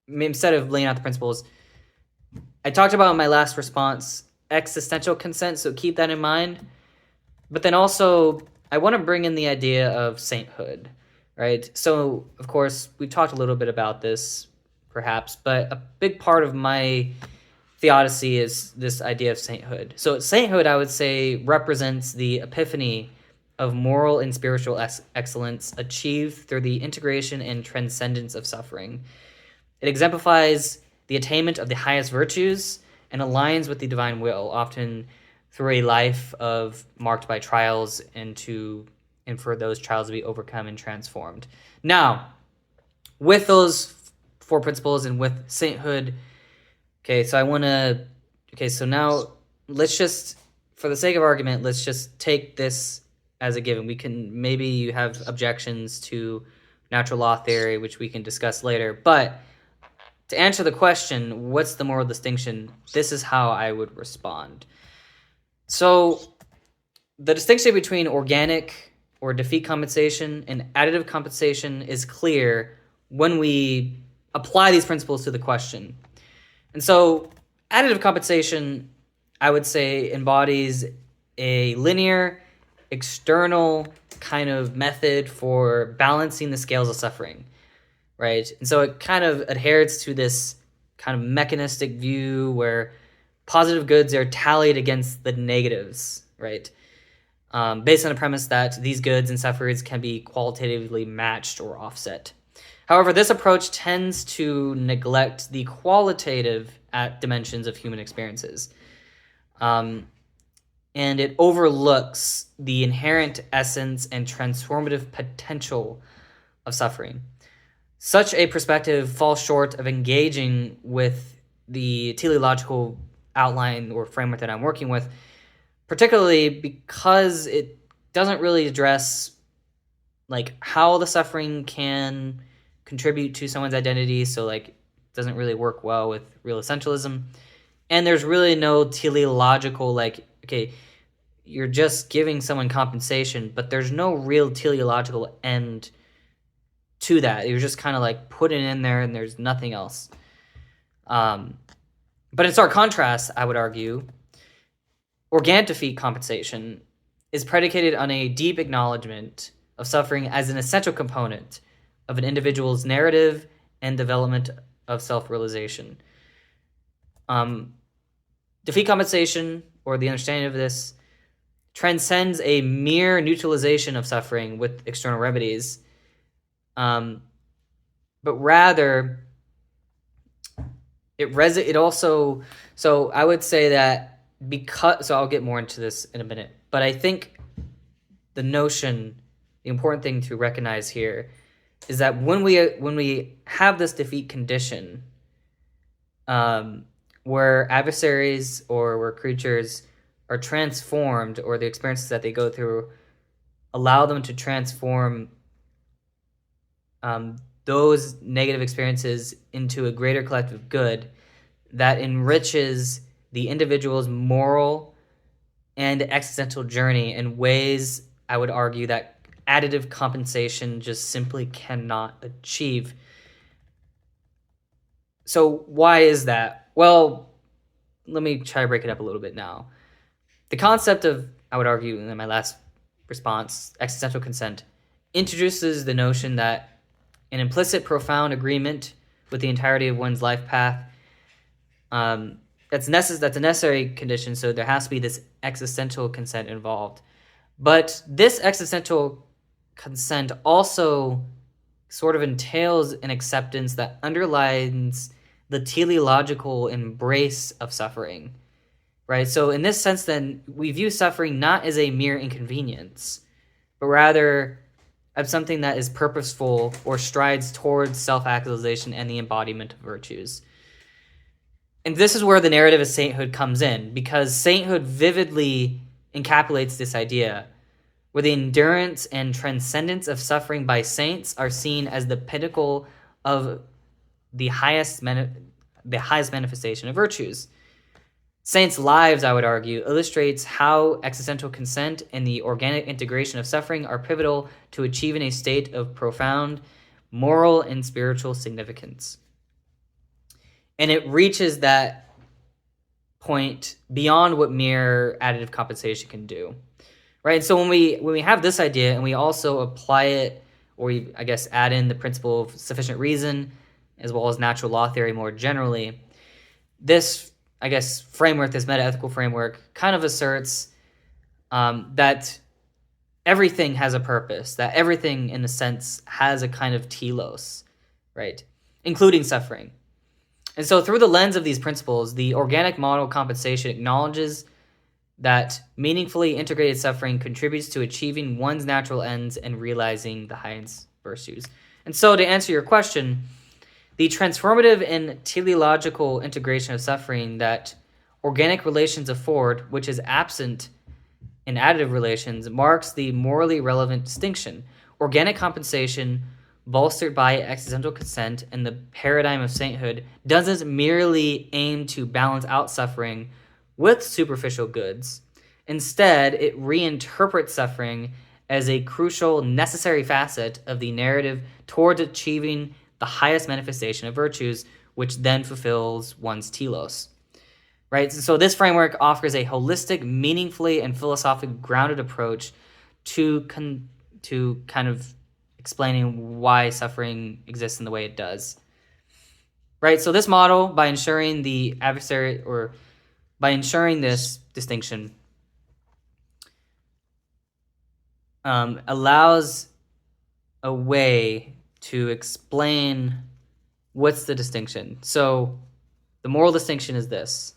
instead of laying out the principles, I talked about in my last response existential consent, so keep that in mind. But then also, I want to bring in the idea of sainthood, right? So, of course, we talked a little bit about this, perhaps, but a big part of my Theodicy is this idea of sainthood. So sainthood, I would say, represents the epiphany of moral and spiritual excellence achieved through the integration and transcendence of suffering. It exemplifies the attainment of the highest virtues and aligns with the divine will, often through a life of marked by trials and for those trials to be overcome and transformed. Now, with those 4 principles and with sainthood, so now let's just, for the sake of argument, let's just take this as a given. Maybe you have objections to natural law theory, which we can discuss later, but to answer the question, what's the moral distinction? This is how I would respond. So the distinction between organic or defeat compensation and additive compensation is clear when we apply these principles to the question. And so additive compensation, I would say, embodies a linear, external kind of method for balancing the scales of suffering, right? And so it kind of adheres to this kind of mechanistic view where positive goods are tallied against the negatives, right? Based on the premise that these goods and sufferings can be qualitatively matched or offset. However, this approach tends to neglect the qualitative dimensions of human experiences. And it overlooks the inherent essence and transformative potential of suffering. Such a perspective falls short of engaging with the teleological outline or framework that I'm working with, particularly because it doesn't really address like how the suffering can contribute to someone's identity, so like it doesn't really work well with real essentialism. And there's really no teleological, like, okay, you're just giving someone compensation, but there's no real teleological end to that. You're just kind of like putting it in there and there's nothing else. But in stark contrast, I would argue, organic defeat compensation is predicated on a deep acknowledgement of suffering as an essential component of an individual's narrative and development of self-realization. Defeat compensation, or the understanding of this, transcends a mere neutralization of suffering with external remedies, but rather it also, so I would say that so I'll get more into this in a minute, but I think the important thing to recognize here is that when we have this defeat condition, where adversaries or where creatures are transformed, or the experiences that they go through allow them to transform those negative experiences into a greater collective good that enriches the individual's moral and existential journey in ways, I would argue, that additive compensation just simply cannot achieve. So why is that? Well, let me try to break it up a little bit now. The concept of, I would argue in my last response, existential consent, introduces the notion that an implicit profound agreement with the entirety of one's life path, that's a necessary condition, so there has to be this existential consent involved. But this existential consent also sort of entails an acceptance that underlines the teleological embrace of suffering, right? So in this sense, then, we view suffering not as a mere inconvenience, but rather as something that is purposeful or strides towards self-actualization and the embodiment of virtues. And this is where the narrative of sainthood comes in, because sainthood vividly encapsulates this idea, where the endurance and transcendence of suffering by saints are seen as the pinnacle of the highest manifestation of virtues. Saints' lives, I would argue, illustrates how existential consent and the organic integration of suffering are pivotal to achieving a state of profound moral and spiritual significance. And it reaches that point beyond what mere additive compensation can do, right? So when we have this idea and we also apply it, or we, I guess, add in the principle of sufficient reason, as well as natural law theory more generally, this, I guess, framework, this meta-ethical framework, kind of asserts that everything has a purpose, that everything, in a sense, has a kind of telos, right? Including suffering. And so through the lens of these principles, the organic model compensation acknowledges that meaningfully integrated suffering contributes to achieving one's natural ends and realizing the highest virtues. And so to answer your question, the transformative and teleological integration of suffering that organic relations afford, which is absent in additive relations, marks the morally relevant distinction. Organic compensation, bolstered by existential consent and the paradigm of sainthood, doesn't merely aim to balance out suffering with superficial goods. Instead, it reinterprets suffering as a crucial, necessary facet of the narrative towards achieving the highest manifestation of virtues, which then fulfills one's telos. Right? So this framework offers a holistic, meaningfully, and philosophically grounded approach to kind of explaining why suffering exists in the way it does. Right? So this model, by ensuring this distinction, allows a way to explain what's the distinction. So the moral distinction is this.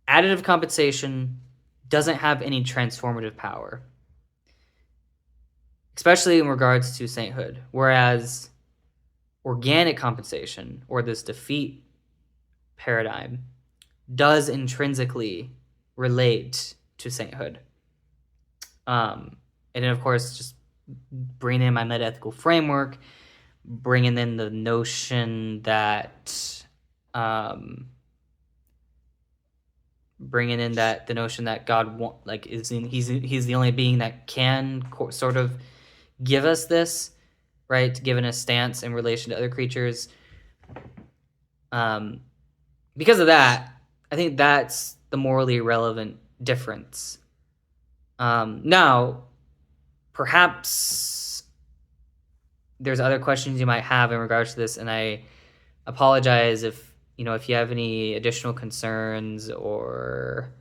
Additive compensation doesn't have any transformative power, especially in regards to sainthood, whereas organic compensation, or this defeat paradigm, does intrinsically relate to sainthood. And then, of course, just bringing in my metaethical framework, bringing in the notion that God he's the only being that can sort of give us this, right? Given a stance in relation to other creatures. Because of that, I think that's the morally relevant difference. Now, perhaps there's other questions you might have in regards to this, and I apologize if you have any additional concerns, or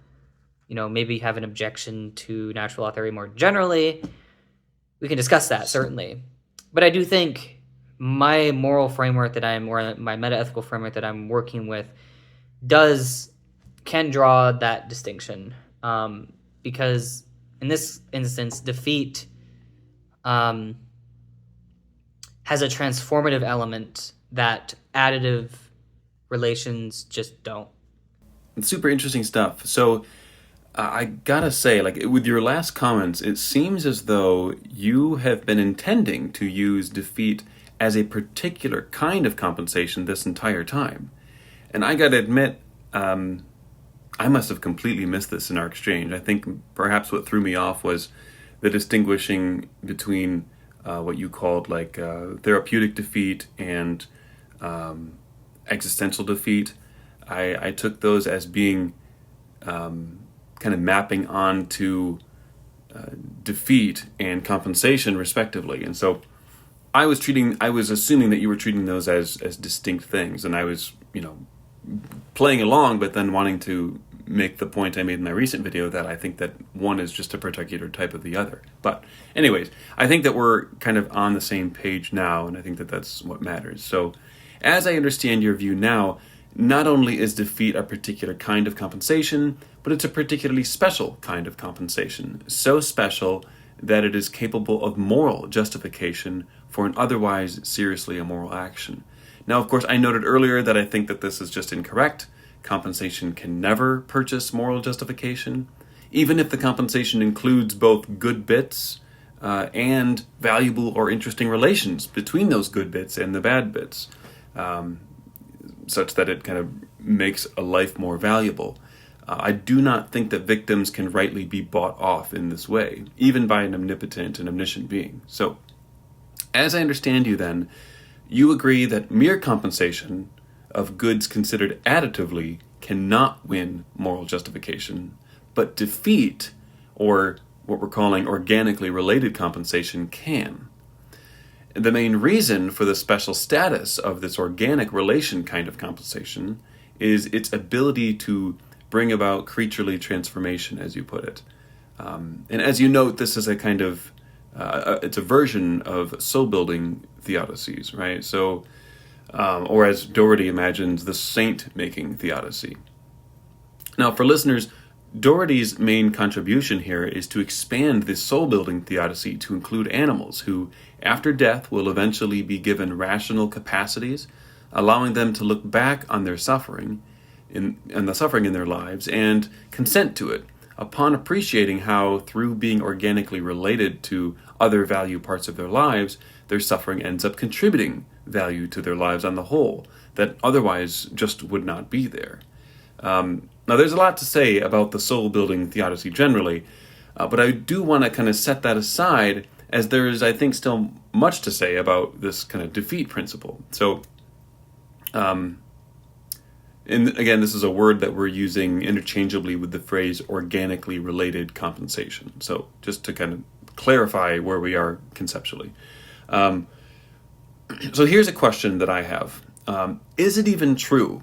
maybe you have an objection to natural law theory more generally. We can discuss that, certainly. But I do think my moral framework my metaethical framework that I'm working with can draw that distinction, because in this instance, defeat has a transformative element that additive relations just don't. It's super interesting stuff. So I gotta say, with your last comments, it seems as though you have been intending to use defeat as a particular kind of compensation this entire time. And I gotta admit, I must have completely missed this in our exchange. I think perhaps what threw me off was the distinguishing between what you called therapeutic defeat and existential defeat. I took those as being kind of mapping onto defeat and compensation respectively. And so I was assuming that you were treating those as distinct things, and I was, playing along, but then wanting to make the point I made in my recent video that I think that one is just a particular type of the other. But anyways, I think that we're kind of on the same page now, and I think that that's what matters. So as I understand your view now, not only is defeat a particular kind of compensation, but it's a particularly special kind of compensation. So special that it is capable of moral justification for an otherwise seriously immoral action. Now, of course, I noted earlier that I think that this is just incorrect. Compensation can never purchase moral justification, even if the compensation includes both good bits and valuable or interesting relations between those good bits and the bad bits, such that it kind of makes a life more valuable. I do not think that victims can rightly be bought off in this way, even by an omnipotent and omniscient being. So, as I understand you then, you agree that mere compensation of goods considered additively cannot win moral justification, but defeat, or what we're calling organically related compensation, can. The main reason for the special status of this organic relation kind of compensation is its ability to bring about creaturely transformation, as you put it. And as you note, this is a kind of, it's a version of soul-building theodicies, right? So, or as Dougherty imagines, the saint-making theodicy. Now, for listeners, Dougherty's main contribution here is to expand this soul-building theodicy to include animals who, after death, will eventually be given rational capacities, allowing them to look back on their suffering, and the suffering in their lives, and consent to it, upon appreciating how, through being organically related to other value parts of their lives, their suffering ends up contributing value to their lives on the whole, that otherwise just would not be there. Now, there's a lot to say about the soul-building theodicy generally, but I do want to kind of set that aside, as there is, I think, still much to say about this kind of defeat principle. So, and again, this is a word that we're using interchangeably with the phrase organically related compensation. So, just to kind of clarify where we are conceptually. So here's a question that I have. Is it even true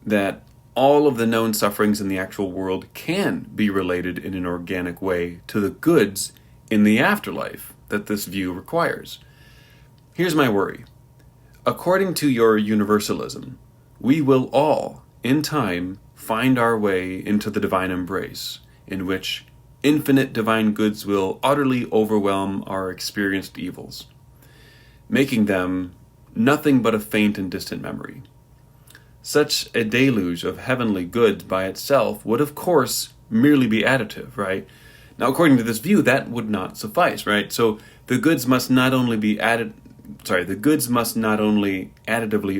that all of the known sufferings in the actual world can be related in an organic way to the goods in the afterlife that this view requires? Here's my worry. According to your universalism, we will all, in time, find our way into the divine embrace, in which infinite divine goods will utterly overwhelm our experienced evils, making them nothing but a faint and distant memory. Such a deluge of heavenly goods by itself would, of course, merely be additive, right? Now, according to this view, that would not suffice, right? So the goods must not only additively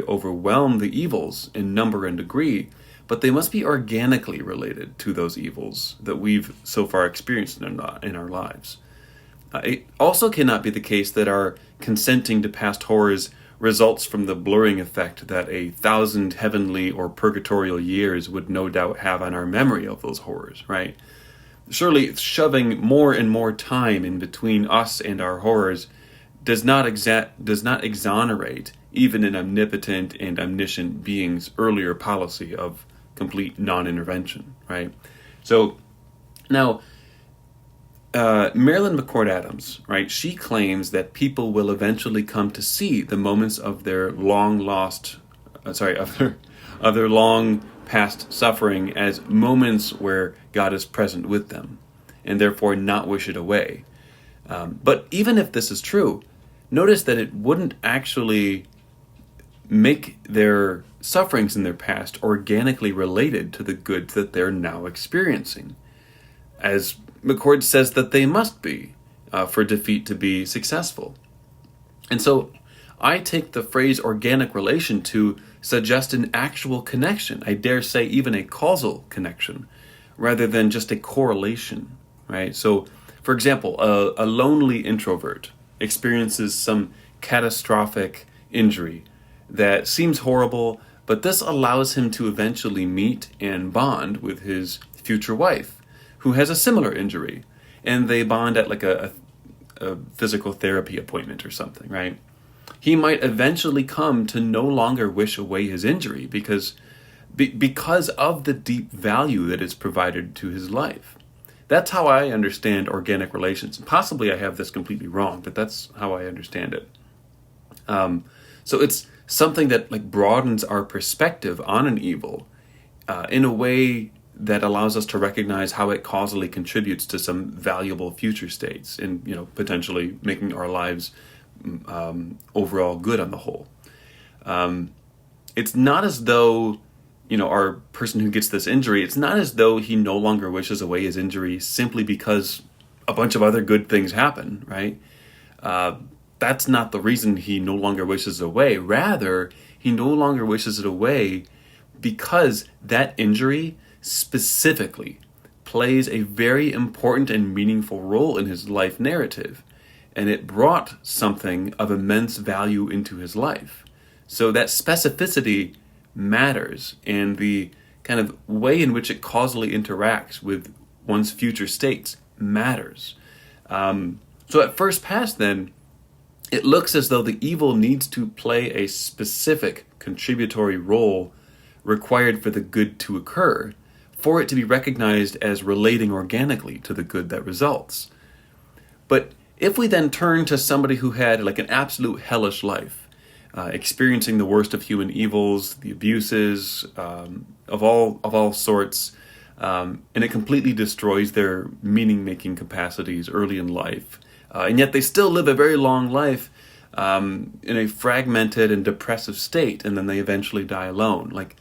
overwhelm the evils in number and degree, but they must be organically related to those evils that we've so far experienced in our lives. It also cannot be the case that our consenting to past horrors results from the blurring effect that 1,000 heavenly or purgatorial years would no doubt have on our memory of those horrors, right? Surely shoving more and more time in between us and our horrors does not exonerate even an omnipotent and omniscient being's earlier policy of complete non-intervention, right? So now, Marilyn McCord Adams, right? She claims that people will eventually come to see the moments of their long past suffering as moments where God is present with them, and therefore not wish it away. But even if this is true, notice that it wouldn't actually make their sufferings in their past organically related to the goods that they're now experiencing, as McCord says that they must be for defeat to be successful. And so I take the phrase organic relation to suggest an actual connection, I dare say even a causal connection, rather than just a correlation, right? So, for example, a lonely introvert experiences some catastrophic injury that seems horrible, but this allows him to eventually meet and bond with his future wife, who has a similar injury, and they bond at like a physical therapy appointment or something, right? He might eventually come to no longer wish away his injury because of the deep value that is provided to his life. That's how I understand organic relations. Possibly I have this completely wrong, but that's how I understand it. So it's something that like broadens our perspective on an evil in a way that allows us to recognize how it causally contributes to some valuable future states and, potentially making our lives overall good on the whole. It's not as though, our person who gets this injury, it's not as though he no longer wishes away his injury simply because a bunch of other good things happen, right? That's not the reason he no longer wishes it away. Rather, he no longer wishes it away because that injury specifically plays a very important and meaningful role in his life narrative, and it brought something of immense value into his life. So that specificity matters, and the kind of way in which it causally interacts with one's future states matters. So at first pass then, it looks as though the evil needs to play a specific contributory role required for the good to occur, for it to be recognized as relating organically to the good that results. But if we then turn to somebody who had like an absolute hellish life, experiencing the worst of human evils, the abuses of all sorts, and it completely destroys their meaning-making capacities early in life. And yet they still live a very long life in a fragmented and depressive state, and then they eventually die alone. Like,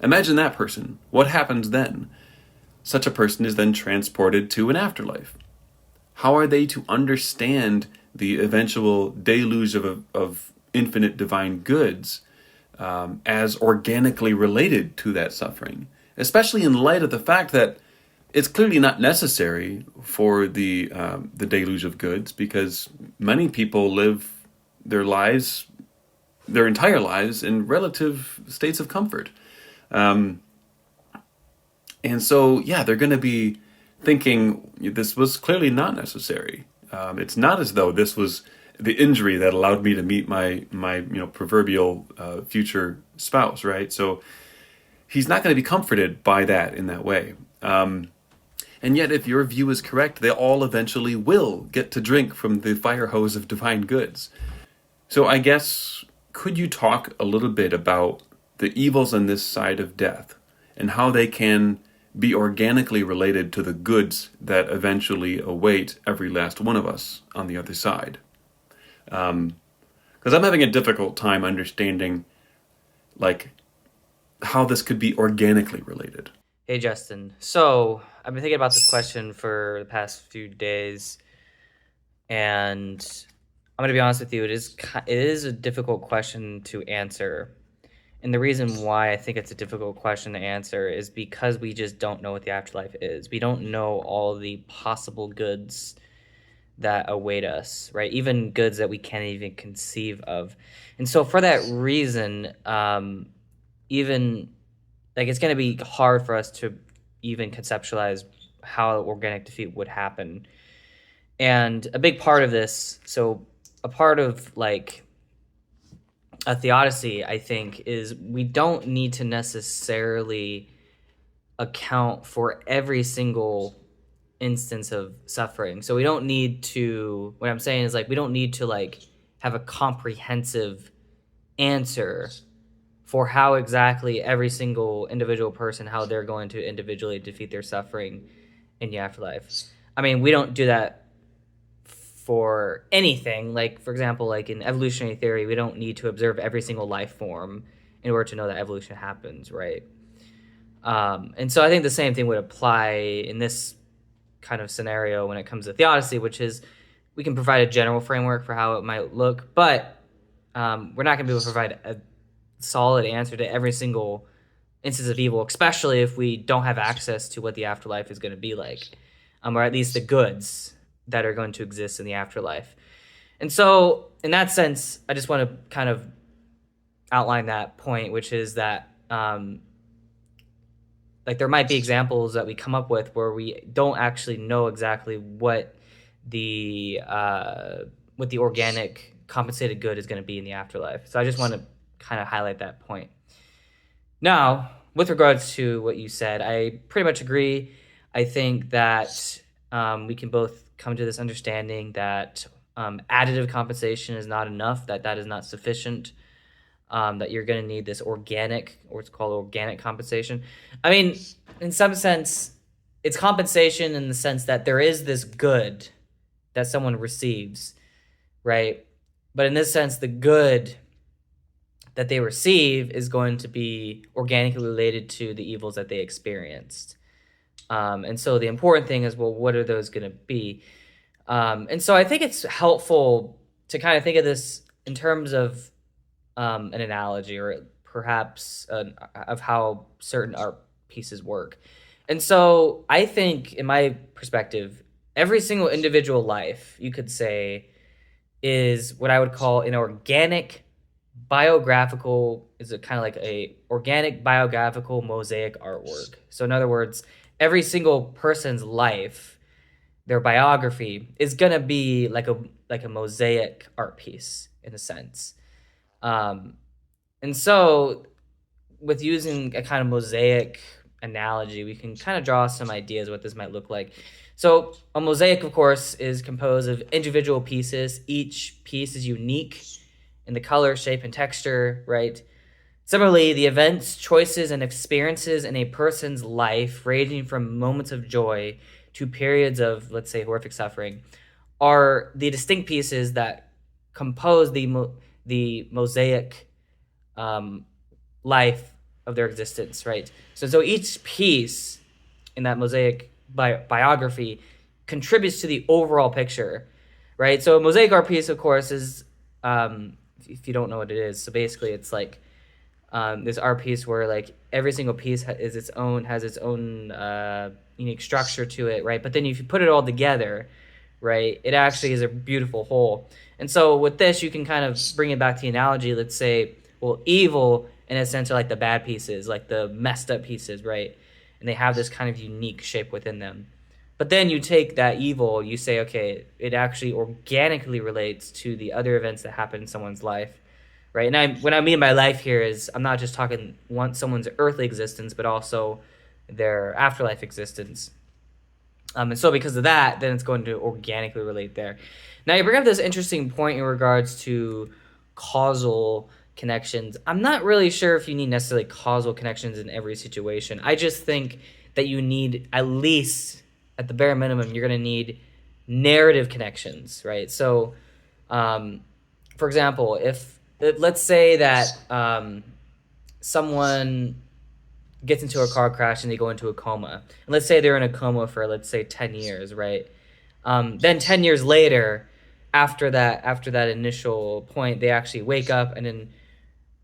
imagine that person. What happens then? Such a person is then transported to an afterlife. How are they to understand the eventual deluge of infinite divine goods as organically related to that suffering? Especially in light of the fact that it's clearly not necessary for the deluge of goods, because many people live their entire lives in relative states of comfort. And so, yeah, they're going to be thinking this was clearly not necessary. It's not as though this was the injury that allowed me to meet my proverbial future spouse, right? So he's not going to be comforted by that in that way. And yet, if your view is correct, they all eventually will get to drink from the fire hose of divine goods. So I guess, could you talk a little bit about the evils on this side of death and how they can be organically related to the goods that eventually await every last one of us on the other side? Because I'm having a difficult time understanding, like, how this could be organically related. Hey, Justin. So I've been thinking about this question for the past few days, and I'm going to be honest with you. It is a difficult question to answer. And the reason why I think it's a difficult question to answer is because we just don't know what the afterlife is. We don't know all the possible goods that await us, right? Even goods that we can't even conceive of. And so for that reason, even like it's going to be hard for us to even conceptualize how organic defeat would happen. And a big part of this, so a part of like a theodicy, I think, is we don't need to necessarily account for every single instance of suffering. So we don't need to, what I'm saying is like, we don't need to like have a comprehensive answer for how exactly every single individual person, how they're going to individually defeat their suffering in the afterlife. I mean, we don't do that for anything. Like, for example, like in evolutionary theory, we don't need to observe every single life form in order to know that evolution happens, right? And so I think the same thing would apply in this kind of scenario when it comes to theodicy, which is we can provide a general framework for how it might look, but we're not going to be able to provide a solid answer to every single instance of evil, especially if we don't have access to what the afterlife is going to be like, or at least the goods that are going to exist in the afterlife. And so in that sense, I just want to kind of outline that point, which is that like there might be examples that we come up with where we don't actually know exactly what the organic compensated good is going to be in the afterlife. So I just want to kind of highlight that point. Now, with regards to what you said, I pretty much agree. I think that we can both come to this understanding that additive compensation is not enough, that is not sufficient, that you're going to need this organic, or it's called organic compensation. I mean, in some sense, it's compensation in the sense that there is this good that someone receives, right? But in this sense, the good that they receive is going to be organically related to the evils that they experienced. And so the important thing is, well, what are those going to be? And so I think it's helpful to kind of think of this in terms of an analogy, or perhaps of how certain art pieces work. And so I think, in my perspective, every single individual life, you could say, is what I would call an organic biographical, is it kind of like a organic biographical mosaic artwork. So in other words, every single person's life, their biography, is going to be like a mosaic art piece in a sense. And so with using a kind of mosaic analogy, we can kind of draw some ideas what this might look like. So a mosaic, of course, is composed of individual pieces. Each piece is unique in the color, shape, and texture, right? Similarly, the events, choices, and experiences in a person's life, ranging from moments of joy to periods of, let's say, horrific suffering, are the distinct pieces that compose the mosaic life of their existence, right? So each piece in that mosaic biography contributes to the overall picture, right? So a mosaic art piece, of course, is if you don't know what it is, so basically it's like this art piece where like every single piece has its own unique structure to it, right? But then if you put it all together, right, it actually is a beautiful whole. And so with this, you can kind of bring it back to the analogy. Let's say, well, evil in a sense are like the bad pieces, like the messed up pieces, right? And they have this kind of unique shape within them. But then you take that evil, you say, okay, it actually organically relates to the other events that happen in someone's life, right? And what I mean by life here is I'm not just talking someone's earthly existence, but also their afterlife existence. And so because of that, then it's going to organically relate there. Now you bring up this interesting point in regards to causal connections. I'm not really sure if you need necessarily causal connections in every situation. I just think that you need, at least at the bare minimum, you're going to need narrative connections, right? So, for example, if let's say that someone gets into a car crash and they go into a coma. And let's say they're in a coma for, let's say, 10 years, right? Then 10 years later, after that initial point, they actually wake up and then,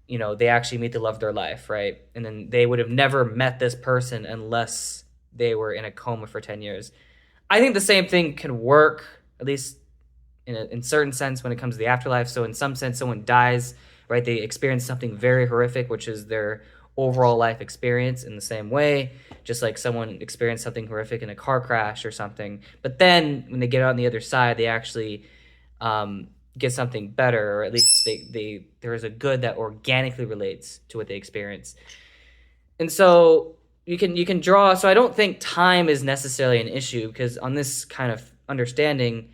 they actually meet the love of their life, right? And then they would have never met this person unless they were in a coma for 10 years. I think the same thing can work, at least in certain sense, when it comes to the afterlife. So in some sense, someone dies, right? They experience something very horrific, which is their overall life experience in the same way, just like someone experienced something horrific in a car crash or something. But then when they get on the other side, they actually get something better, or at least there is a good that organically relates to what they experience. And so you can draw. So I don't think time is necessarily an issue, because on this kind of understanding,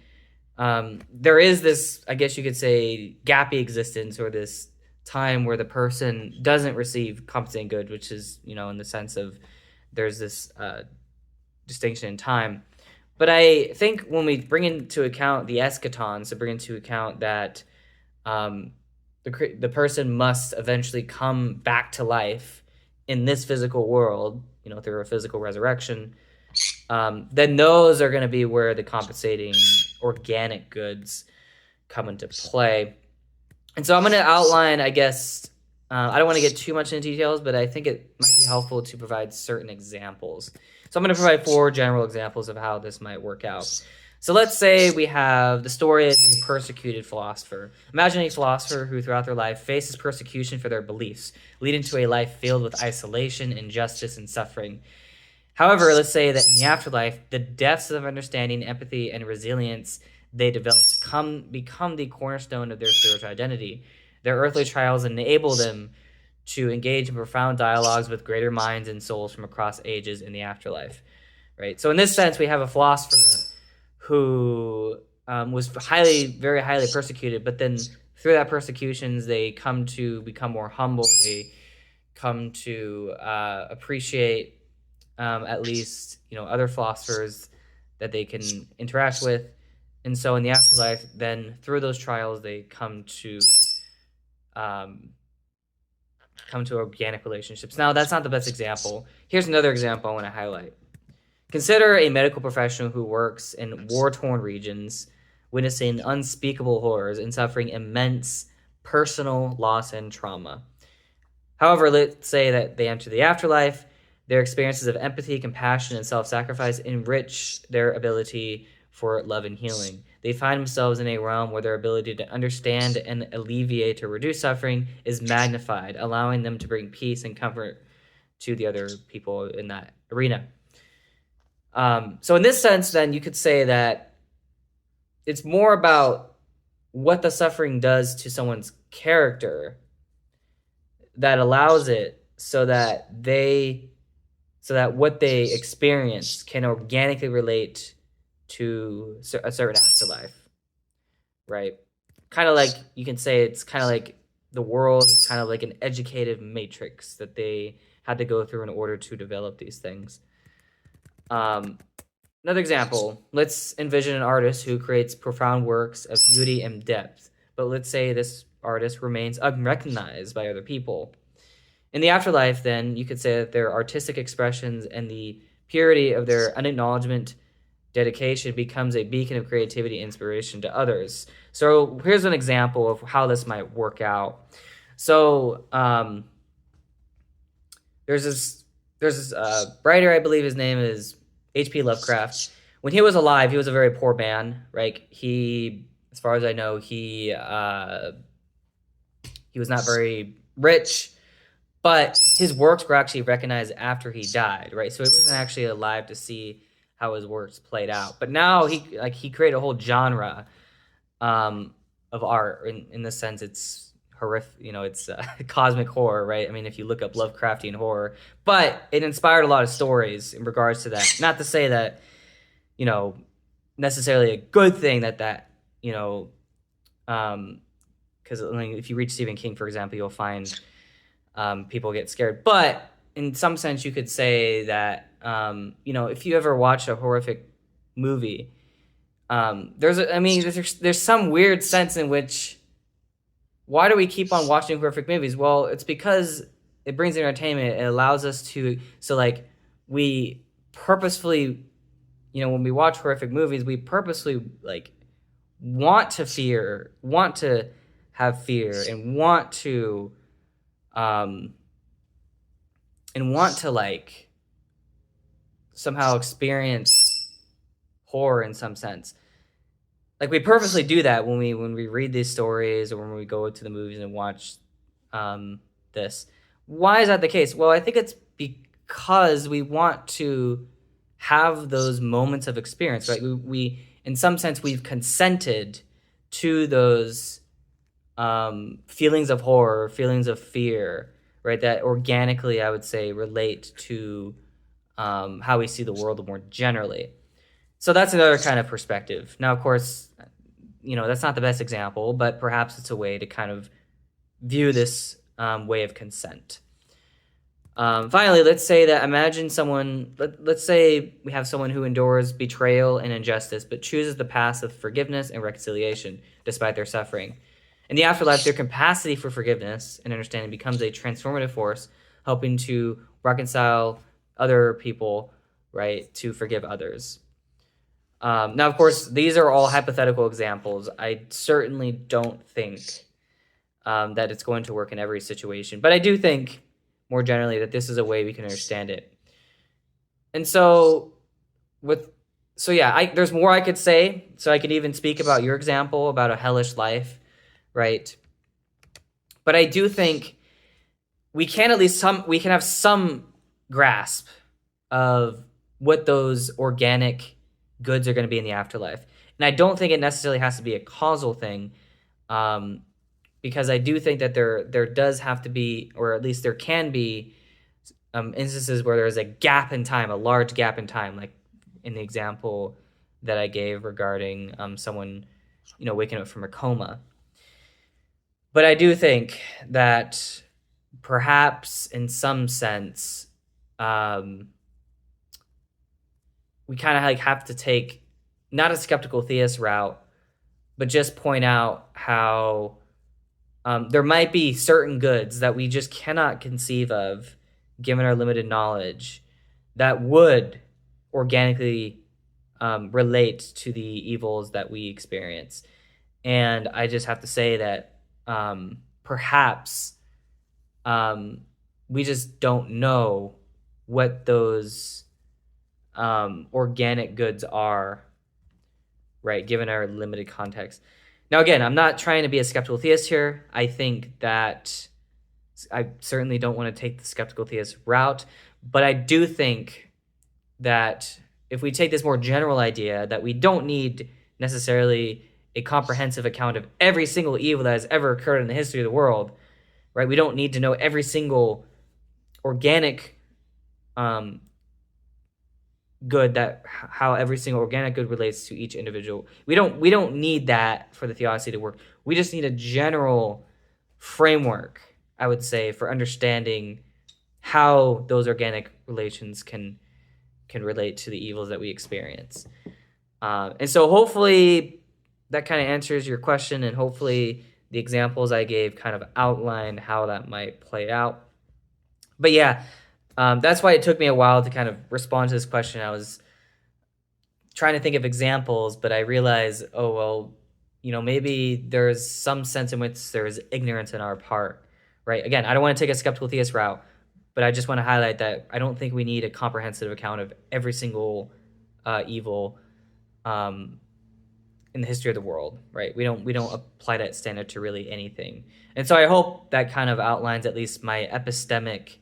there is this, I guess you could say, gappy existence, or this time where the person doesn't receive compensating good, which is, in the sense of there's this distinction in time. But I think when we bring into account the eschaton, so bring into account that the person must eventually come back to life in this physical world, through a physical resurrection, then those are going to be where the compensating organic goods come into play. And so I'm going to outline, I guess, I don't want to get too much into details, but I think it might be helpful to provide certain examples. So I'm going to provide 4 general examples of how this might work out. So let's say we have the story of a persecuted philosopher. Imagine a philosopher who throughout their life faces persecution for their beliefs, leading to a life filled with isolation, injustice, and suffering. However, let's say that in the afterlife, the depths of understanding, empathy, and resilience they develop become the cornerstone of their spiritual identity. Their earthly trials enable them to engage in profound dialogues with greater minds and souls from across ages in the afterlife, right? So in this sense, we have a philosopher who was very highly persecuted, but then through that persecutions, they come to become more humble. They come to appreciate at least other philosophers that they can interact with. And so in the afterlife, then through those trials, they come to organic relationships. Now, that's not the best example. Here's another example I want to highlight. Consider a medical professional who works in war-torn regions, witnessing unspeakable horrors and suffering immense personal loss and trauma. However, let's say that they enter the afterlife. Their experiences of empathy, compassion, and self-sacrifice enrich their ability for love and healing. They find themselves in a realm where their ability to understand and alleviate or reduce suffering is magnified, allowing them to bring peace and comfort to the other people in that arena. So in this sense, then, you could say that it's more about what the suffering does to someone's character that allows it so that what they experience can organically relate to a certain afterlife, right? Kind of like, you can say it's kind of like the world is kind of like an educative matrix that they had to go through in order to develop these things. Another example, let's envision an artist who creates profound works of beauty and depth, but let's say this artist remains unrecognized by other people. In the afterlife, then, you could say that their artistic expressions and the purity of their unacknowledgement dedication becomes a beacon of creativity and inspiration to others. So here's an example of how this might work out. So there's this writer, I believe his name is H.P. Lovecraft. When he was alive, he was a very poor man, right? He, as far as I know, he was not very rich, but his works were actually recognized after he died, right? So he wasn't actually alive to see how his works played out. But now he created a whole genre of art. In the sense, it's horrific. It's cosmic horror, right? I mean, if you look up Lovecraftian horror, but it inspired a lot of stories in regards to that. Not to say that necessarily a good thing that because if you read Stephen King, for example, you'll find people get scared. But in some sense, you could say that if you ever watch a horrific movie, there's some weird sense in which, why do we keep on watching horrific movies? Well, it's because it brings entertainment. It allows us to, we purposefully, when we watch horrific movies, we purposely want to have fear, and want to somehow experience horror in some sense. We purposely do that when we read these stories, or when we go to the movies and watch this. Why is that the case? Well, I think it's because we want to have those moments of experience, right? We in some sense, we've consented to those feelings of horror, feelings of fear, right? That organically, I would say, relate to how we see the world more generally. So that's another kind of perspective. Now, of course, that's not the best example, but perhaps it's a way to kind of view this way of consent. Finally, let's say we have someone who endures betrayal and injustice, but chooses the path of forgiveness and reconciliation despite their suffering. In the afterlife, their capacity for forgiveness and understanding becomes a transformative force, helping to reconcile other people, right, to forgive others. Now, of course, these are all hypothetical examples. I certainly don't think that it's going to work in every situation, but I do think more generally that this is a way we can understand it. And there's more I could say. So I could even speak about your example about a hellish life, right? But I do think we can have some grasp of what those organic goods are going to be in the afterlife. And I don't think it necessarily has to be a causal thing, because I do think that there does have to be, or at least there can be, instances where there's a gap in time, a large gap in time, like in the example that I gave regarding someone, waking up from a coma. But I do think that perhaps in some sense, we kind of have to take not a skeptical theist route, but just point out how there might be certain goods that we just cannot conceive of, given our limited knowledge, that would organically relate to the evils that we experience. And I just have to say that perhaps we just don't know what those organic goods are, right, given our limited context. Now, again, I'm not trying to be a skeptical theist here. I think that I certainly don't want to take the skeptical theist route, but I do think that if we take this more general idea that we don't need necessarily a comprehensive account of every single evil that has ever occurred in the history of the world, right? We don't need to know every single organic good, how every single organic good relates to each individual. We don't need that for the theodicy to work. We just need a general framework, I would say, for understanding how those organic relations can relate to the evils that we experience. And so hopefully that kind of answers your question, and hopefully the examples I gave kind of outline how that might play out. But yeah, that's why it took me a while to kind of respond to this question. I was trying to think of examples, but I realized, oh, well, maybe there's some sense in which there's ignorance on our part, right? Again, I don't want to take a skeptical theist route, but I just want to highlight that I don't think we need a comprehensive account of every single evil in the history of the world, right? We don't apply that standard to really anything. And so I hope that kind of outlines at least my epistemic,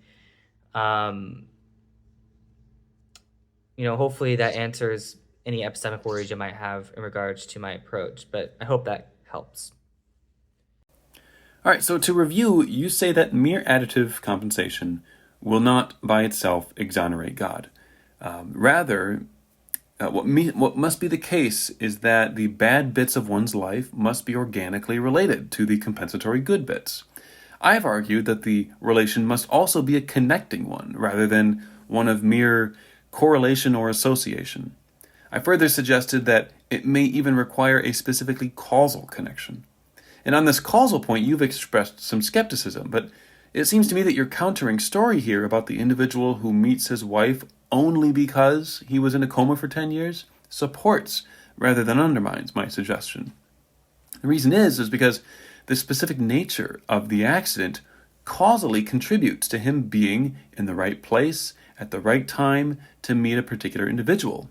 hopefully that answers any epistemic worries you might have in regards to my approach, but I hope that helps. All right, so to review, you say that mere additive compensation will not by itself exonerate God. Rather, what must be the case is that the bad bits of one's life must be organically related to the compensatory good bits. I've argued that the relation must also be a connecting one, rather than one of mere correlation or association. I further suggested that it may even require a specifically causal connection. And on this causal point, you've expressed some skepticism, but it seems to me that your countering story here about the individual who meets his wife only because he was in a coma for 10 years supports rather than undermines my suggestion. The reason is because the specific nature of the accident causally contributes to him being in the right place at the right time to meet a particular individual.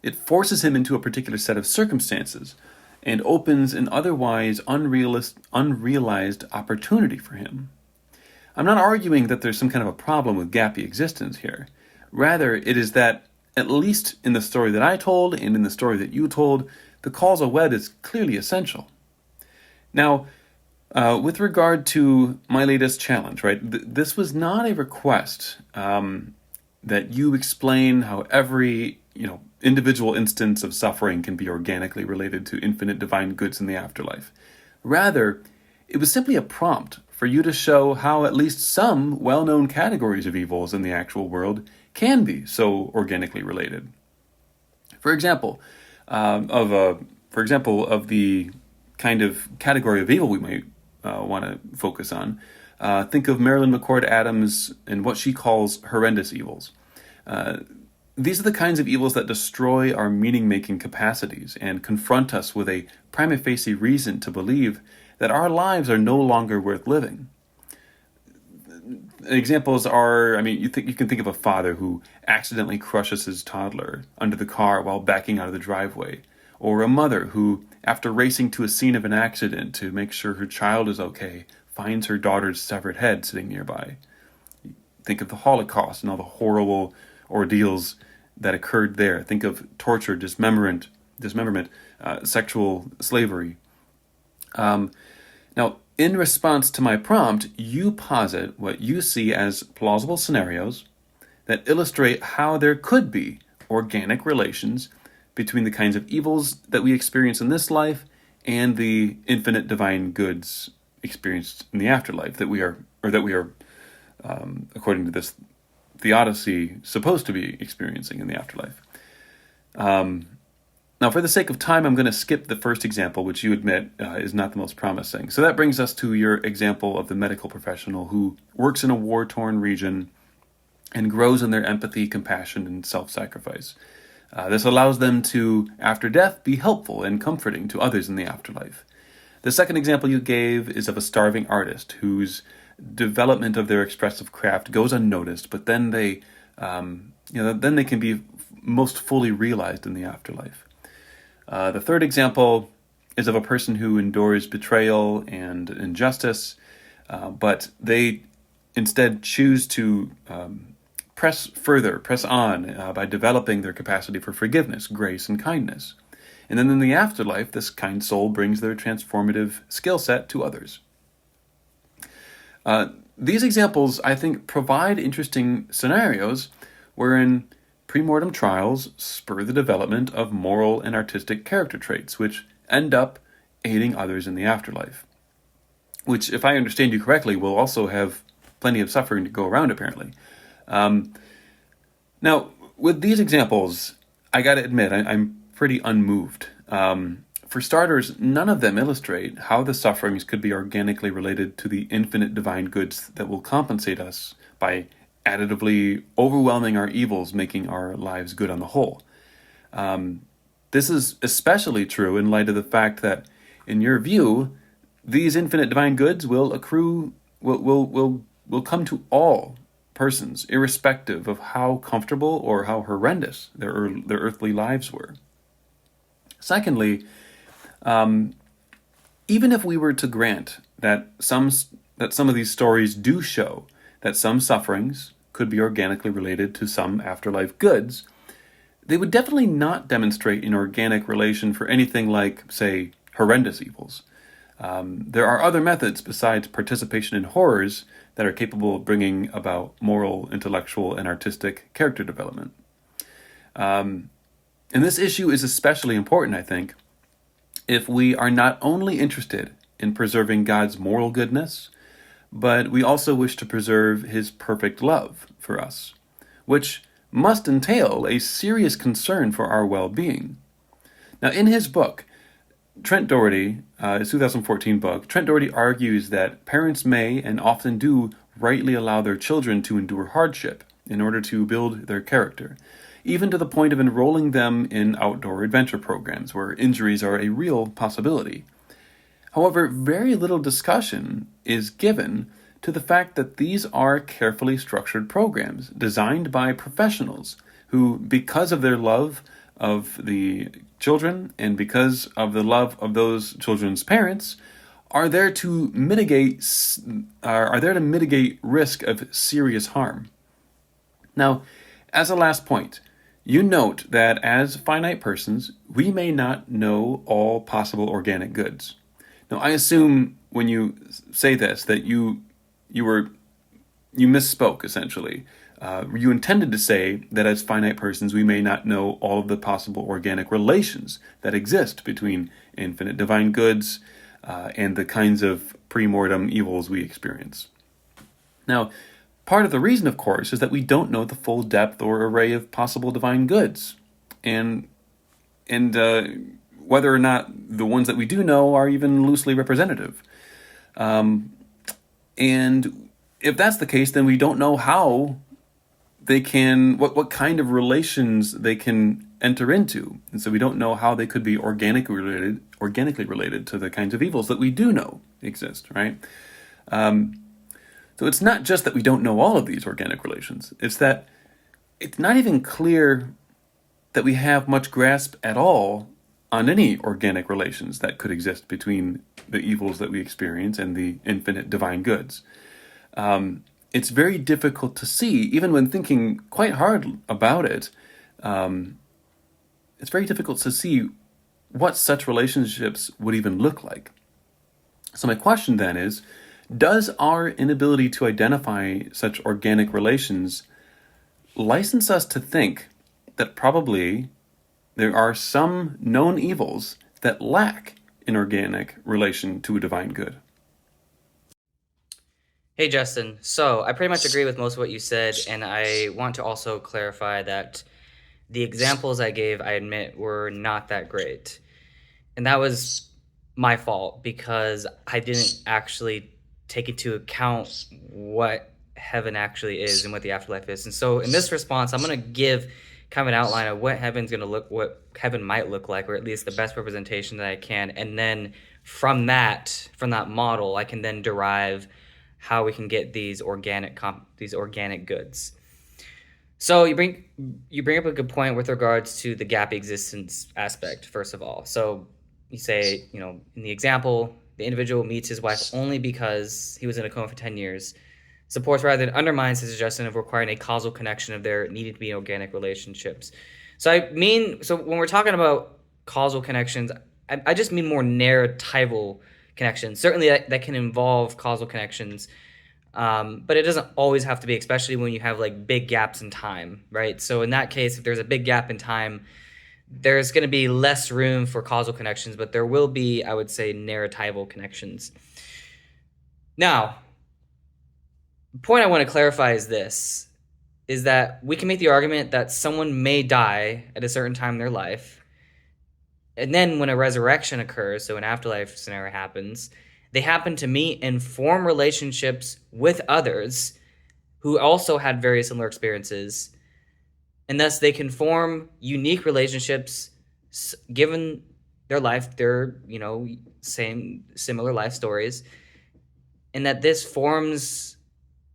It forces him into a particular set of circumstances and opens an otherwise unrealized opportunity for him. I'm not arguing that there's some kind of a problem with gappy existence here. Rather, it is that, at least in the story that I told and in the story that you told, the causal web is clearly essential. Now, with regard to my latest challenge, right, this was not a request that you explain how every, individual instance of suffering can be organically related to infinite divine goods in the afterlife. Rather, it was simply a prompt for you to show how at least some well-known categories of evils in the actual world can be so organically related. For example, of the kind of category of evil we might want to focus on, think of Marilyn McCord Adams and what she calls horrendous evils. These are the kinds of evils that destroy our meaning-making capacities and confront us with a prima facie reason to believe that our lives are no longer worth living. Examples are, you can think of a father who accidentally crushes his toddler under the car while backing out of the driveway, or a mother who, after racing to a scene of an accident to make sure her child is okay, finds her daughter's severed head sitting nearby. Think of the Holocaust and all the horrible ordeals that occurred there. Think of torture, dismemberment, sexual slavery. Now, in response to my prompt, you posit what you see as plausible scenarios that illustrate how there could be organic relations between the kinds of evils that we experience in this life and the infinite divine goods experienced in the afterlife that we are, according to this Theodicy, supposed to be experiencing in the afterlife. Now, for the sake of time, I'm going to skip the first example, which you admit is not the most promising. So that brings us to your example of the medical professional who works in a war-torn region and grows in their empathy, compassion, and self-sacrifice. This allows them to, after death, be helpful and comforting to others in the afterlife. The second example you gave is of a starving artist whose development of their expressive craft goes unnoticed, but then they can be most fully realized in the afterlife. The third example is of a person who endures betrayal and injustice, but they instead choose to press on by developing their capacity for forgiveness, grace, and kindness. And then in the afterlife, this kind soul brings their transformative skill set to others. These examples, I think, provide interesting scenarios wherein premortem trials spur the development of moral and artistic character traits, which end up aiding others in the afterlife. which, if I understand you correctly, will also have plenty of suffering to go around, apparently. Now, with these examples, I got to admit, I'm pretty unmoved. For starters, none of them illustrate how the sufferings could be organically related to the infinite divine goods that will compensate us by additively overwhelming our evils, making our lives good on the whole. This is especially true in light of the fact that, in your view, these infinite divine goods will come to all persons, irrespective of how comfortable or how horrendous their earthly lives were. Secondly, even if we were to grant that some of these stories do show that some sufferings could be organically related to some afterlife goods, they would definitely not demonstrate an organic relation for anything like, say, horrendous evils. There are other methods besides participation in horrors that are capable of bringing about moral, intellectual, and artistic character development. And this issue is especially important, I think, if we are not only interested in preserving God's moral goodness, but we also wish to preserve his perfect love for us, which must entail a serious concern for our well-being. Now, in his book, Trent Dougherty, his 2014 book, Trent Dougherty argues that parents may and often do rightly allow their children to endure hardship in order to build their character, even to the point of enrolling them in outdoor adventure programs where injuries are a real possibility. However, very little discussion is given to the fact that these are carefully structured programs designed by professionals who, because of their love of the children and because of the love of those children's parents, are there to mitigate risk of serious harm. Now, as a last point, you note that as finite persons, we may not know all possible organic goods. Now, I assume when you say this that you misspoke, essentially. You intended to say that as finite persons, we may not know all of the possible organic relations that exist between infinite divine goods and the kinds of pre-mortem evils we experience. Now, part of the reason, of course, is that we don't know the full depth or array of possible divine goods, and whether or not the ones that we do know are even loosely representative. And if that's the case, then we don't know how they can, what kind of relations they can enter into. And so we don't know how they could be organically related to the kinds of evils that we do know exist, right? So it's not just that we don't know all of these organic relations. It's that it's not even clear that we have much grasp at all on any organic relations that could exist between the evils that we experience and the infinite divine goods. It's very difficult to see, even when thinking quite hard about it, it's very difficult to see what such relationships would even look like. So my question then is, does our inability to identify such organic relations license us to think that probably there are some known evils that lack an organic relation to a divine good? Hey, Justin. So I pretty much agree with most of what you said, and I want to also clarify that the examples I gave, I admit, were not that great. And that was my fault because I didn't actually take into account what heaven actually is and what the afterlife is. And so in this response, I'm going to give kind of an outline of what heaven's going to look, what heaven might look like, or at least the best representation that I can. And then from that model, I can then derive how we can get these organic goods. So you bring up a good point with regards to the gap existence aspect, first of all. So you say, in the example, the individual meets his wife only because he was in a coma for 10 years, supports rather than undermines his suggestion of requiring a causal connection of there needing to be organic relationships. So when we're talking about causal connections, I just mean more narratival connections. Certainly that can involve causal connections, but it doesn't always have to be, especially when you have like big gaps in time, right? So in that case, if there's a big gap in time, there's going to be less room for causal connections, but there will be, I would say, narratival connections. Now, the point I want to clarify is that we can make the argument that someone may die at a certain time in their life, and then when a resurrection occurs, so an afterlife scenario happens, they happen to meet and form relationships with others who also had very similar experiences, and thus they can form unique relationships given their life, their similar life stories, and that this forms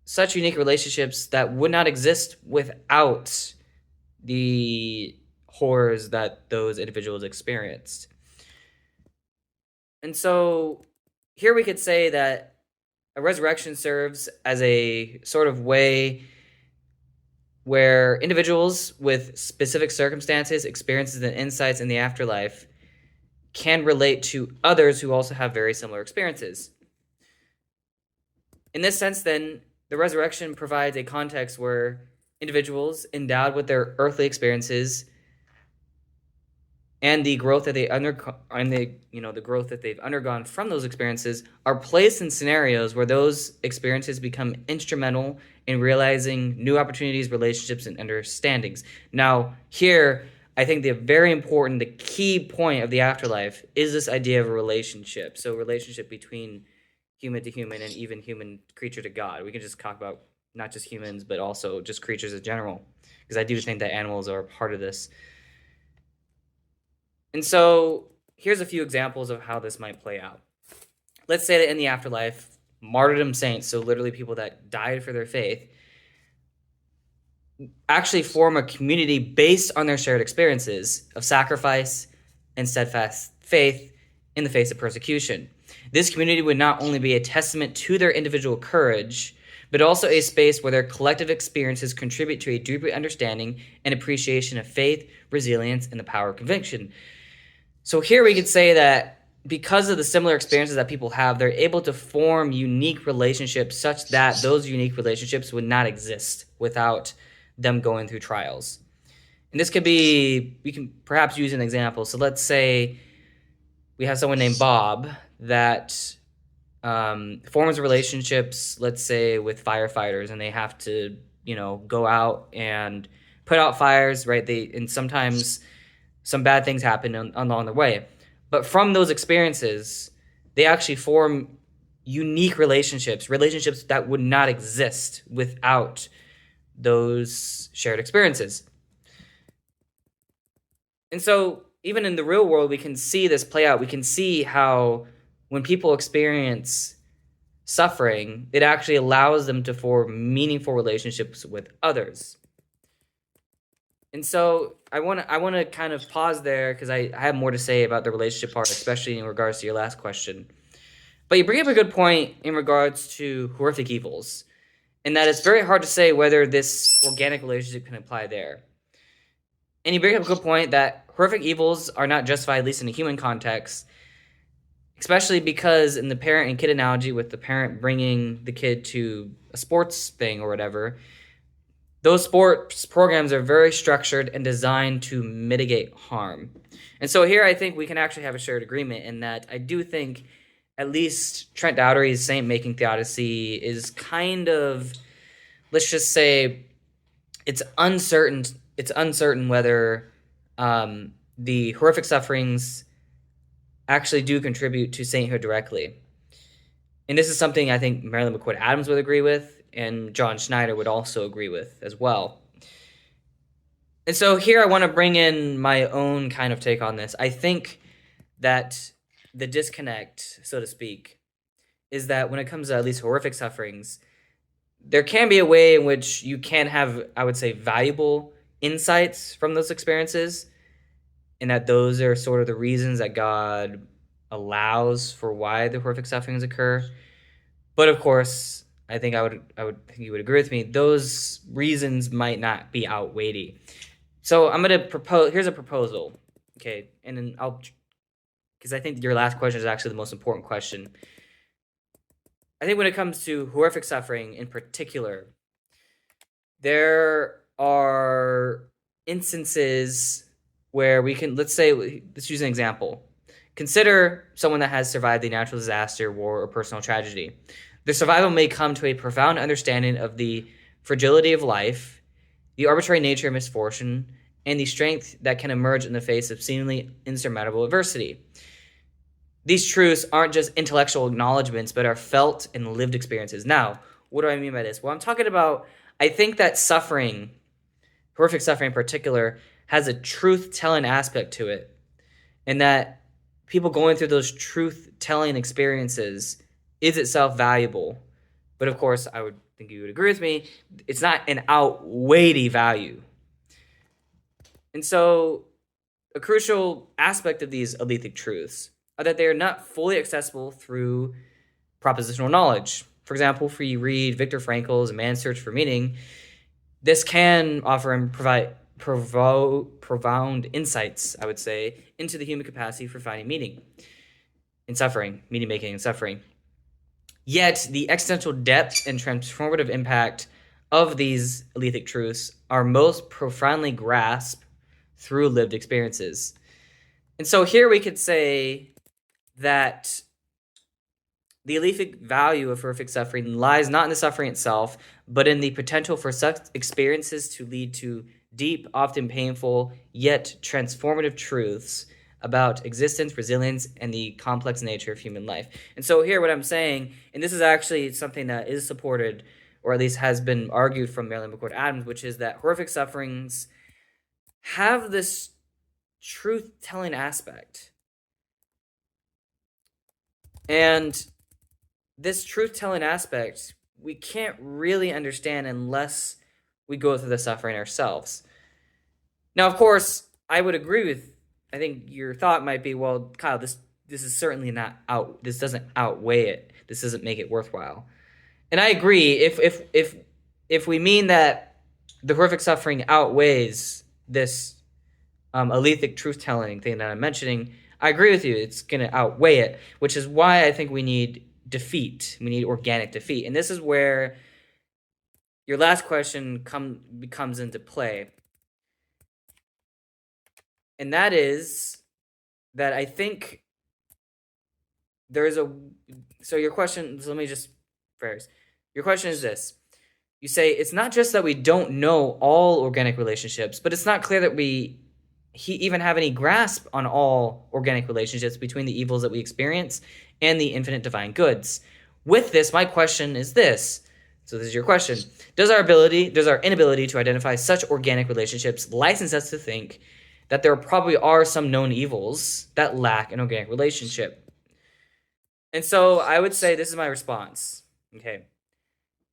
such unique relationships that would not exist without the horrors that those individuals experienced. And so here we could say that a resurrection serves as a sort of way where individuals with specific circumstances, experiences, and insights in the afterlife can relate to others who also have very similar experiences. In this sense, then, the resurrection provides a context where individuals endowed with their earthly experiences and the growth that the growth that they've undergone from those experiences are placed in scenarios where those experiences become instrumental in realizing new opportunities, relationships, and understandings. Now, here, I think the key point of the afterlife is this idea of a relationship. So, relationship between human to human and even human creature to God. We can just talk about not just humans, but also just creatures in general, because I do think that animals are a part of this. And so here's a few examples of how this might play out. Let's say that in the afterlife, martyrdom saints, so literally people that died for their faith, actually form a community based on their shared experiences of sacrifice and steadfast faith in the face of persecution. This community would not only be a testament to their individual courage, but also a space where their collective experiences contribute to a deeper understanding and appreciation of faith, resilience, and the power of conviction. So here we could say that because of the similar experiences that people have, they're able to form unique relationships such that those unique relationships would not exist without them going through trials. And this could be, we can perhaps use an example. So let's say we have someone named Bob that forms relationships, let's say, with firefighters, and they have to, go out and put out fires, right? And sometimes some bad things happen along the way. But from those experiences, they actually form unique relationships that would not exist without those shared experiences. And so even in the real world, we can see this play out. We can see how when people experience suffering, it actually allows them to form meaningful relationships with others. And so I want to kind of pause there because I have more to say about the relationship part, especially in regards to your last question. But you bring up a good point in regards to horrific evils, and that it's very hard to say whether this organic relationship can apply there. And you bring up a good point that horrific evils are not justified, at least in a human context, especially because in the parent and kid analogy with the parent bringing the kid to a sports thing or whatever, those sports programs are very structured and designed to mitigate harm. And so here I think we can actually have a shared agreement in that I do think at least Trent Dougherty's saint-making theodicy is kind of, let's just say, it's uncertain whether the horrific sufferings actually do contribute to sainthood directly. And this is something I think Marilyn McCord Adams would agree with, and John Schneider would also agree with as well. And so here I want to bring in my own kind of take on this. I think that the disconnect, so to speak, is that when it comes to at least horrific sufferings, there can be a way in which you can have, I would say, valuable insights from those experiences, and that those are sort of the reasons that God allows for why the horrific sufferings occur. But of course, I think I would think you would agree with me, those reasons might not be outweighy. So I'm going to propose, here's a proposal, okay? And then because I think your last question is actually the most important question. I think when it comes to horrific suffering in particular, there are instances where we can, let's use an example. Consider someone that has survived a natural disaster, war, or personal tragedy. Their survival may come to a profound understanding of the fragility of life, the arbitrary nature of misfortune, and the strength that can emerge in the face of seemingly insurmountable adversity. These truths aren't just intellectual acknowledgments, but are felt and lived experiences. Now, what do I mean by this? Well, I'm talking about, I think that suffering, horrific suffering in particular, has a truth-telling aspect to it, and that people going through those truth-telling experiences is itself valuable. But of course, I would think you would agree with me, it's not an outweighty value. And so a crucial aspect of these alethic truths are that they are not fully accessible through propositional knowledge. For example, if we read Viktor Frankl's A Man's Search for Meaning, this can offer and provide profound insights, I would say, into the human capacity for finding meaning in suffering, meaning making and suffering. Yet, the existential depth and transformative impact of these alethic truths are most profoundly grasped through lived experiences. And so here we could say that the alethic value of horrific suffering lies not in the suffering itself, but in the potential for such experiences to lead to deep, often painful, yet transformative truths about existence, resilience, and the complex nature of human life. And so here what I'm saying, and this is actually something that is supported, or at least has been argued from Marilyn McCord Adams, which is that horrific sufferings have this truth-telling aspect. And this truth-telling aspect, we can't really understand unless we go through the suffering ourselves. Now, of course, I would agree with, I think your thought might be, well, Kyle, this is certainly not this doesn't outweigh it. This doesn't make it worthwhile. And I agree, if we mean that the horrific suffering outweighs this alethic truth-telling thing that I'm mentioning, I agree with you. It's going to outweigh it, which is why I think we need defeat. We need organic defeat. And this is where your last question comes into play. And that is that I think there is so your question, so let me just phrase. Your question is this. You say, it's not just that we don't know all organic relationships, but it's not clear that we even have any grasp on all organic relationships between the evils that we experience and the infinite divine goods. With this, my question is this. So this is your question. Does our inability to identify such organic relationships license us to think that there probably are some known evils that lack an organic relationship? And so I would say this is my response. Okay.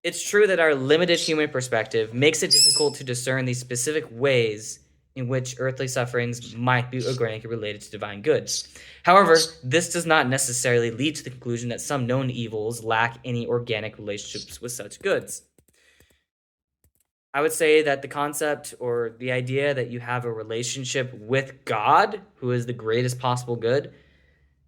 It's true that our limited human perspective makes it difficult to discern the specific ways in which earthly sufferings might be organically related to divine goods. However, this does not necessarily lead to the conclusion that some known evils lack any organic relationships with such goods. I would say that the concept or the idea that you have a relationship with God, who is the greatest possible good,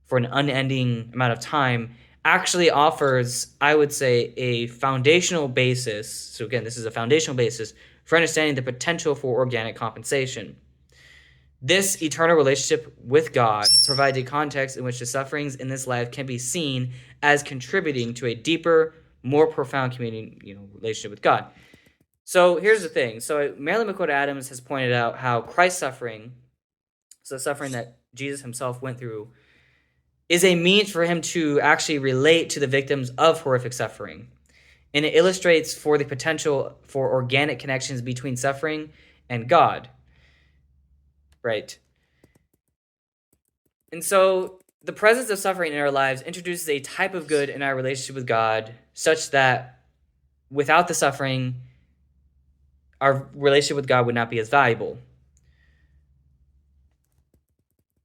for an unending amount of time, actually offers, I would say, a foundational basis. So again, this is a foundational basis for understanding the potential for organic compensation. This eternal relationship with God provides a context in which the sufferings in this life can be seen as contributing to a deeper, more profound community, relationship with God. So here's the thing. So Marilyn McCord Adams has pointed out how Christ's suffering, so the suffering that Jesus himself went through, is a means for him to actually relate to the victims of horrific suffering. And it illustrates for the potential for organic connections between suffering and God. Right. And so the presence of suffering in our lives introduces a type of good in our relationship with God, such that without the suffering, our relationship with God would not be as valuable.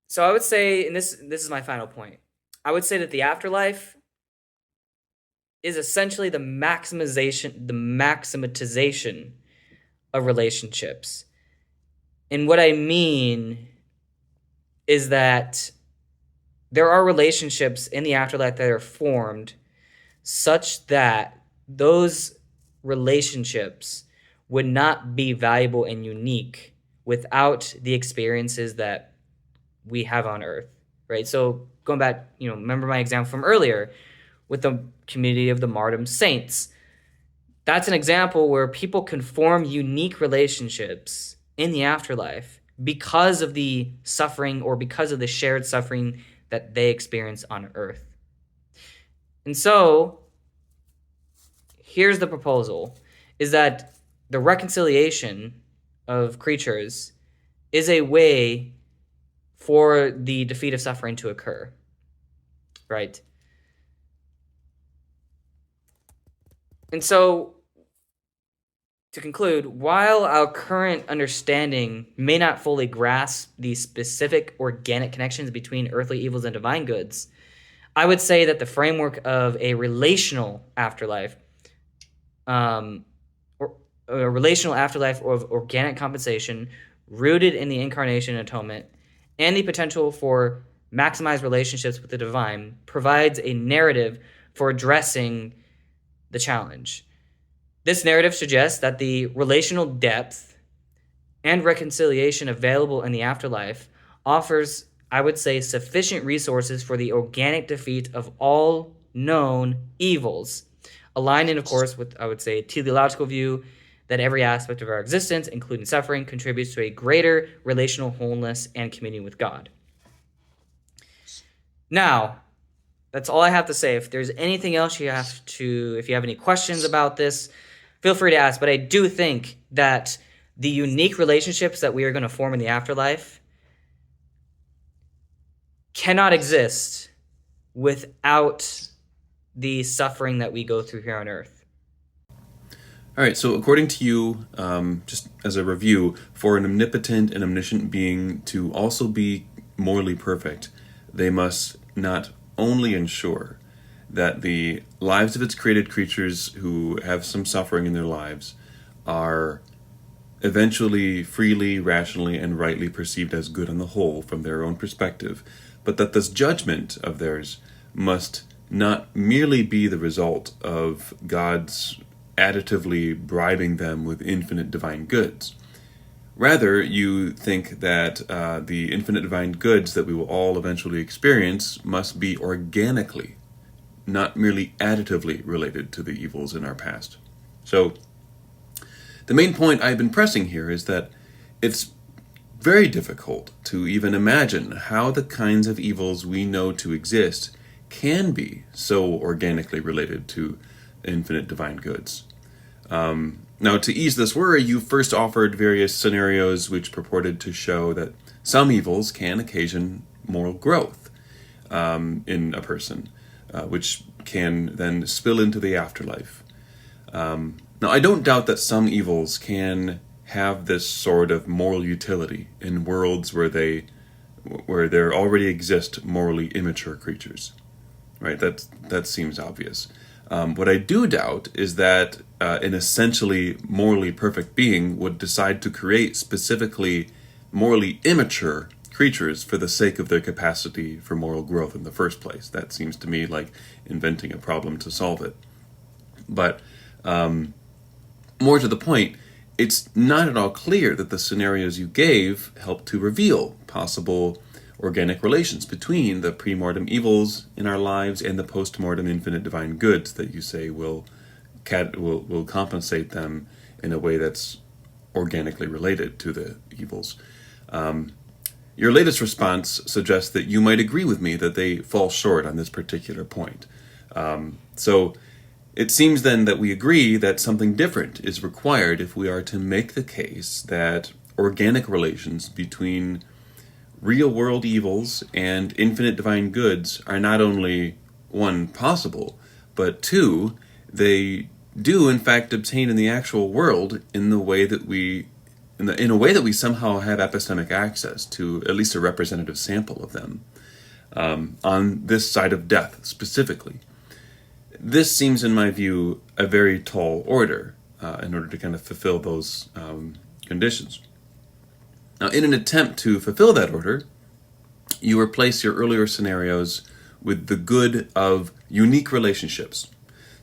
So I would say, and this is my final point, I would say that the afterlife is essentially the maximatization of relationships. And what I mean is that there are relationships in the afterlife that are formed such that those relationships would not be valuable and unique without the experiences that we have on earth, right? So going back, remember my example from earlier, with the community of the martyrdom saints. That's an example where people can form unique relationships in the afterlife because of the suffering or because of the shared suffering that they experience on earth. And so, here's the proposal, is that the reconciliation of creatures is a way for the defeat of suffering to occur, right? And so, to conclude, while our current understanding may not fully grasp the specific organic connections between earthly evils and divine goods, I would say that the framework of a relational afterlife, or a relational afterlife of organic compensation rooted in the incarnation and atonement, and the potential for maximized relationships with the divine, provides a narrative for addressing the challenge. This narrative suggests that the relational depth and reconciliation available in the afterlife offers, I would say, sufficient resources for the organic defeat of all known evils, aligning, of course, with, I would say, a teleological view that every aspect of our existence, including suffering, contributes to a greater relational wholeness and communion with God. Now, that's all I have to say. If there's anything else if you have any questions about this, feel free to ask. But I do think that the unique relationships that we are going to form in the afterlife cannot exist without the suffering that we go through here on earth. All right, so according to you, just as a review, for an omnipotent and omniscient being to also be morally perfect, they must not only ensure that the lives of its created creatures who have some suffering in their lives are eventually freely, rationally, and rightly perceived as good on the whole from their own perspective, but that this judgment of theirs must not merely be the result of God's additively bribing them with infinite divine goods. Rather, you think that the infinite divine goods that we will all eventually experience must be organically, not merely additively related to the evils in our past. So, the main point I've been pressing here is that it's very difficult to even imagine how the kinds of evils we know to exist can be so organically related to infinite divine goods. Now, to ease this worry, you first offered various scenarios which purported to show that some evils can occasion moral growth in a person, which can then spill into the afterlife. Now, I don't doubt that some evils can have this sort of moral utility in worlds where there already exist morally immature creatures. Right? That seems obvious. What I do doubt is that an essentially morally perfect being would decide to create specifically morally immature creatures for the sake of their capacity for moral growth in the first place. That seems to me like inventing a problem to solve it. But more to the point, it's not at all clear that the scenarios you gave help to reveal possible organic relations between the pre-mortem evils in our lives and the post-mortem infinite divine goods that you say will compensate them in a way that's organically related to the evils. Your latest response suggests that you might agree with me that they fall short on this particular point. So it seems then that we agree that something different is required if we are to make the case that organic relations between real-world evils and infinite divine goods are not only, one, possible, but two, they do in fact obtain in the actual world in a way that we somehow have epistemic access to at least a representative sample of them on this side of death specifically. This seems, in my view, a very tall order in order to kind of fulfill those conditions. Now, in an attempt to fulfill that order, you replace your earlier scenarios with the good of unique relationships.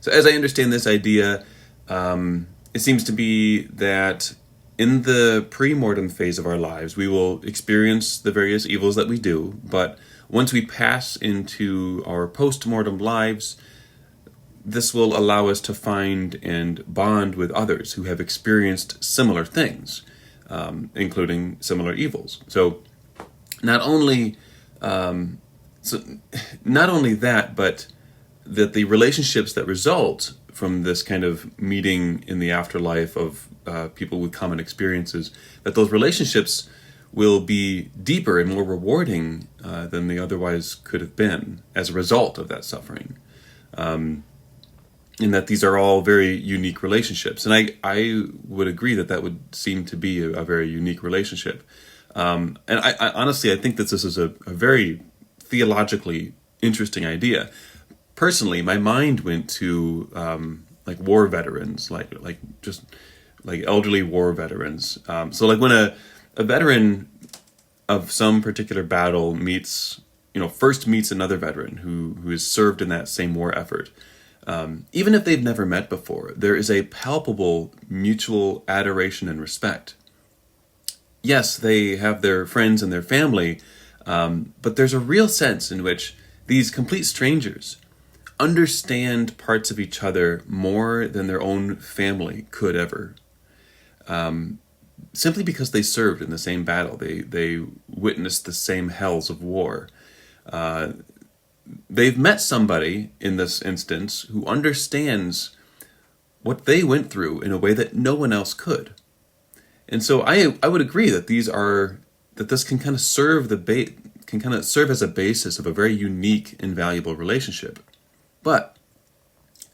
So as I understand this idea, it seems to be that in the pre-mortem phase of our lives, we will experience the various evils that we do, but once we pass into our post-mortem lives, this will allow us to find and bond with others who have experienced similar things, including similar evils. So not only that, but that the relationships that result from this kind of meeting in the afterlife of people with common experiences, that those relationships will be deeper and more rewarding than they otherwise could have been as a result of that suffering. And that these are all very unique relationships. And I would agree that would seem to be a very unique relationship. And I honestly, I think that this is a very theologically interesting idea. Personally, my mind went to like war veterans, like elderly war veterans. So like when a veteran of some particular battle first meets another veteran who has served in that same war effort, even if they've never met before, there is a palpable mutual adoration and respect. Yes, they have their friends and their family, but there's a real sense in which these complete strangers understand parts of each other more than their own family could ever. Simply because they served in the same battle, they witnessed the same hells of war. They've met somebody in this instance who understands what they went through in a way that no one else could. And so I would agree that this can kind of serve as a basis of a very unique and valuable relationship. But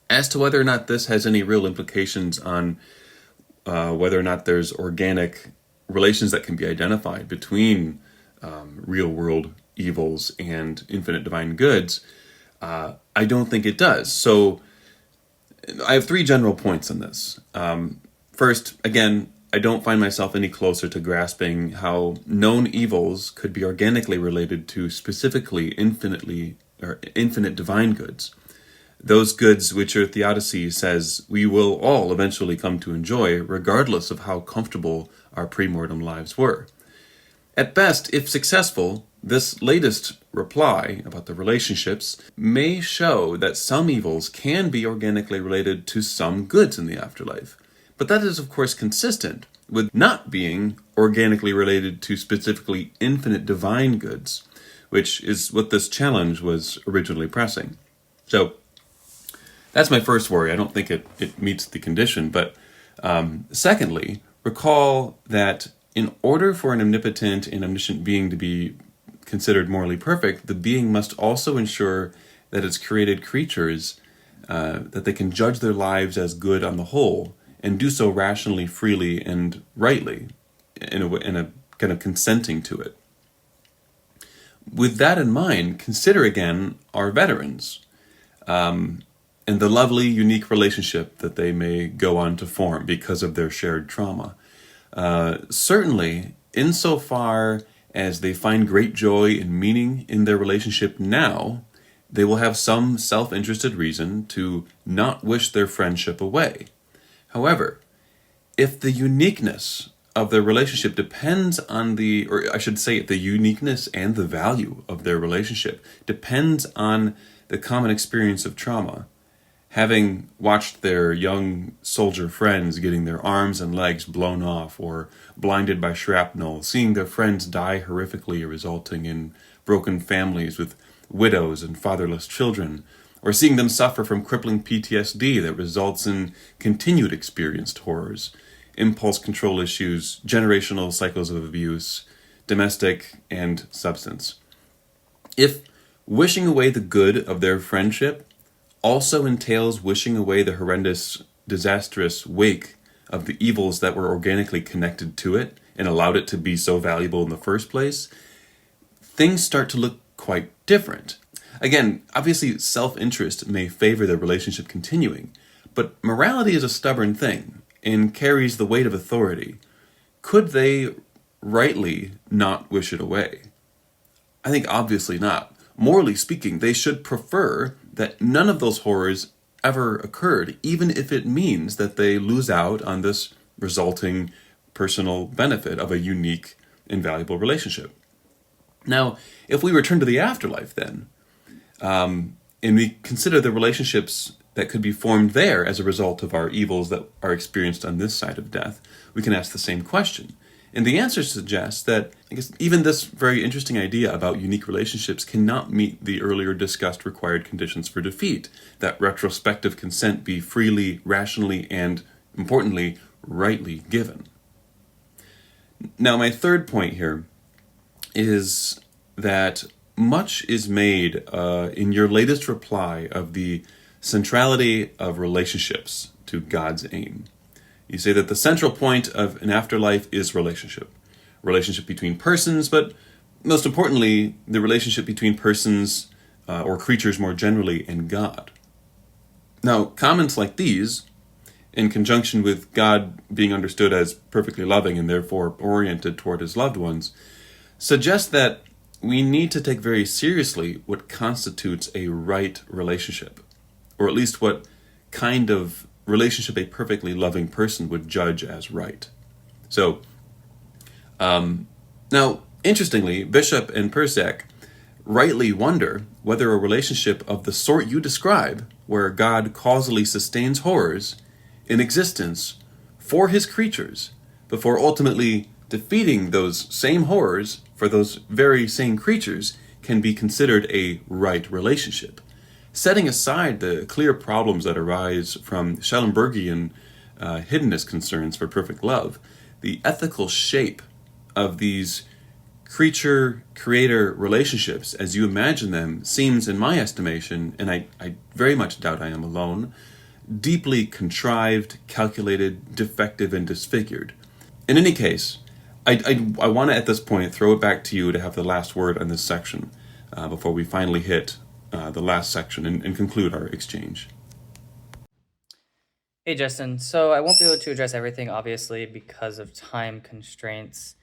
as to whether or not this has any real implications on whether or not there's organic relations that can be identified between real world evils and infinite divine goods, I don't think it does. So I have 3 general points on this. First, again, I don't find myself any closer to grasping how known evils could be organically related to specifically infinite divine goods. Those goods which your Theodicy says we will all eventually come to enjoy, regardless of how comfortable our premortem lives were. At best, if successful, this latest reply about the relationships may show that some evils can be organically related to some goods in the afterlife. But that is, of course, consistent with not being organically related to specifically infinite divine goods, which is what this challenge was originally pressing. So that's my first worry. I don't think it meets the condition. But secondly, recall that in order for an omnipotent and omniscient being to be considered morally perfect, the being must also ensure that its created creatures, that they can judge their lives as good on the whole, and do so rationally, freely, and rightly, in a kind of consenting to it. With that in mind, consider again our veterans, and the lovely, unique relationship that they may go on to form because of their shared trauma. Certainly, insofar as they find great joy and meaning in their relationship now, they will have some self-interested reason to not wish their friendship away. However, if the uniqueness of their relationship depends on the uniqueness and the value of their relationship depends on the common experience of trauma, having watched their young soldier friends getting their arms and legs blown off or blinded by shrapnel, seeing their friends die horrifically, resulting in broken families with widows and fatherless children, or seeing them suffer from crippling PTSD that results in continued experienced horrors, impulse control issues, generational cycles of abuse, domestic and substance. If wishing away the good of their friendship also entails wishing away the horrendous, disastrous wake of the evils that were organically connected to it and allowed it to be so valuable in the first place, things start to look quite different. Again, obviously self-interest may favor the relationship continuing, but morality is a stubborn thing and carries the weight of authority. Could they rightly not wish it away? I think obviously not. Morally speaking, they should prefer that none of those horrors ever occurred, even if it means that they lose out on this resulting personal benefit of a unique and valuable relationship. Now, if we return to the afterlife then, and we consider the relationships that could be formed there as a result of our evils that are experienced on this side of death, we can ask the same question. And the answer suggests that, I guess, even this very interesting idea about unique relationships cannot meet the earlier discussed required conditions for defeat, that retrospective consent be freely, rationally, and, importantly, rightly given. Now, my third point here is that much is made in your latest reply of the centrality of relationships to God's aim. You say that the central point of an afterlife is relationship. Relationship between persons, but most importantly, the relationship between persons or creatures more generally and God. Now, comments like these, in conjunction with God being understood as perfectly loving and therefore oriented toward his loved ones, suggest that we need to take very seriously what constitutes a right relationship, or at least what kind of relationship a perfectly loving person would judge as right. So, now, interestingly, Bishop and Persak rightly wonder whether a relationship of the sort you describe, where God causally sustains horrors in existence for his creatures, before ultimately defeating those same horrors for those very same creatures, can be considered a right relationship. Setting aside the clear problems that arise from Schellenbergian hiddenness concerns for perfect love, the ethical shape of these creature-creator relationships, as you imagine them, seems, in my estimation, and I very much doubt I am alone, deeply contrived, calculated, defective, and disfigured. In any case, I want to, at this point, throw it back to you to have the last word on this section before we finally hit the last section and conclude our exchange. Hey, Justin. So I won't be able to address everything, obviously, because of time constraints,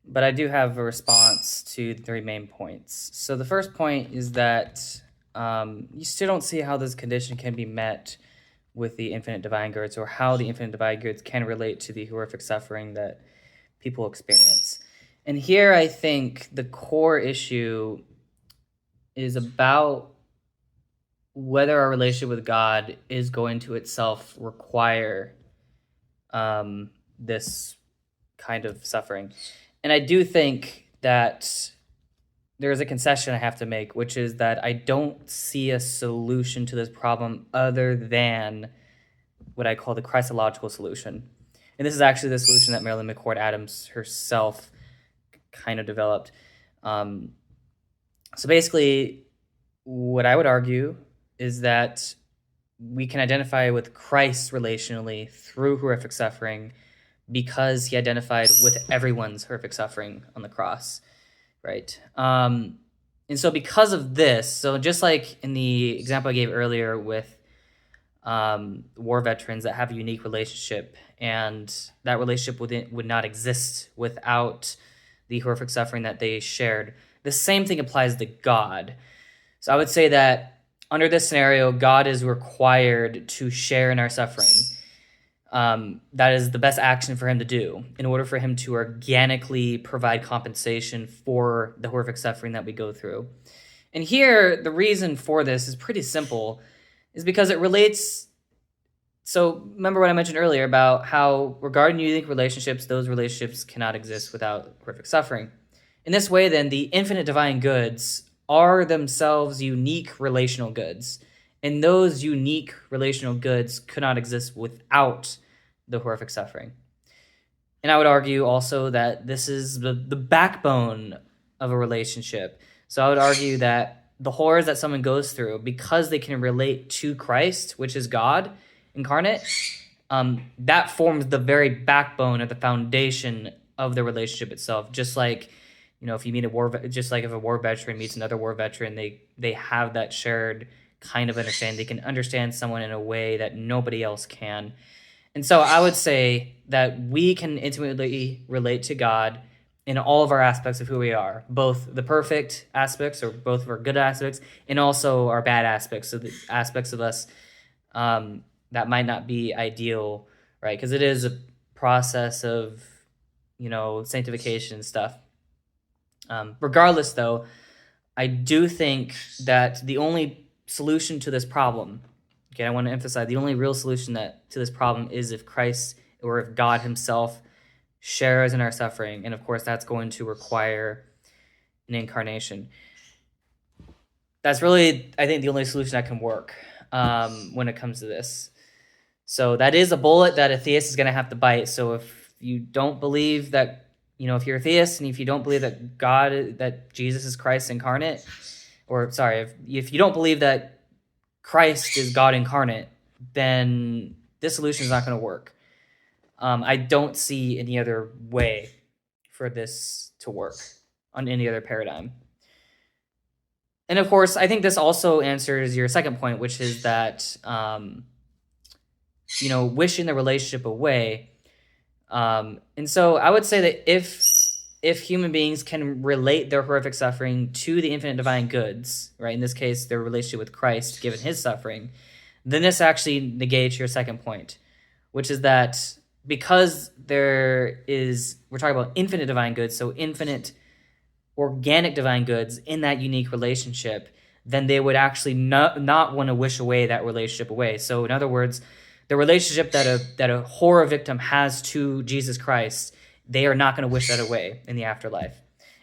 but I do have a response to the three main points. So the first point is that you still don't see how this condition can be met with the infinite divine goods, or how the infinite divine goods can relate to the horrific suffering that people experience. And here I think the core issue is about whether our relationship with God is going to itself require this kind of suffering. And I do think that there's a concession I have to make, which is that I don't see a solution to this problem other than what I call the Christological solution. And this is actually the solution that Marilyn McCord Adams herself kind of developed. So basically, what I would argue is that we can identify with Christ relationally through horrific suffering because he identified with everyone's horrific suffering on the cross, right? And so because of this, so just like in the example I gave earlier with war veterans that have a unique relationship, and that relationship would not exist without the horrific suffering that they shared, the same thing applies to God. So I would say that under this scenario, God is required to share in our suffering. That is the best action for him to do in order for him to organically provide compensation for the horrific suffering that we go through. And here, the reason for this is pretty simple, is because it relates. So remember what I mentioned earlier about how regarding unique relationships, those relationships cannot exist without horrific suffering. In this way, then, the infinite divine goods are themselves unique relational goods. And those unique relational goods could not exist without the horrific suffering. And I would argue also that this is the backbone of a relationship. So I would argue that the horrors that someone goes through, because they can relate to Christ, which is God incarnate, that forms the very backbone or the foundation of the relationship itself. Just like, you know, if you meet just like if a war veteran meets another war veteran, they have that shared kind of understanding. They can understand someone in a way that nobody else can. And so I would say that we can intimately relate to God in all of our aspects of who we are, both the perfect aspects or both of our good aspects, and also our bad aspects, so the aspects of us that might not be ideal, right? Because it is a process of, you know, sanctification and stuff. Regardless, though, I do think that the only solution to this problem, Okay, I want to emphasize the only real solution to this problem is if Christ or if God himself shares in our suffering. And of course, that's going to require an incarnation. That's really, I think, the only solution that can work when it comes to this. So that is a bullet that a theist is going to have to bite. So if you don't believe that, if you're a theist and if you don't believe that Jesus is Christ incarnate, or sorry, if you don't believe that Christ is God incarnate, then this solution is not going to work. I don't see any other way for this to work on any other paradigm. And of course, I think this also answers your second point, which is that, wishing the relationship away. And so I would say that if human beings can relate their horrific suffering to the infinite divine goods, right, in this case, their relationship with Christ, given his suffering, then this actually negates your second point, which is that because we're talking about infinite divine goods, so infinite organic divine goods in that unique relationship, then they would actually not want to wish away that relationship away. So in other words, the relationship that a horror victim has to Jesus Christ, they are not going to wish that away in the afterlife.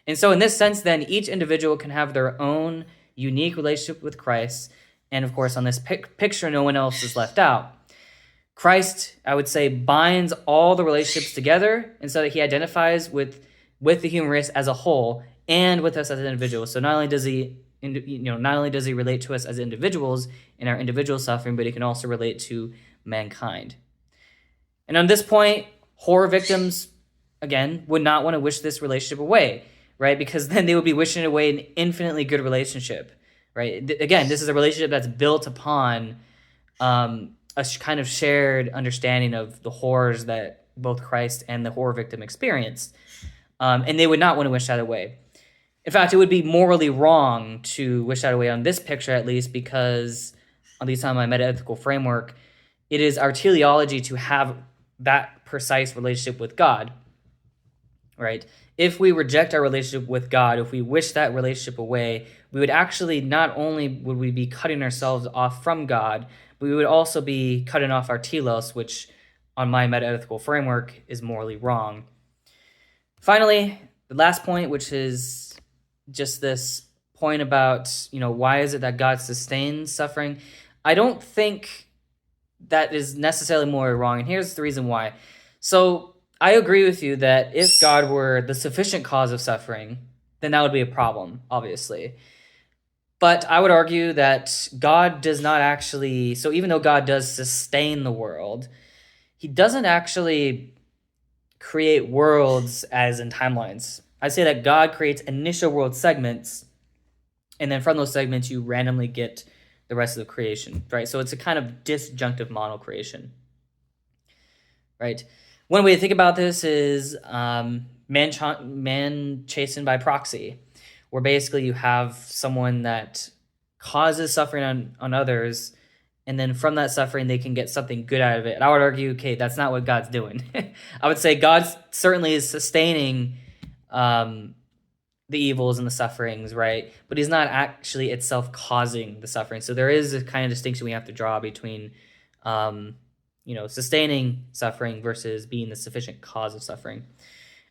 And so in this sense, then, each individual can have their own unique relationship with Christ. And of course, on this picture, no one else is left out. Christ, I would say, binds all the relationships together, and so that he identifies with the human race as a whole and with us as individuals. So not only does he relate to us as individuals in our individual suffering, but he can also relate to mankind. And on this point, horror victims, again, would not want to wish this relationship away, right? Because then they would be wishing away an infinitely good relationship, right? Again, this is a relationship that's built upon a kind of shared understanding of the horrors that both Christ and the horror victim experienced. And they would not want to wish that away. In fact, it would be morally wrong to wish that away on this picture, at least, because, at least on my metaethical framework, it is our teleology to have that precise relationship with God, right? If we reject our relationship with God, if we wish that relationship away, we would actually, not only would we be cutting ourselves off from God, but we would also be cutting off our telos, which on my metaethical framework is morally wrong. Finally, the last point, which is just this point about, why is it that God sustains suffering? I don't think that is necessarily morally wrong, and here's the reason why. So I agree with you that if God were the sufficient cause of suffering, then that would be a problem, obviously. But I would argue that God does not actually, so even though God does sustain the world, he doesn't actually create worlds as in timelines. I say that God creates initial world segments, and then from those segments you randomly get the rest of the creation, right? So it's a kind of disjunctive model creation, right? One way to think about this is man chastened by proxy, where basically you have someone that causes suffering on others, and then from that suffering they can get something good out of it. And I would argue, okay, that's not what God's doing. I would say God certainly is sustaining the evils and the sufferings, right? But he's not actually itself causing the suffering. So there is a kind of distinction we have to draw between, sustaining suffering versus being the sufficient cause of suffering.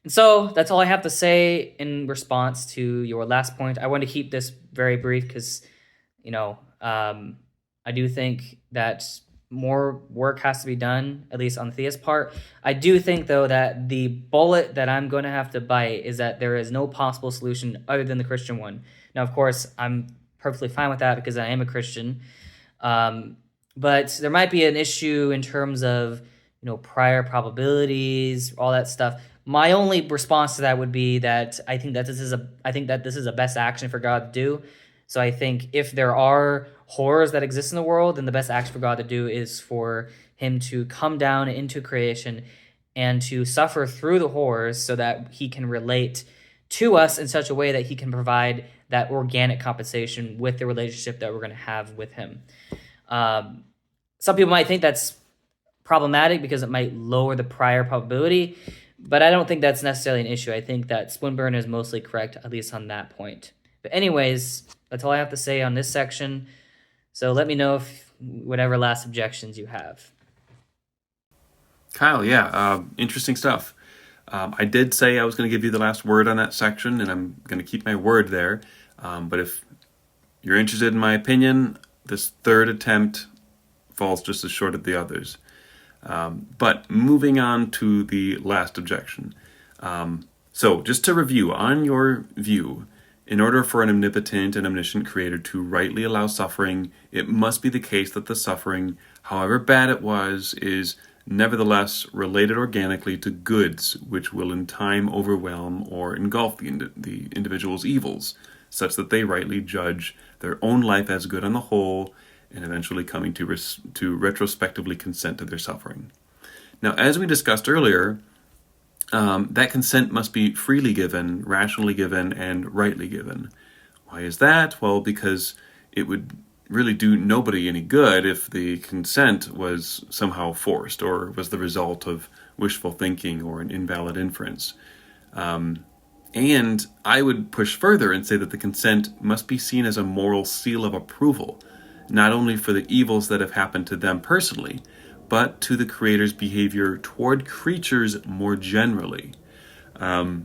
And so that's all I have to say in response to your last point. I want to keep this very brief because, I do think that more work has to be done, at least on the theist part. I do think, though, that the bullet that I'm going to have to bite is that there is no possible solution other than the Christian one. Now, of course, I'm perfectly fine with that because I am a Christian. But there might be an issue in terms of, prior probabilities, all that stuff. My only response to that would be that I think that this is a best action for God to do. So I think if there are horrors that exist in the world, then the best action for God to do is for him to come down into creation and to suffer through the horrors so that he can relate to us in such a way that he can provide that organic compensation with the relationship that we're going to have with him. Some people might think that's problematic because it might lower the prior probability, but I don't think that's necessarily an issue. I think that Swinburne is mostly correct, at least on that point. But anyways, that's all I have to say on this section. So let me know if whatever last objections you have. Kyle, yeah, interesting stuff. I did say I was going to give you the last word on that section, and I'm going to keep my word there. But if you're interested in my opinion, this third attempt falls just as short of the others. But moving on to the last objection. So just to review, on your view, in order for an omnipotent and omniscient creator to rightly allow suffering, it must be the case that the suffering, however bad it was, is nevertheless related organically to goods which will in time overwhelm or engulf the individual's evils, such that they rightly judge their own life as good on the whole, and eventually coming to retrospectively consent to their suffering. Now, as we discussed earlier, that consent must be freely given, rationally given, and rightly given. Why is that? Well, because it would really do nobody any good if the consent was somehow forced or was the result of wishful thinking or an invalid inference. And I would push further and say that the consent must be seen as a moral seal of approval, not only for the evils that have happened to them personally, but to the Creator's behavior toward creatures more generally. So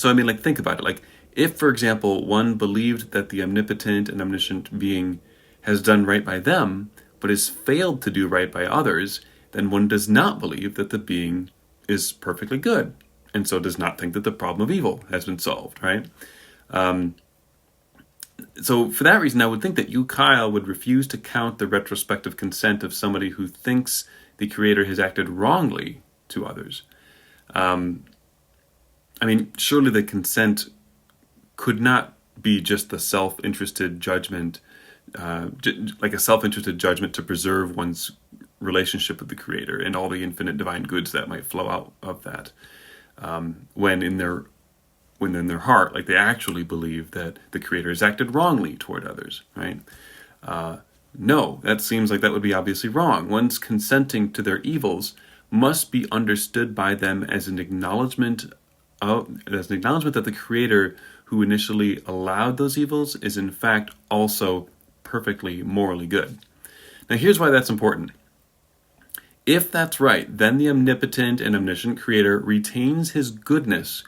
I mean, think about it. If, for example, one believed that the omnipotent and omniscient being has done right by them, but has failed to do right by others, then one does not believe that the being is perfectly good, and so does not think that the problem of evil has been solved, right? So for that reason, I would think that you, Kyle, would refuse to count the retrospective consent of somebody who thinks the Creator has acted wrongly to others. Surely the consent could not be just the self-interested judgment, like a self-interested judgment to preserve one's relationship with the Creator and all the infinite divine goods that might flow out of that. When in their heart, they actually believe that the Creator has acted wrongly toward others, right? No, that seems like that would be obviously wrong. One's consenting to their evils must be understood by them as an acknowledgement that the Creator who initially allowed those evils is in fact also perfectly morally good. Now here's why that's important. If that's right, then the omnipotent and omniscient Creator retains his goodness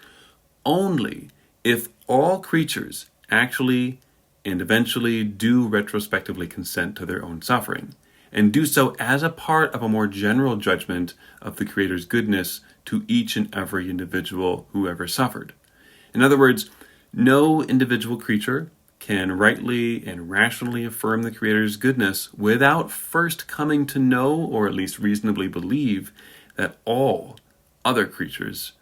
only if all creatures actually and eventually do retrospectively consent to their own suffering, and do so as a part of a more general judgment of the Creator's goodness to each and every individual who ever suffered. In other words, no individual creature can rightly and rationally affirm the Creator's goodness without first coming to know, or at least reasonably believe, that all other creatures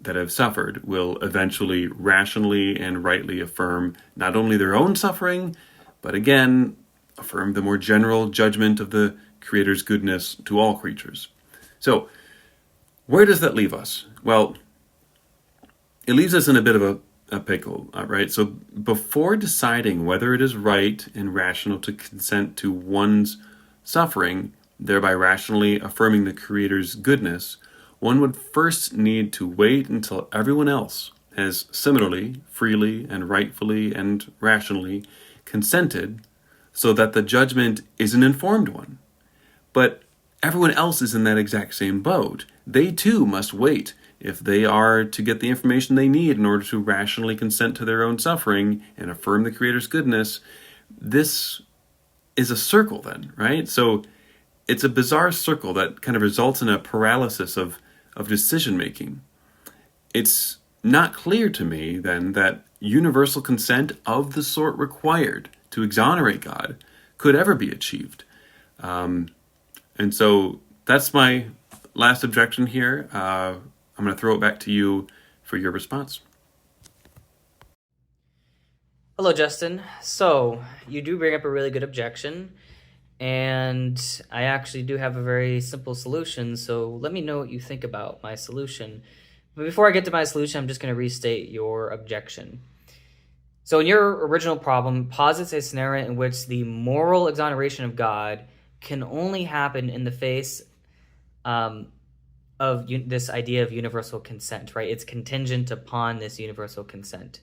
that have suffered will eventually rationally and rightly affirm not only their own suffering, but again, affirm the more general judgment of the Creator's goodness to all creatures. So, where does that leave us? Well, it leaves us in a bit of a pickle, right? So before deciding whether it is right and rational to consent to one's suffering, thereby rationally affirming the Creator's goodness, one would first need to wait until everyone else has similarly, freely, and rightfully and rationally consented, so that the judgment is an informed one. But everyone else is in that exact same boat. They too must wait if they are to get the information they need in order to rationally consent to their own suffering and affirm the Creator's goodness. This is a circle then, right? So it's a bizarre circle that kind of results in a paralysis of decision making. It's not clear to me then that universal consent of the sort required to exonerate God could ever be achieved. And so that's my last objection here. I'm going to throw it back to you for your response. Hello, Justin. So you do bring up a really good objection, and I actually do have a very simple solution. So let me know what you think about my solution. But before I get to my solution, I'm just going to restate your objection. So in your original problem, posits a scenario in which the moral exoneration of God can only happen in the face of this idea of universal consent, right? It's contingent upon this universal consent.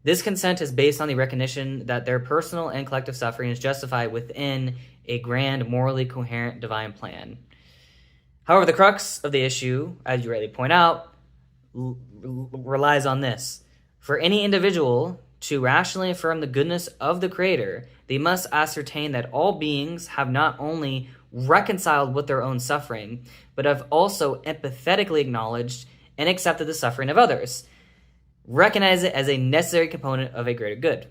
This consent is based on the recognition that their personal and collective suffering is justified within a grand, morally coherent divine plan. However, the crux of the issue, as you rightly point out, relies on this. For any individual to rationally affirm the goodness of the Creator, they must ascertain that all beings have not only reconciled with their own suffering, but have also empathetically acknowledged and accepted the suffering of others. Recognize it as a necessary component of a greater good.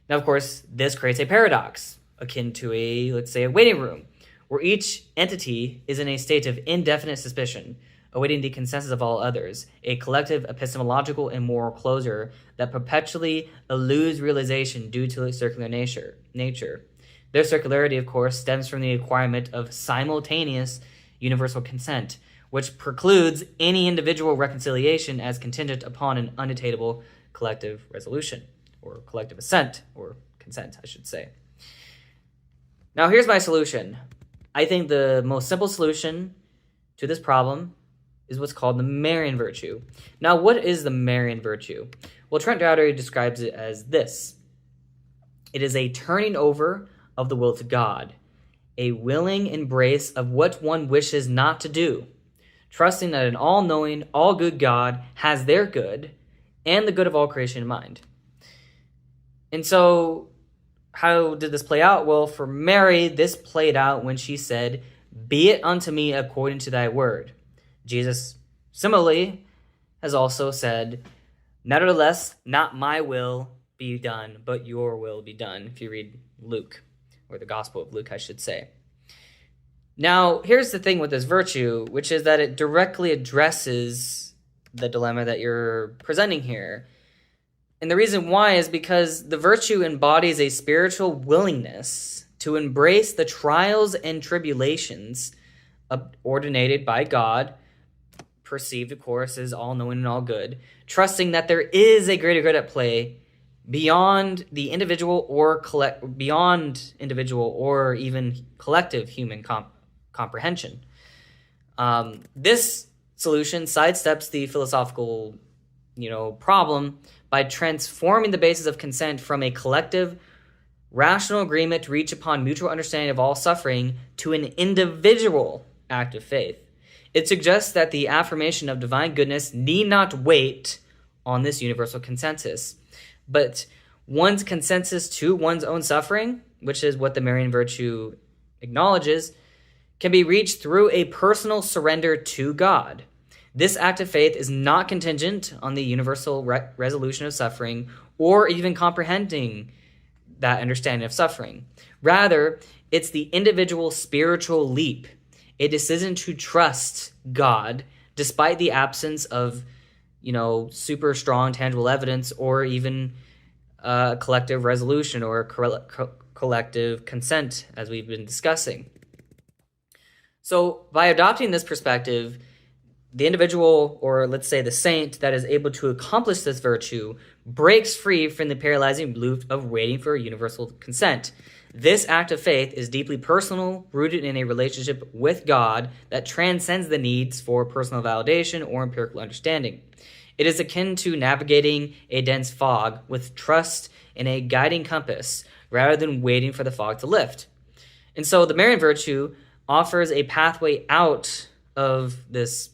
Now, of course, this creates a paradox, akin to let's say, a waiting room, where each entity is in a state of indefinite suspicion, awaiting the consensus of all others, a collective epistemological and moral closure that perpetually eludes realization due to its circular nature. Their circularity, of course, stems from the requirement of simultaneous universal consent, which precludes any individual reconciliation as contingent upon an unattainable collective resolution, or collective assent, or consent, I should say. Now, here's my solution. I think the most simple solution to this problem is what's called the Maran virtue. Now, what is the Maran virtue? Well, Trent Dougherty describes it as this. It is a turning over of the will to God, a willing embrace of what one wishes not to do, trusting that an all-knowing, all-good God has their good and the good of all creation in mind. And so, how did this play out? Well, for Mary, this played out when she said, "Be it unto me according to thy word." Jesus, similarly, has also said, "Nevertheless, not my will be done, but your will be done," if you read Luke, or the Gospel of Luke, I should say. Now, here's the thing with this virtue, which is that it directly addresses the dilemma that you're presenting here. And the reason why is because the virtue embodies a spiritual willingness to embrace the trials and tribulations ordinated by God, perceived, of course, as all-knowing and all-good, trusting that there is a greater good at play beyond the individual or even collective human comprehension. This solution sidesteps the philosophical, problem by transforming the basis of consent from a collective, rational agreement to reach upon mutual understanding of all suffering to an individual act of faith. It suggests that the affirmation of divine goodness need not wait on this universal consensus, but one's consensus to one's own suffering, which is what the Maran virtue acknowledges, can be reached through a personal surrender to God. This act of faith is not contingent on the universal resolution of suffering or even comprehending that understanding of suffering. Rather, it's the individual spiritual leap, a decision to trust God despite the absence of, super strong tangible evidence or even collective resolution or collective consent, as we've been discussing. So by adopting this perspective, the individual, or let's say the saint, that is able to accomplish this virtue breaks free from the paralyzing loop of waiting for a universal consent. This act of faith is deeply personal, rooted in a relationship with God that transcends the needs for personal validation or empirical understanding. It is akin to navigating a dense fog with trust in a guiding compass rather than waiting for the fog to lift. And so the Maran virtue offers a pathway out of this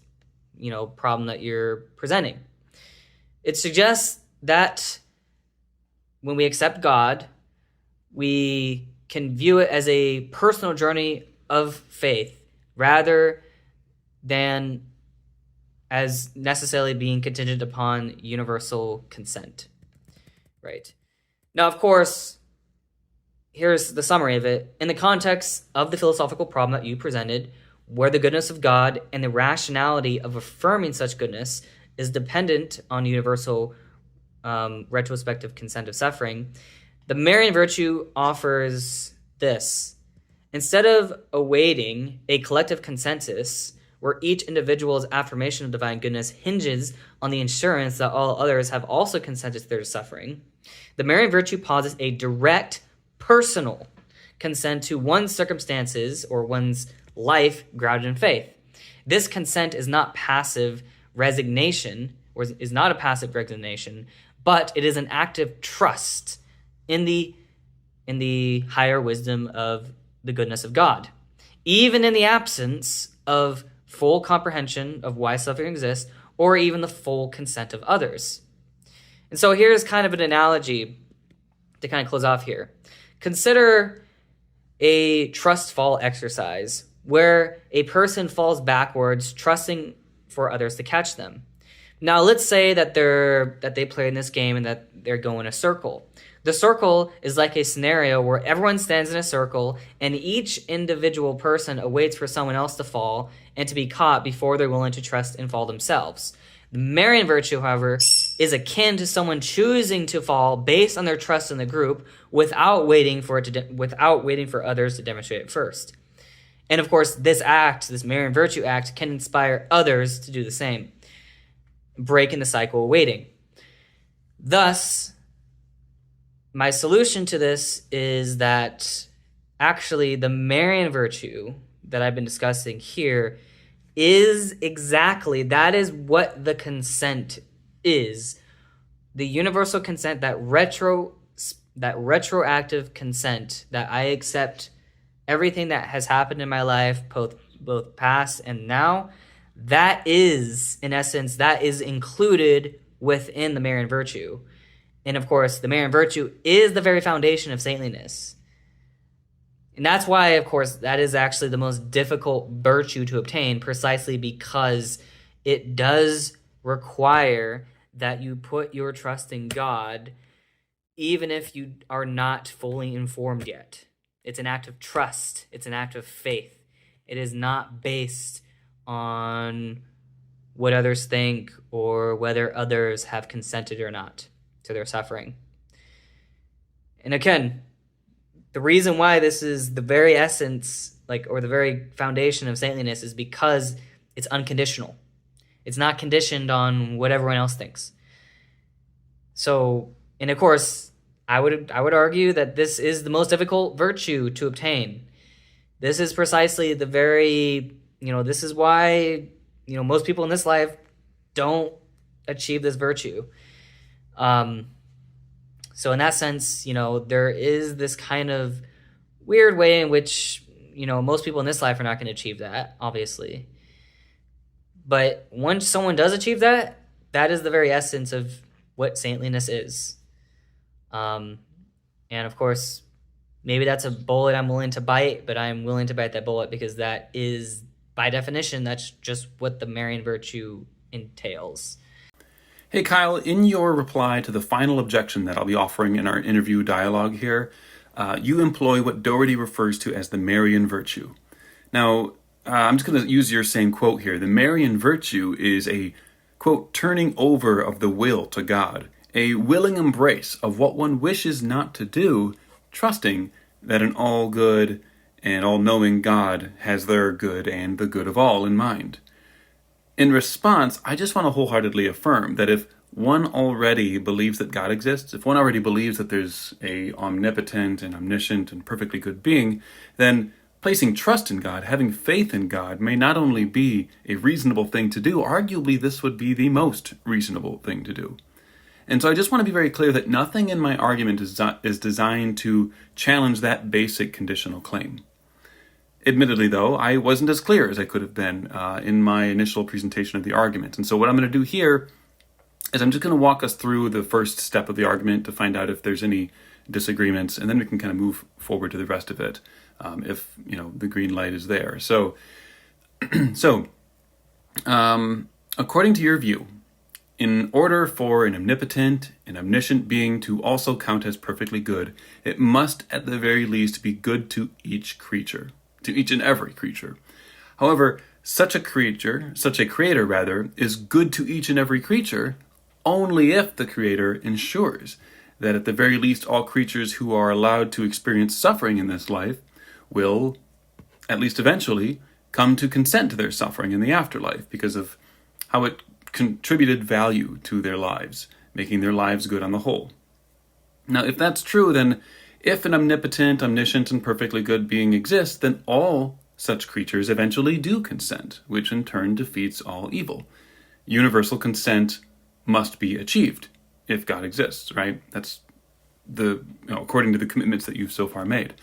problem that you're presenting. It suggests that when we accept God, we can view it as a personal journey of faith rather than as necessarily being contingent upon universal consent. Right. Now, of course, here's the summary of it. In the context of the philosophical problem that you presented, where the goodness of God and the rationality of affirming such goodness is dependent on universal retrospective consent of suffering, the Maran virtue offers this. Instead of awaiting a collective consensus where each individual's affirmation of divine goodness hinges on the assurance that all others have also consented to their suffering, the Maran virtue posits a direct, personal consent to one's circumstances or one's life grounded in faith. This consent is not passive resignation, or is not a passive resignation, but it is an active trust in the higher wisdom of the goodness of God, even in the absence of full comprehension of why suffering exists, or even the full consent of others. And so here's kind of an analogy to kind of close off here. Consider a trust fall exercise where a person falls backwards, trusting for others to catch them. Now, let's say that they play in this game and that they're going a circle. The circle is like a scenario where everyone stands in a circle and each individual person awaits for someone else to fall and to be caught before they're willing to trust and fall themselves. The Maran virtue, however, is akin to someone choosing to fall based on their trust in the group without waiting for others to demonstrate it first. And of course, this Maran virtue act, can inspire others to do the same, breaking the cycle of waiting. Thus, my solution to this is that actually the Maran virtue that I've been discussing here is that is what the consent is. The universal consent, that retroactive consent, that I accept everything that has happened in my life, both past and now, that is, in essence, that is included within the Maran virtue. And of course, the Maran virtue is the very foundation of saintliness. And that's why, of course, that is actually the most difficult virtue to obtain, precisely because it does require that you put your trust in God, even if you are not fully informed yet. It's an act of trust. It's an act of faith. It is not based on what others think or whether others have consented or not to their suffering. And again, the reason why this is the very essence, or the very foundation of saintliness, is because it's unconditional. It's not conditioned on what everyone else thinks. So, and of course, I would argue that this is the most difficult virtue to obtain. This is precisely the very, this is why, most people in this life don't achieve this virtue. So in that sense, there is this kind of weird way in which, most people in this life are not going to achieve that, obviously. But once someone does achieve that, that is the very essence of what saintliness is. And of course, maybe that's a bullet I'm willing to bite, but I'm willing to bite that bullet because that is, by definition, that's just what the Maran virtue entails. Hey Kyle, in your reply to the final objection that I'll be offering in our interview dialogue here, you employ what Dougherty refers to as the Marian virtue. Now, I'm just going to use your same quote here. The Marian virtue is a, quote, turning over of the will to God, a willing embrace of what one wishes not to do, trusting that an all-good and all-knowing God has their good and the good of all in mind. In response, I just want to wholeheartedly affirm that if one already believes that God exists, if one already believes that there's a omnipotent and omniscient and perfectly good being, then placing trust in God, having faith in God, may not only be a reasonable thing to do, arguably this would be the most reasonable thing to do. And so I just want to be very clear that nothing in my argument is designed to challenge that basic conditional claim. Admittedly, though, I wasn't as clear as I could have been in my initial presentation of the argument. And so what I'm going to do here is I'm just going to walk us through the first step of the argument to find out if there's any disagreements, and then we can kind of move forward to the rest of it if, the green light is there. So, according to your view, in order for an omnipotent and omniscient being to also count as perfectly good, it must at the very least be good to each creature. To each and every creature. However, such a creator, is good to each and every creature only if the Creator ensures that at the very least all creatures who are allowed to experience suffering in this life will, at least eventually, come to consent to their suffering in the afterlife because of how it contributed value to their lives, making their lives good on the whole. Now, if that's true, then if an omnipotent, omniscient, and perfectly good being exists, then all such creatures eventually do consent, which in turn defeats all evil. Universal consent must be achieved. if God exists, right? That's according to the commitments that you've so far made.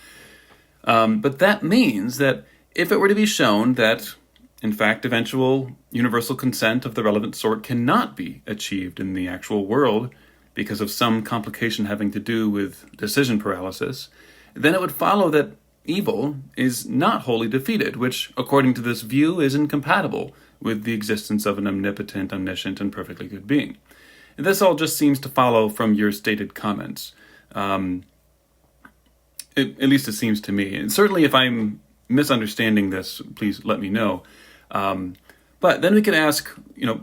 But that means that if it were to be shown that, in fact, eventual universal consent of the relevant sort cannot be achieved in the actual world because of some complication having to do with decision paralysis, then it would follow that evil is not wholly defeated, which, according to this view, is incompatible with the existence of an omnipotent, omniscient, and perfectly good being. And this all just seems to follow from your stated comments. At least it seems to me. And certainly if I'm misunderstanding this, please let me know. But then we could ask,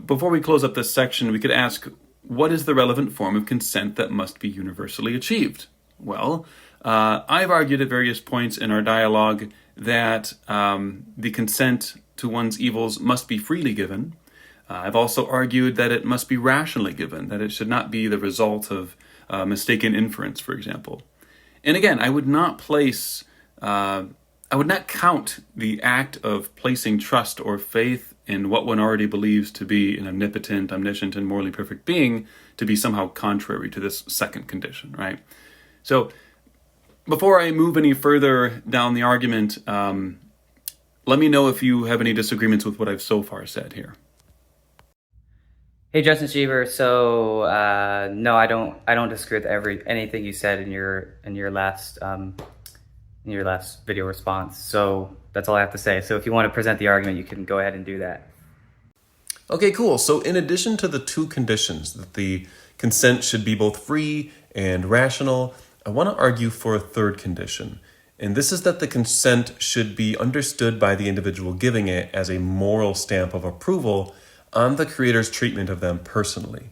before we close up this section, we could ask, what is the relevant form of consent that must be universally achieved? Well, I've argued at various points in our dialogue that the consent to one's evils must be freely given. I've also argued that it must be rationally given, that it should not be the result of mistaken inference, for example. And again, I would not count the act of placing trust or faith in what one already believes to be an omnipotent, omniscient, and morally perfect being to be somehow contrary to this second condition, right? So, before I move any further down the argument, let me know if you have any disagreements with what I've so far said here. Hey, Justin Schieber. So no, I don't disagree with anything you said in your last video response. So that's all I have to say. So if you want to present the argument, you can go ahead and do that. Okay, cool. So in addition to the two conditions that the consent should be both free and rational, I want to argue for a third condition. And this is that the consent should be understood by the individual giving it as a moral stamp of approval on the creator's treatment of them personally.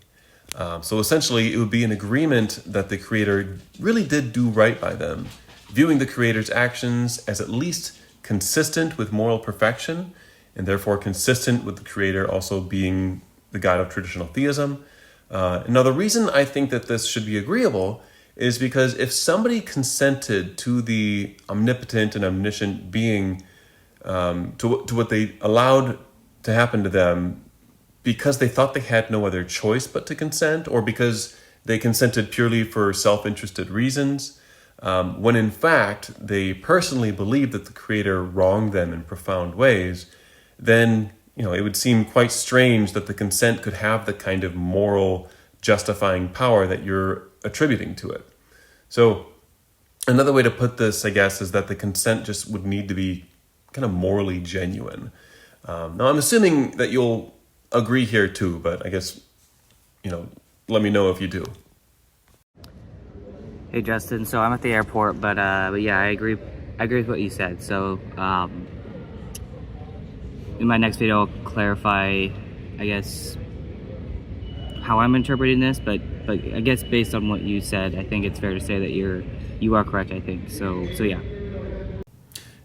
So essentially, it would be an agreement that the creator really did do right by them, viewing the creator's actions as at least consistent with moral perfection, and therefore consistent with the creator also being the God of traditional theism. Now, the reason I think that this should be agreeable is because if somebody consented to the omnipotent and omniscient being, to what they allowed to happen to them, because they thought they had no other choice but to consent, or because they consented purely for self-interested reasons, when in fact they personally believed that the creator wronged them in profound ways, then it would seem quite strange that the consent could have the kind of moral justifying power that you're attributing to it. So another way to put this, I guess, is that the consent just would need to be kind of morally genuine. Now, I'm assuming that you'll agree here too, but I guess, let me know if you do. Hey, Justin. So I'm at the airport, but yeah, I agree with what you said. So in my next video, I'll clarify, I guess, how I'm interpreting this, but I guess based on what you said, I think it's fair to say that you are correct, I think. So yeah.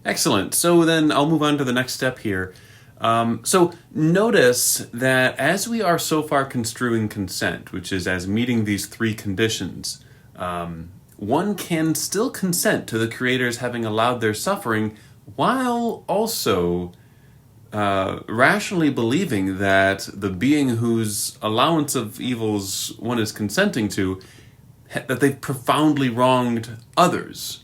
Excellent. So then I'll move on to the next step here. So notice that as we are so far construing consent, which is as meeting these three conditions, one can still consent to the creators having allowed their suffering while also rationally believing that the being whose allowance of evils one is consenting to, that they've profoundly wronged others.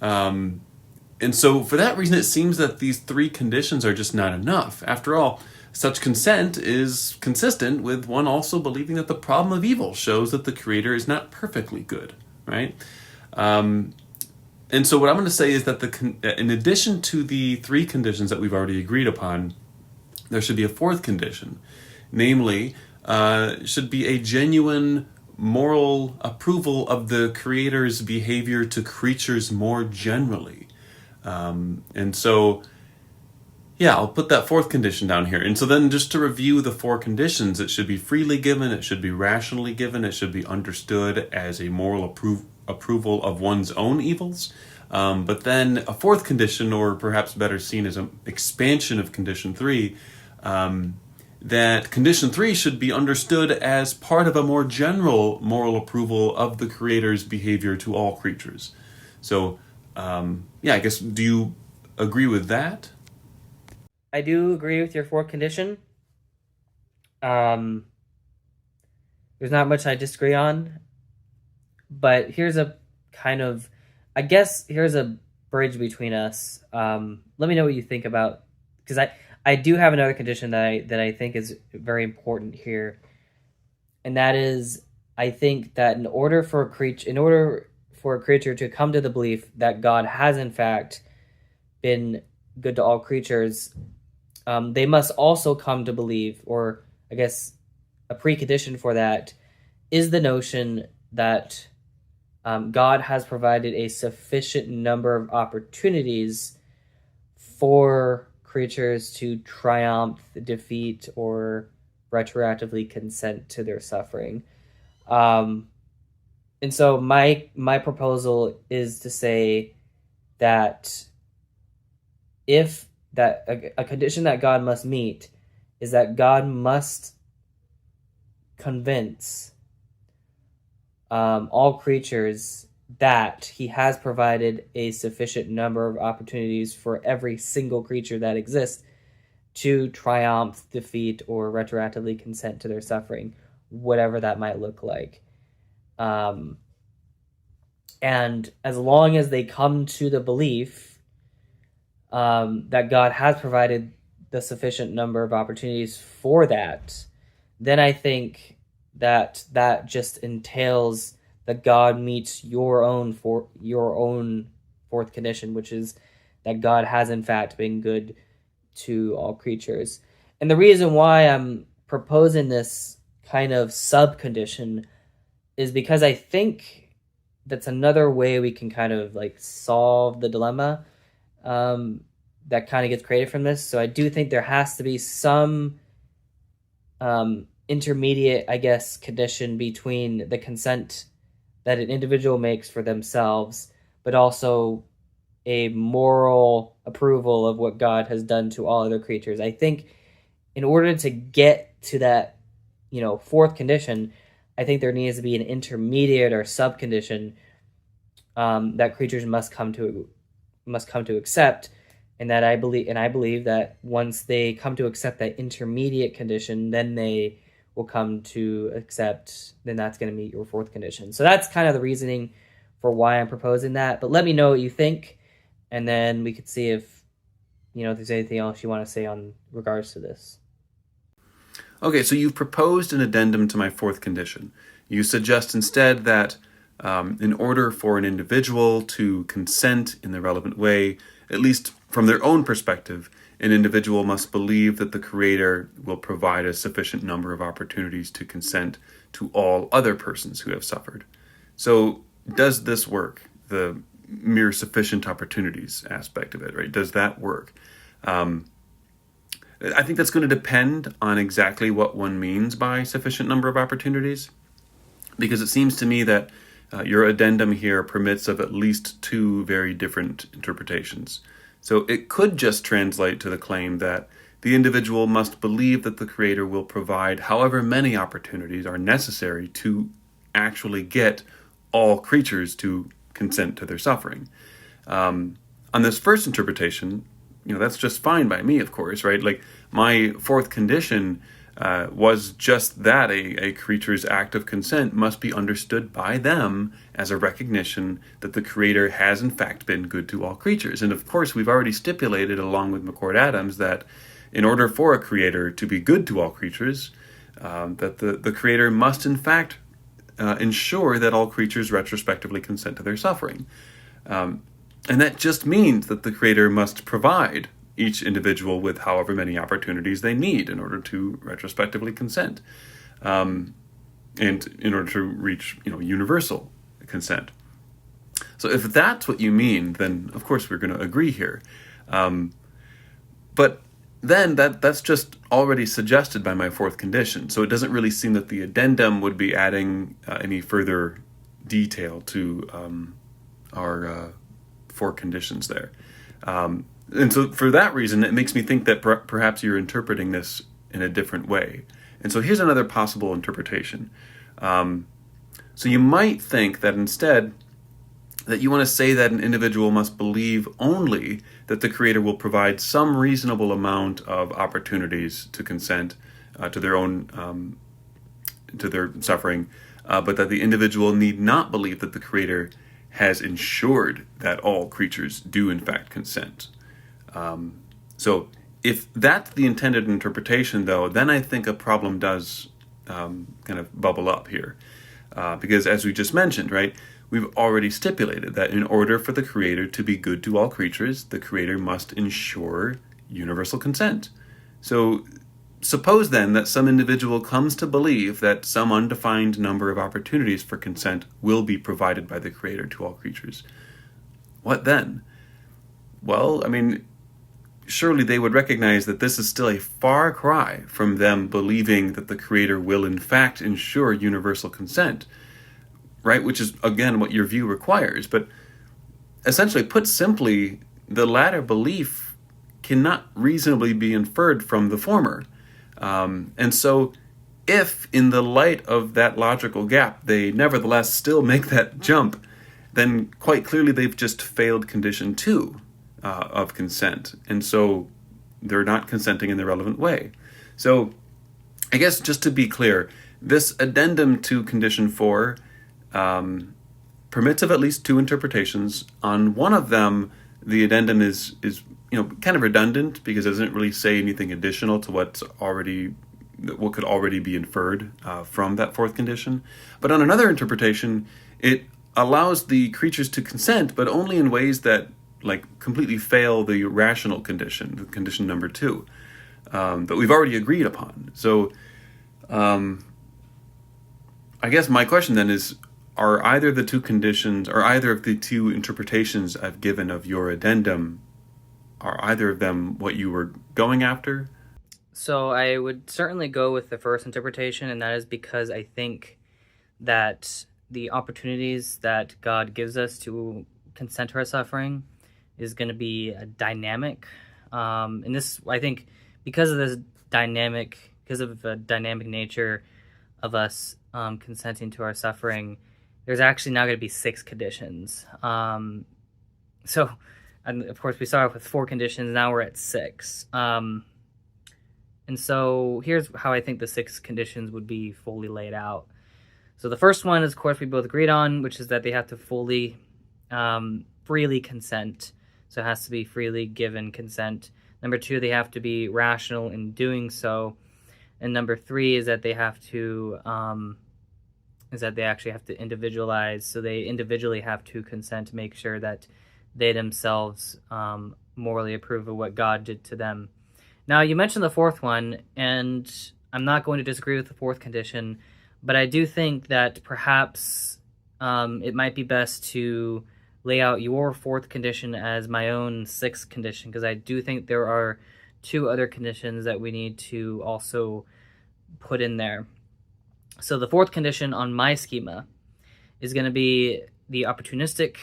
And so for that reason, it seems that these three conditions are just not enough. After all, such consent is consistent with one also believing that the problem of evil shows that the creator is not perfectly good, right? And so what I'm going to say is that in addition to the three conditions that we've already agreed upon, there should be a fourth condition. Namely, should be a genuine moral approval of the creator's behavior to creatures more generally. And so, yeah, I'll put that fourth condition down here. And so then just to review the four conditions, it should be freely given, it should be rationally given, it should be understood as a moral approval of one's own evils. But then a fourth condition, or perhaps better seen as an expansion of condition 3, that condition 3 should be understood as part of a more general moral approval of the creator's behavior to all creatures. So, yeah, I guess, do you agree with that? I do agree with your fourth condition. there's not much I disagree on, but here's a kind of, I guess here's a bridge between us. Let me know what you think about, because I do have another condition that I think is very important here, and that is, I think that in order for a creature to come to the belief that God has in fact been good to all creatures, they must also come to believe, or I guess a precondition for that is the notion that God has provided a sufficient number of opportunities for creatures to triumph, defeat, or retroactively consent to their suffering. And so my proposal is to say that if that a condition that God must meet is that God must convince all creatures that he has provided a sufficient number of opportunities for every single creature that exists to triumph, defeat, or retroactively consent to their suffering, whatever that might look like. And as long as they come to the belief that God has provided the sufficient number of opportunities for that, then I think that just entails that God meets your own fourth condition, which is that God has in fact been good to all creatures. And the reason why I'm proposing this kind of sub-condition is because I think that's another way we can kind of like solve the dilemma that kind of gets created from this. So I do think there has to be some intermediate, I guess, condition between the consent that an individual makes for themselves, but also a moral approval of what God has done to all other creatures. I think in order to get to that, fourth condition, I think there needs to be an intermediate or sub-condition that creatures must come to accept, and I believe that once they come to accept that intermediate condition, then they will come to accept, then that's going to meet your fourth condition. So that's kind of the reasoning for why I'm proposing that. But let me know what you think, and then we could see if there's anything else you want to say on regards to this. Okay, so you've proposed an addendum to my fourth condition. You suggest instead that in order for an individual to consent in the relevant way, at least from their own perspective, an individual must believe that the Creator will provide a sufficient number of opportunities to consent to all other persons who have suffered. So does this work? The mere sufficient opportunities aspect of it, right? Does that work? I think that's going to depend on exactly what one means by sufficient number of opportunities, because it seems to me that your addendum here permits of at least two very different interpretations. So it could just translate to the claim that the individual must believe that the Creator will provide however many opportunities are necessary to actually get all creatures to consent to their suffering. On this first interpretation, that's just fine by me, of course, right? Like, my fourth condition was just that a creature's act of consent must be understood by them as a recognition that the Creator has in fact been good to all creatures. And of course, we've already stipulated, along with McCord Adams, that in order for a Creator to be good to all creatures, that the Creator must in fact ensure that all creatures retrospectively consent to their suffering. And that just means that the Creator must provide each individual with however many opportunities they need in order to retrospectively consent, and in order to reach, universal consent. So if that's what you mean, then of course we're going to agree here. But then that's just already suggested by my fourth condition. So it doesn't really seem that the addendum would be adding any further detail to our four conditions there. And so for that reason, it makes me think that perhaps you're interpreting this in a different way. And so here's another possible interpretation. So you might think that instead that you want to say that an individual must believe only that the Creator will provide some reasonable amount of opportunities to consent to their own to their suffering, but that the individual need not believe that the Creator has ensured that all creatures do in fact consent. So if that's the intended interpretation, though, then I think a problem does kind of bubble up here. Because as we just mentioned, right, we've already stipulated that in order for the Creator to be good to all creatures, the Creator must ensure universal consent. So suppose then that some individual comes to believe that some undefined number of opportunities for consent will be provided by the Creator to all creatures. What then? Well, I mean, surely they would recognize that this is still a far cry from them believing that the Creator will in fact ensure universal consent, right? Which is, again, what your view requires. But essentially, put simply, the latter belief cannot reasonably be inferred from the former. And so if, in the light of that logical gap, they nevertheless still make that jump, then quite clearly they've just failed condition 2 of consent. And so they're not consenting in the relevant way. So I guess just to be clear, this addendum to condition 4 permits of at least 2 interpretations. On one of them, the addendum is kind of redundant because it doesn't really say anything additional to what could already be inferred from that 4th condition. But on another interpretation, it allows the creatures to consent, but only in ways that completely fail the rational condition, the condition number 2, that we've already agreed upon. So I guess my question then is, are either of the 2 conditions, or either of the 2 interpretations I've given of your addendum, are either of them what you were going after? So I would certainly go with the first interpretation, and that is because I think that the opportunities that God gives us to consent to our suffering is going to be a dynamic. And this, I think, because of the dynamic nature of us consenting to our suffering, there's actually now going to be 6 conditions. And of course, we started off with 4 conditions. Now we're at 6. And so here's how I think the 6 conditions would be fully laid out. So the first one is, of course, we both agreed on, which is that they have to freely consent. So it has to be freely given consent. Number 2, they have to be rational in doing so. And number 3 is that they have to they actually have to individualize. So they individually have to consent to make sure that they themselves morally approve of what God did to them. Now, you mentioned the 4th one, and I'm not going to disagree with the 4th condition, but I do think that perhaps it might be best to lay out your 4th condition as my own 6th condition, because I do think there are 2 other conditions that we need to also put in there. So the 4th condition on my schema is going to be the opportunistic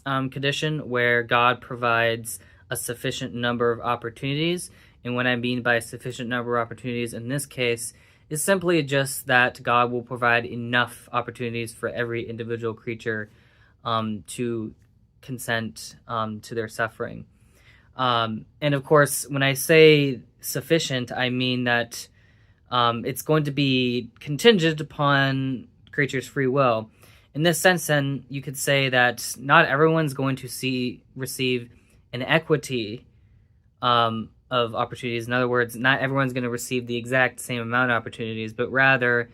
condition, where God provides a sufficient number of opportunities. And what I mean by a sufficient number of opportunities in this case is simply just that God will provide enough opportunities for every individual creature to consent to their suffering. And of course, when I say sufficient, I mean that it's going to be contingent upon creatures' free will. In this sense, then, you could say that not everyone's going to receive an equity of opportunities. In other words, not everyone's going to receive the exact same amount of opportunities, but rather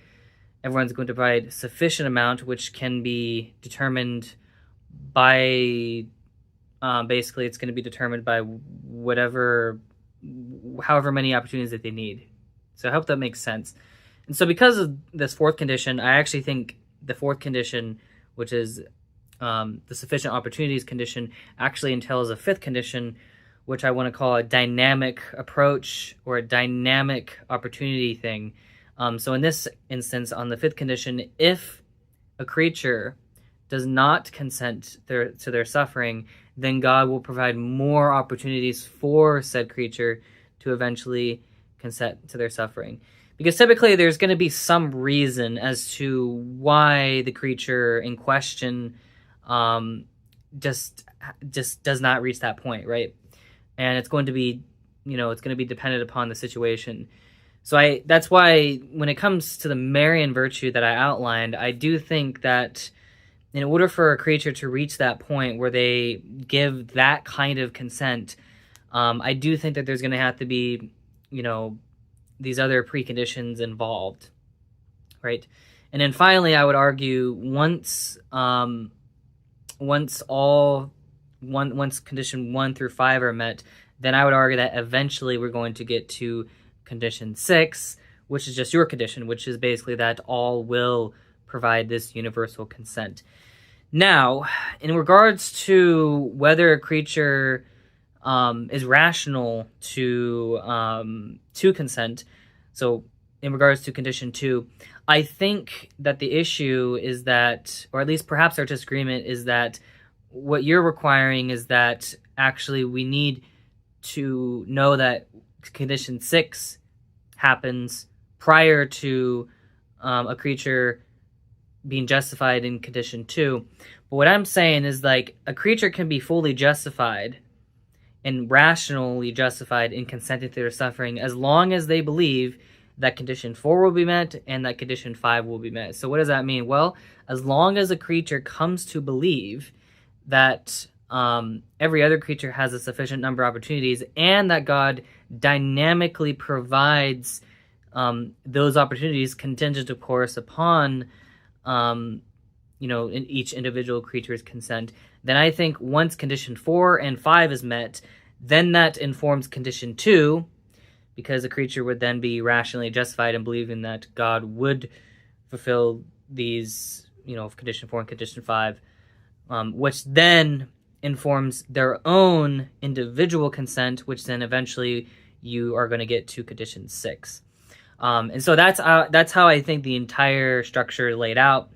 everyone's going to provide sufficient amount, which can be determined by, basically it's going to be determined by however many opportunities that they need. So I hope that makes sense. And so because of this 4th condition, I actually think the 4th condition, which is the sufficient opportunities condition, actually entails a 5th condition, which I want to call a dynamic approach or a dynamic opportunity thing. So in this instance, on the 5th condition, if a creature does not consent to their suffering, then God will provide more opportunities for said creature to eventually consent to their suffering. Because typically there's going to be some reason as to why the creature in question just does not reach that point, right? And it's going to be, it's going to be dependent upon the situation. So that's why when it comes to the Marian virtue that I outlined, I do think that in order for a creature to reach that point where they give that kind of consent, I do think that there's going to have to be, these other preconditions involved, right? And then finally, I would argue once condition 1 through 5 are met, then I would argue that eventually we're going to get to condition 6, which is just your condition, which is basically that all will provide this universal consent. Now, in regards to whether a creature is rational to consent, so in regards to condition 2, I think that the issue is that, or at least perhaps our disagreement is that what you're requiring is that actually we need to know that condition 6 happens prior to a creature being justified in condition 2. But what I'm saying is, like, a creature can be fully justified and rationally justified in consenting to their suffering as long as they believe that condition 4 will be met and that condition 5 will be met. So what does that mean? Well, as long as a creature comes to believe that every other creature has a sufficient number of opportunities and that God dynamically provides those opportunities contingent, of course, upon in each individual creature's consent, then I think once condition 4 and 5 is met, then that informs condition 2, because the creature would then be rationally justified in believing that God would fulfill these, condition 4 and condition 5, which then informs their own individual consent, which then eventually you are going to get to condition 6. And so that's how I think the entire structure is laid out.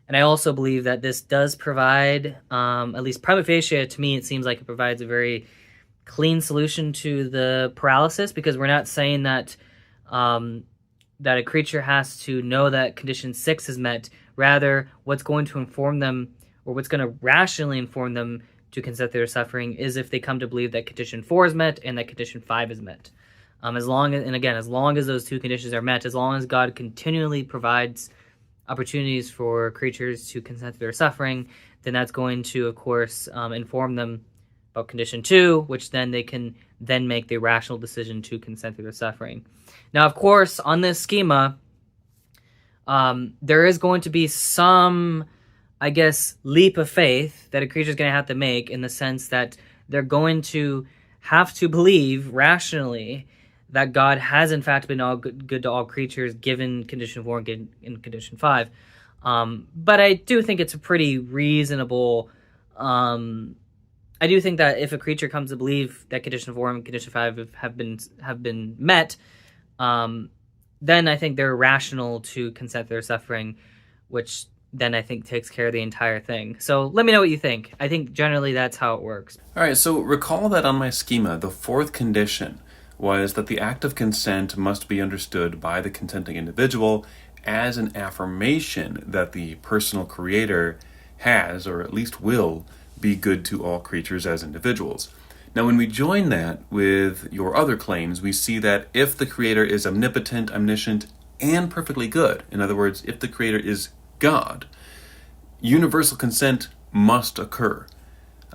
And I also believe that this does provide, at least prima facie, to me, it seems like it provides a very clean solution to the paralysis, because we're not saying that that a creature has to know that condition 6 is met. Rather, what's going to inform them, or what's going to rationally inform them to consent to their suffering, is if they come to believe that condition 4 is met and that condition 5 is met. As long as those two conditions are met, as long as God continually provides opportunities for creatures to consent to their suffering, then that's going to, of course, inform them about condition 2, which then they can then make the rational decision to consent to their suffering. Now, of course, on this schema, there is going to be some, I guess, leap of faith that a creature is going to have to make, in the sense that they're going to have to believe rationally that God has in fact been all good to all creatures, given condition 4 and condition 5. But I do think it's a pretty reasonable. I do think that if a creature comes to believe that condition 4 and condition 5 have been met, then I think they're rational to consent to their suffering, which then I think takes care of the entire thing. So let me know what you think. I think generally that's how it works. All right, so recall that on my schema, the fourth condition was that the act of consent must be understood by the consenting individual as an affirmation that the personal creator has, or at least will, be good to all creatures as individuals. Now, when we join that with your other claims, we see that if the creator is omnipotent, omniscient, and perfectly good, in other words, if the creator is God, universal consent must occur.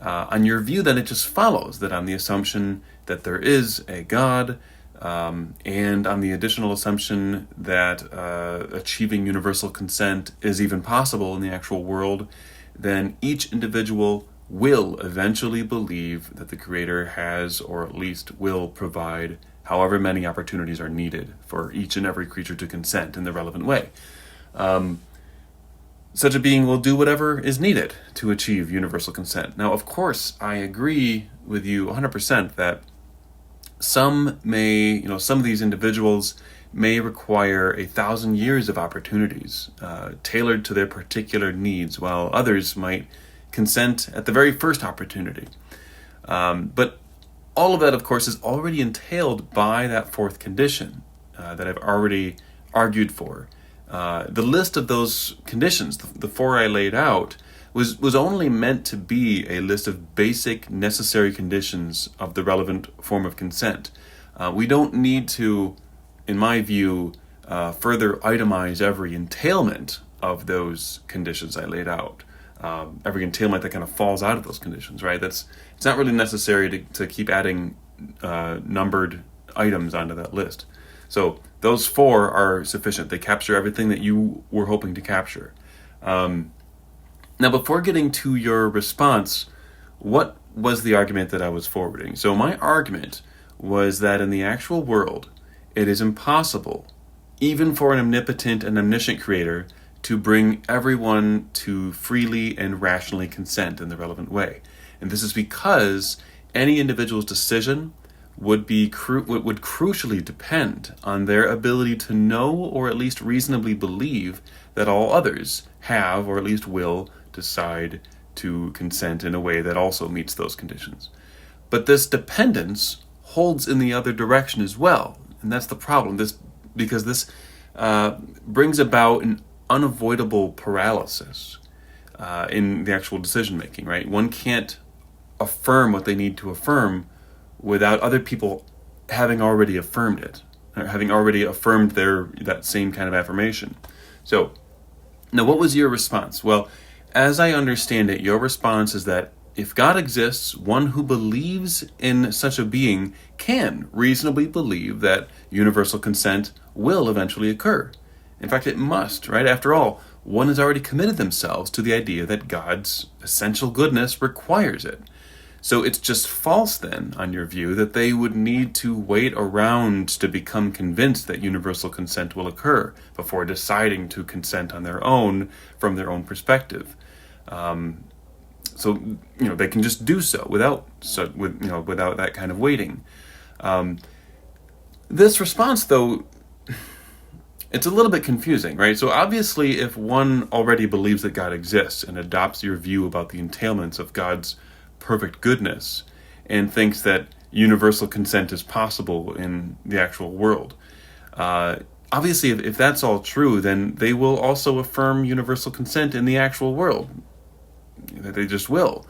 On your view, then, it just follows that on the assumption that there is a God, and on the additional assumption that achieving universal consent is even possible in the actual world, then each individual will eventually believe that the Creator has, or at least will provide, however many opportunities are needed for each and every creature to consent in the relevant way. Such a being will do whatever is needed to achieve universal consent. Now, of course, I agree with you 100% that some of these individuals may require 1,000 years of opportunities tailored to their particular needs, while others might consent at the very first opportunity. But all of that, of course, is already entailed by that fourth condition that I've already argued for. The list of those conditions, the four I laid out, was only meant to be a list of basic necessary conditions of the relevant form of consent. We don't need to in my view, further itemize every entailment of those conditions I laid out. Every entailment that kind of falls out of those conditions, right? It's not really necessary to keep adding numbered items onto that list. So those 4 are sufficient. They capture everything that you were hoping to capture. Now, before getting to your response, what was the argument that I was forwarding? So my argument was that in the actual world, it is impossible, even for an omnipotent and omniscient creator, to bring everyone to freely and rationally consent in the relevant way. And this is because any individual's decision would crucially depend on their ability to know or at least reasonably believe that all others have or at least will decide to consent in a way that also meets those conditions. But this dependence holds in the other direction as well. And that's the problem. Because this brings about an unavoidable paralysis in the actual decision making, right? One can't affirm what they need to affirm without other people having already affirmed it, or having already affirmed that same kind of affirmation. So, now what was your response? Well, as I understand it, your response is that if God exists, one who believes in such a being can reasonably believe that universal consent will eventually occur. In fact, it must, right? After all, one has already committed themselves to the idea that God's essential goodness requires it. So it's just false then, on your view, that they would need to wait around to become convinced that universal consent will occur before deciding to consent on their own from their own perspective. So they can just do so without that kind of waiting. This response, though, it's a little bit confusing, right? So obviously, if one already believes that God exists and adopts your view about the entailments of God's perfect goodness and thinks that universal consent is possible in the actual world, obviously, if that's all true, then they will also affirm universal consent in the actual world. They just will.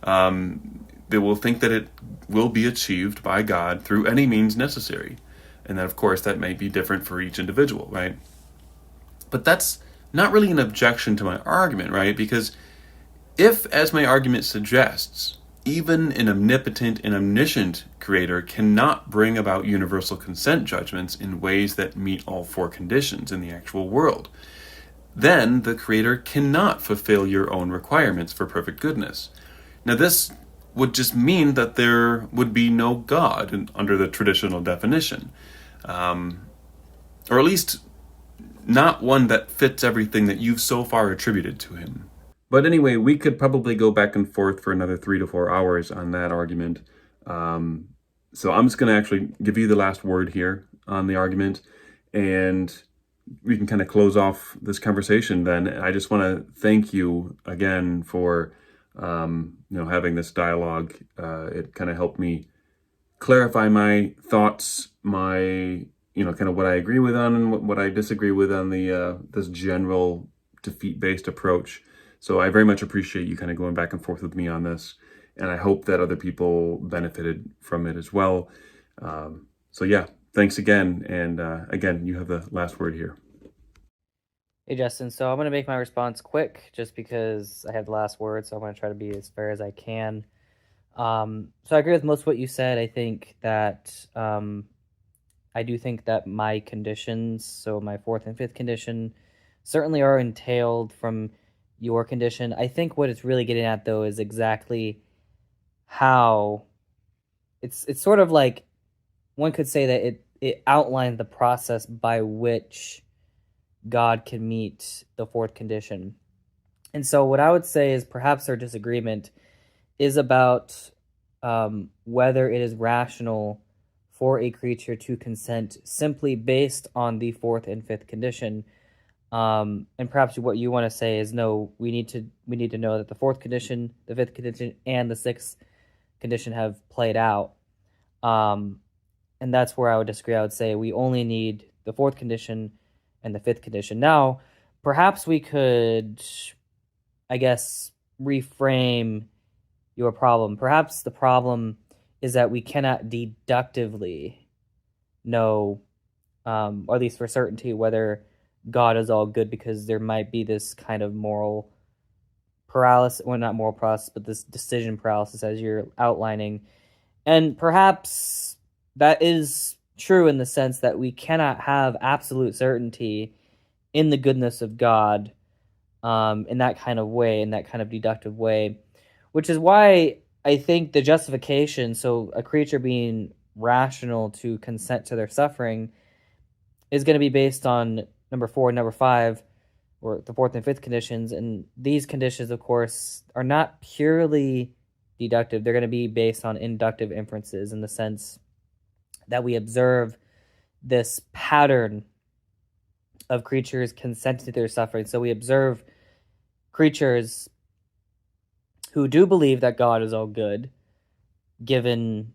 They will think that it will be achieved by God through any means necessary. And then, of course, that may be different for each individual, right? But that's not really an objection to my argument, right? Because if, as my argument suggests, even an omnipotent and omniscient creator cannot bring about universal consent judgments in ways that meet all 4 conditions in the actual world, then the creator cannot fulfill your own requirements for perfect goodness. Now, this would just mean that there would be no God under the traditional definition, or at least not one that fits everything that you've so far attributed to him. But anyway, we could probably go back and forth for another 3 to 4 hours on that argument. So I'm just going to actually give you the last word here on the argument, and we can kind of close off this conversation then. I just want to thank you again for having this dialogue. It kind of helped me clarify my thoughts, my kind of what I agree with on and what I disagree with on the this general defeat-based approach. So I very much appreciate you kind of going back and forth with me on this, and I hope that other people benefited from it as well. So yeah, thanks again, and again, you have the last word here. Hey, Justin. So I'm going to make my response quick just because I have the last word, so I'm going to try to be as fair as I can. So I agree with most of what you said. I think that I do think that my conditions, so my 4th and 5th condition, certainly are entailed from your condition. I think what it's really getting at, though, is exactly how it's sort of like one could say that it outlined the process by which God can meet the 4th condition. And so what I would say is perhaps our disagreement is about whether it is rational for a creature to consent simply based on the 4th and 5th condition. And perhaps what you want to say is, no, we need to know that the 4th condition, the 5th condition, and the 6th condition have played out. And that's where I would disagree. I would say we only need the 4th condition and the 5th condition. Now, perhaps we could, I guess, reframe your problem. Perhaps the problem is that we cannot deductively know or at least for certainty, whether God is all good, because there might be this kind of moral paralysis, well, not moral paralysis, but this decision paralysis as you're outlining. And perhaps that is true in the sense that we cannot have absolute certainty in the goodness of God in that kind of way, in that kind of deductive way, which is why I think the justification, so a creature being rational to consent to their suffering, is going to be based on number 4 and number 5, or the 4th and 5th conditions. And these conditions, of course, are not purely deductive. They're going to be based on inductive inferences, in the sense that we observe this pattern of creatures consenting to their suffering. So we observe creatures who do believe that God is all good, given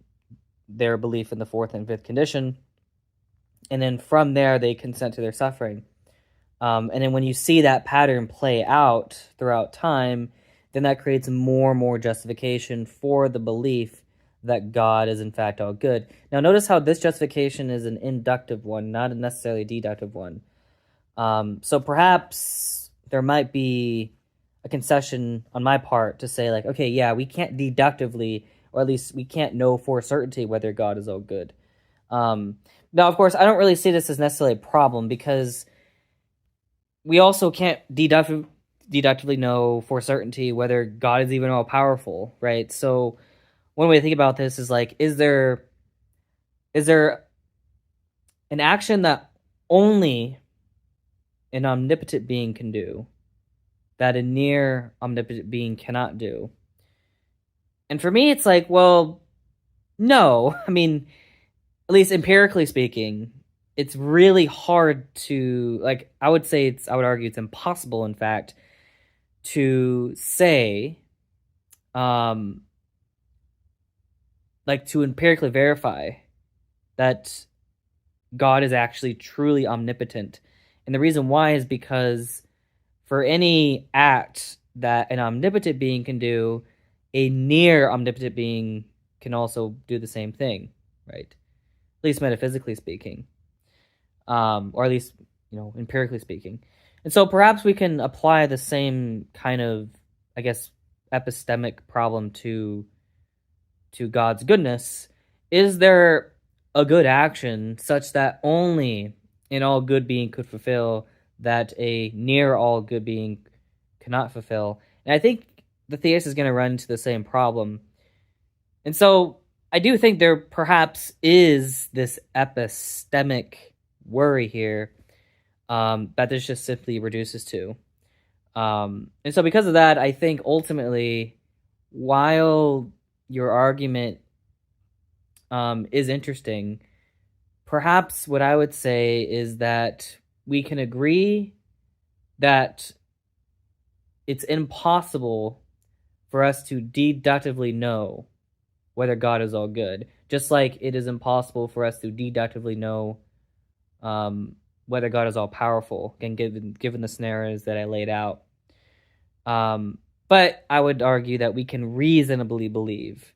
their belief in the 4th and 5th condition, and then from there they consent to their suffering. And then when you see that pattern play out throughout time, then that creates more and more justification for the belief that God is in fact all good. Now notice how this justification is an inductive one, not a necessarily deductive one. So perhaps there might be a concession on my part to say, like, okay, yeah, we can't deductively, or at least we can't know for certainty whether God is all good. Now, of course, I don't really see this as necessarily a problem, because we also can't deductively know for certainty whether God is even all powerful, right? So one way to think about this is, like, is there an action that only an omnipotent being can do that a near omnipotent being cannot do? And for me, it's like, well, no. I mean, at least empirically speaking, it's really hard to, like, I would argue it's impossible, in fact, to say, like, to empirically verify that God is actually truly omnipotent. And the reason why is because for any act that an omnipotent being can do, a near omnipotent being can also do the same thing, right? At least metaphysically speaking, or at least, empirically speaking. And so perhaps we can apply the same kind of, I guess, epistemic problem to God's goodness. Is there a good action such that only an all good being could fulfill that a near all good being cannot fulfill? And I think the theist is going to run into the same problem. And so I do think there perhaps is this epistemic worry here that this just simply reduces to. And so because of that, I think ultimately, while your argument is interesting, perhaps what I would say is that we can agree that it's impossible for us to deductively know whether God is all good, just like it is impossible for us to deductively know whether God is all powerful, again, given the scenarios that I laid out. But I would argue that we can reasonably believe,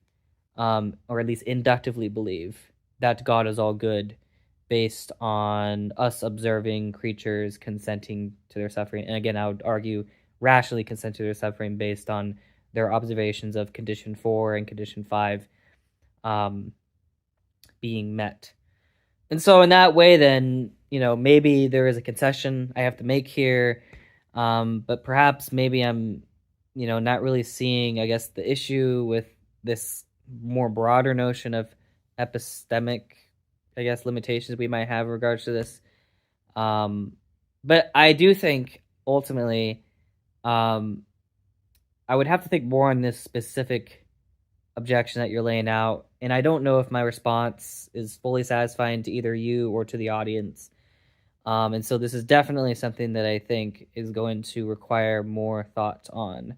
or at least inductively believe, that God is all good based on us observing creatures consenting to their suffering. And again, I would argue rationally consent to their suffering based on their observations of condition 4 and condition 5 being met. And so in that way, then, maybe there is a concession I have to make here, but perhaps maybe I'm, not really seeing, I guess, the issue with this more broader notion of epistemic, I guess, limitations we might have in regards to this. But I do think ultimately, I would have to think more on this specific objection that you're laying out, and I don't know if my response is fully satisfying to either you or to the audience. And so this is definitely something that I think is going to require more thought on.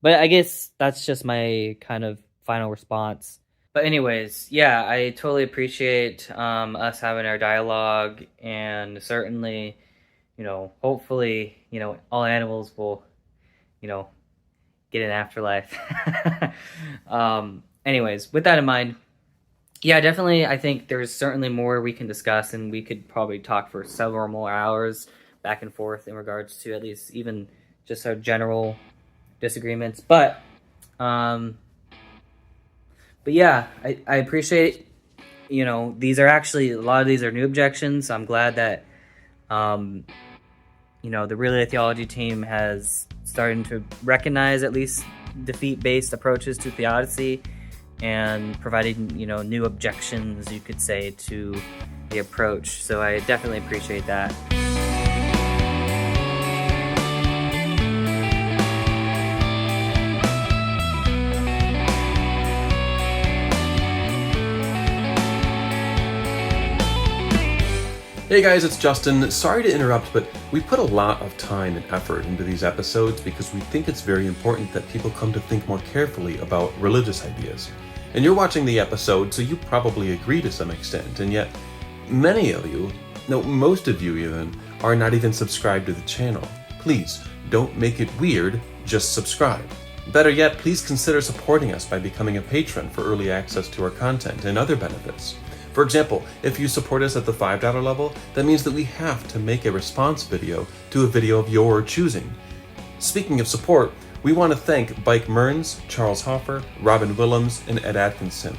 But I guess that's just my kind of final response. But anyways, yeah, I totally appreciate us having our dialogue, and certainly, hopefully, all animals will, get an afterlife. Anyways, with that in mind, Yeah, definitely. I think there's certainly more we can discuss, and we could probably talk for several more hours back and forth in regards to at least even just our general disagreements. But yeah, I appreciate, these are actually, a lot of these are new objections. I'm glad that, the Relay Theology team has started to recognize at least defeat-based approaches to theodicy and providing, new objections, you could say, to the approach. So I definitely appreciate that. Hey guys, it's Justin. Sorry to interrupt, but we put a lot of time and effort into these episodes because we think it's very important that people come to think more carefully about religious ideas. And you're watching the episode, so you probably agree to some extent, and yet many of you, no, most of you even, are not even subscribed to the channel. Please, don't make it weird, just subscribe. Better yet, please consider supporting us by becoming a patron for early access to our content and other benefits. For example, if you support us at the $5 level, that means that we have to make a response video to a video of your choosing. Speaking of support, we want to thank Bike Mearns, Charles Hoffer, Robin Willems, and Ed Atkinson.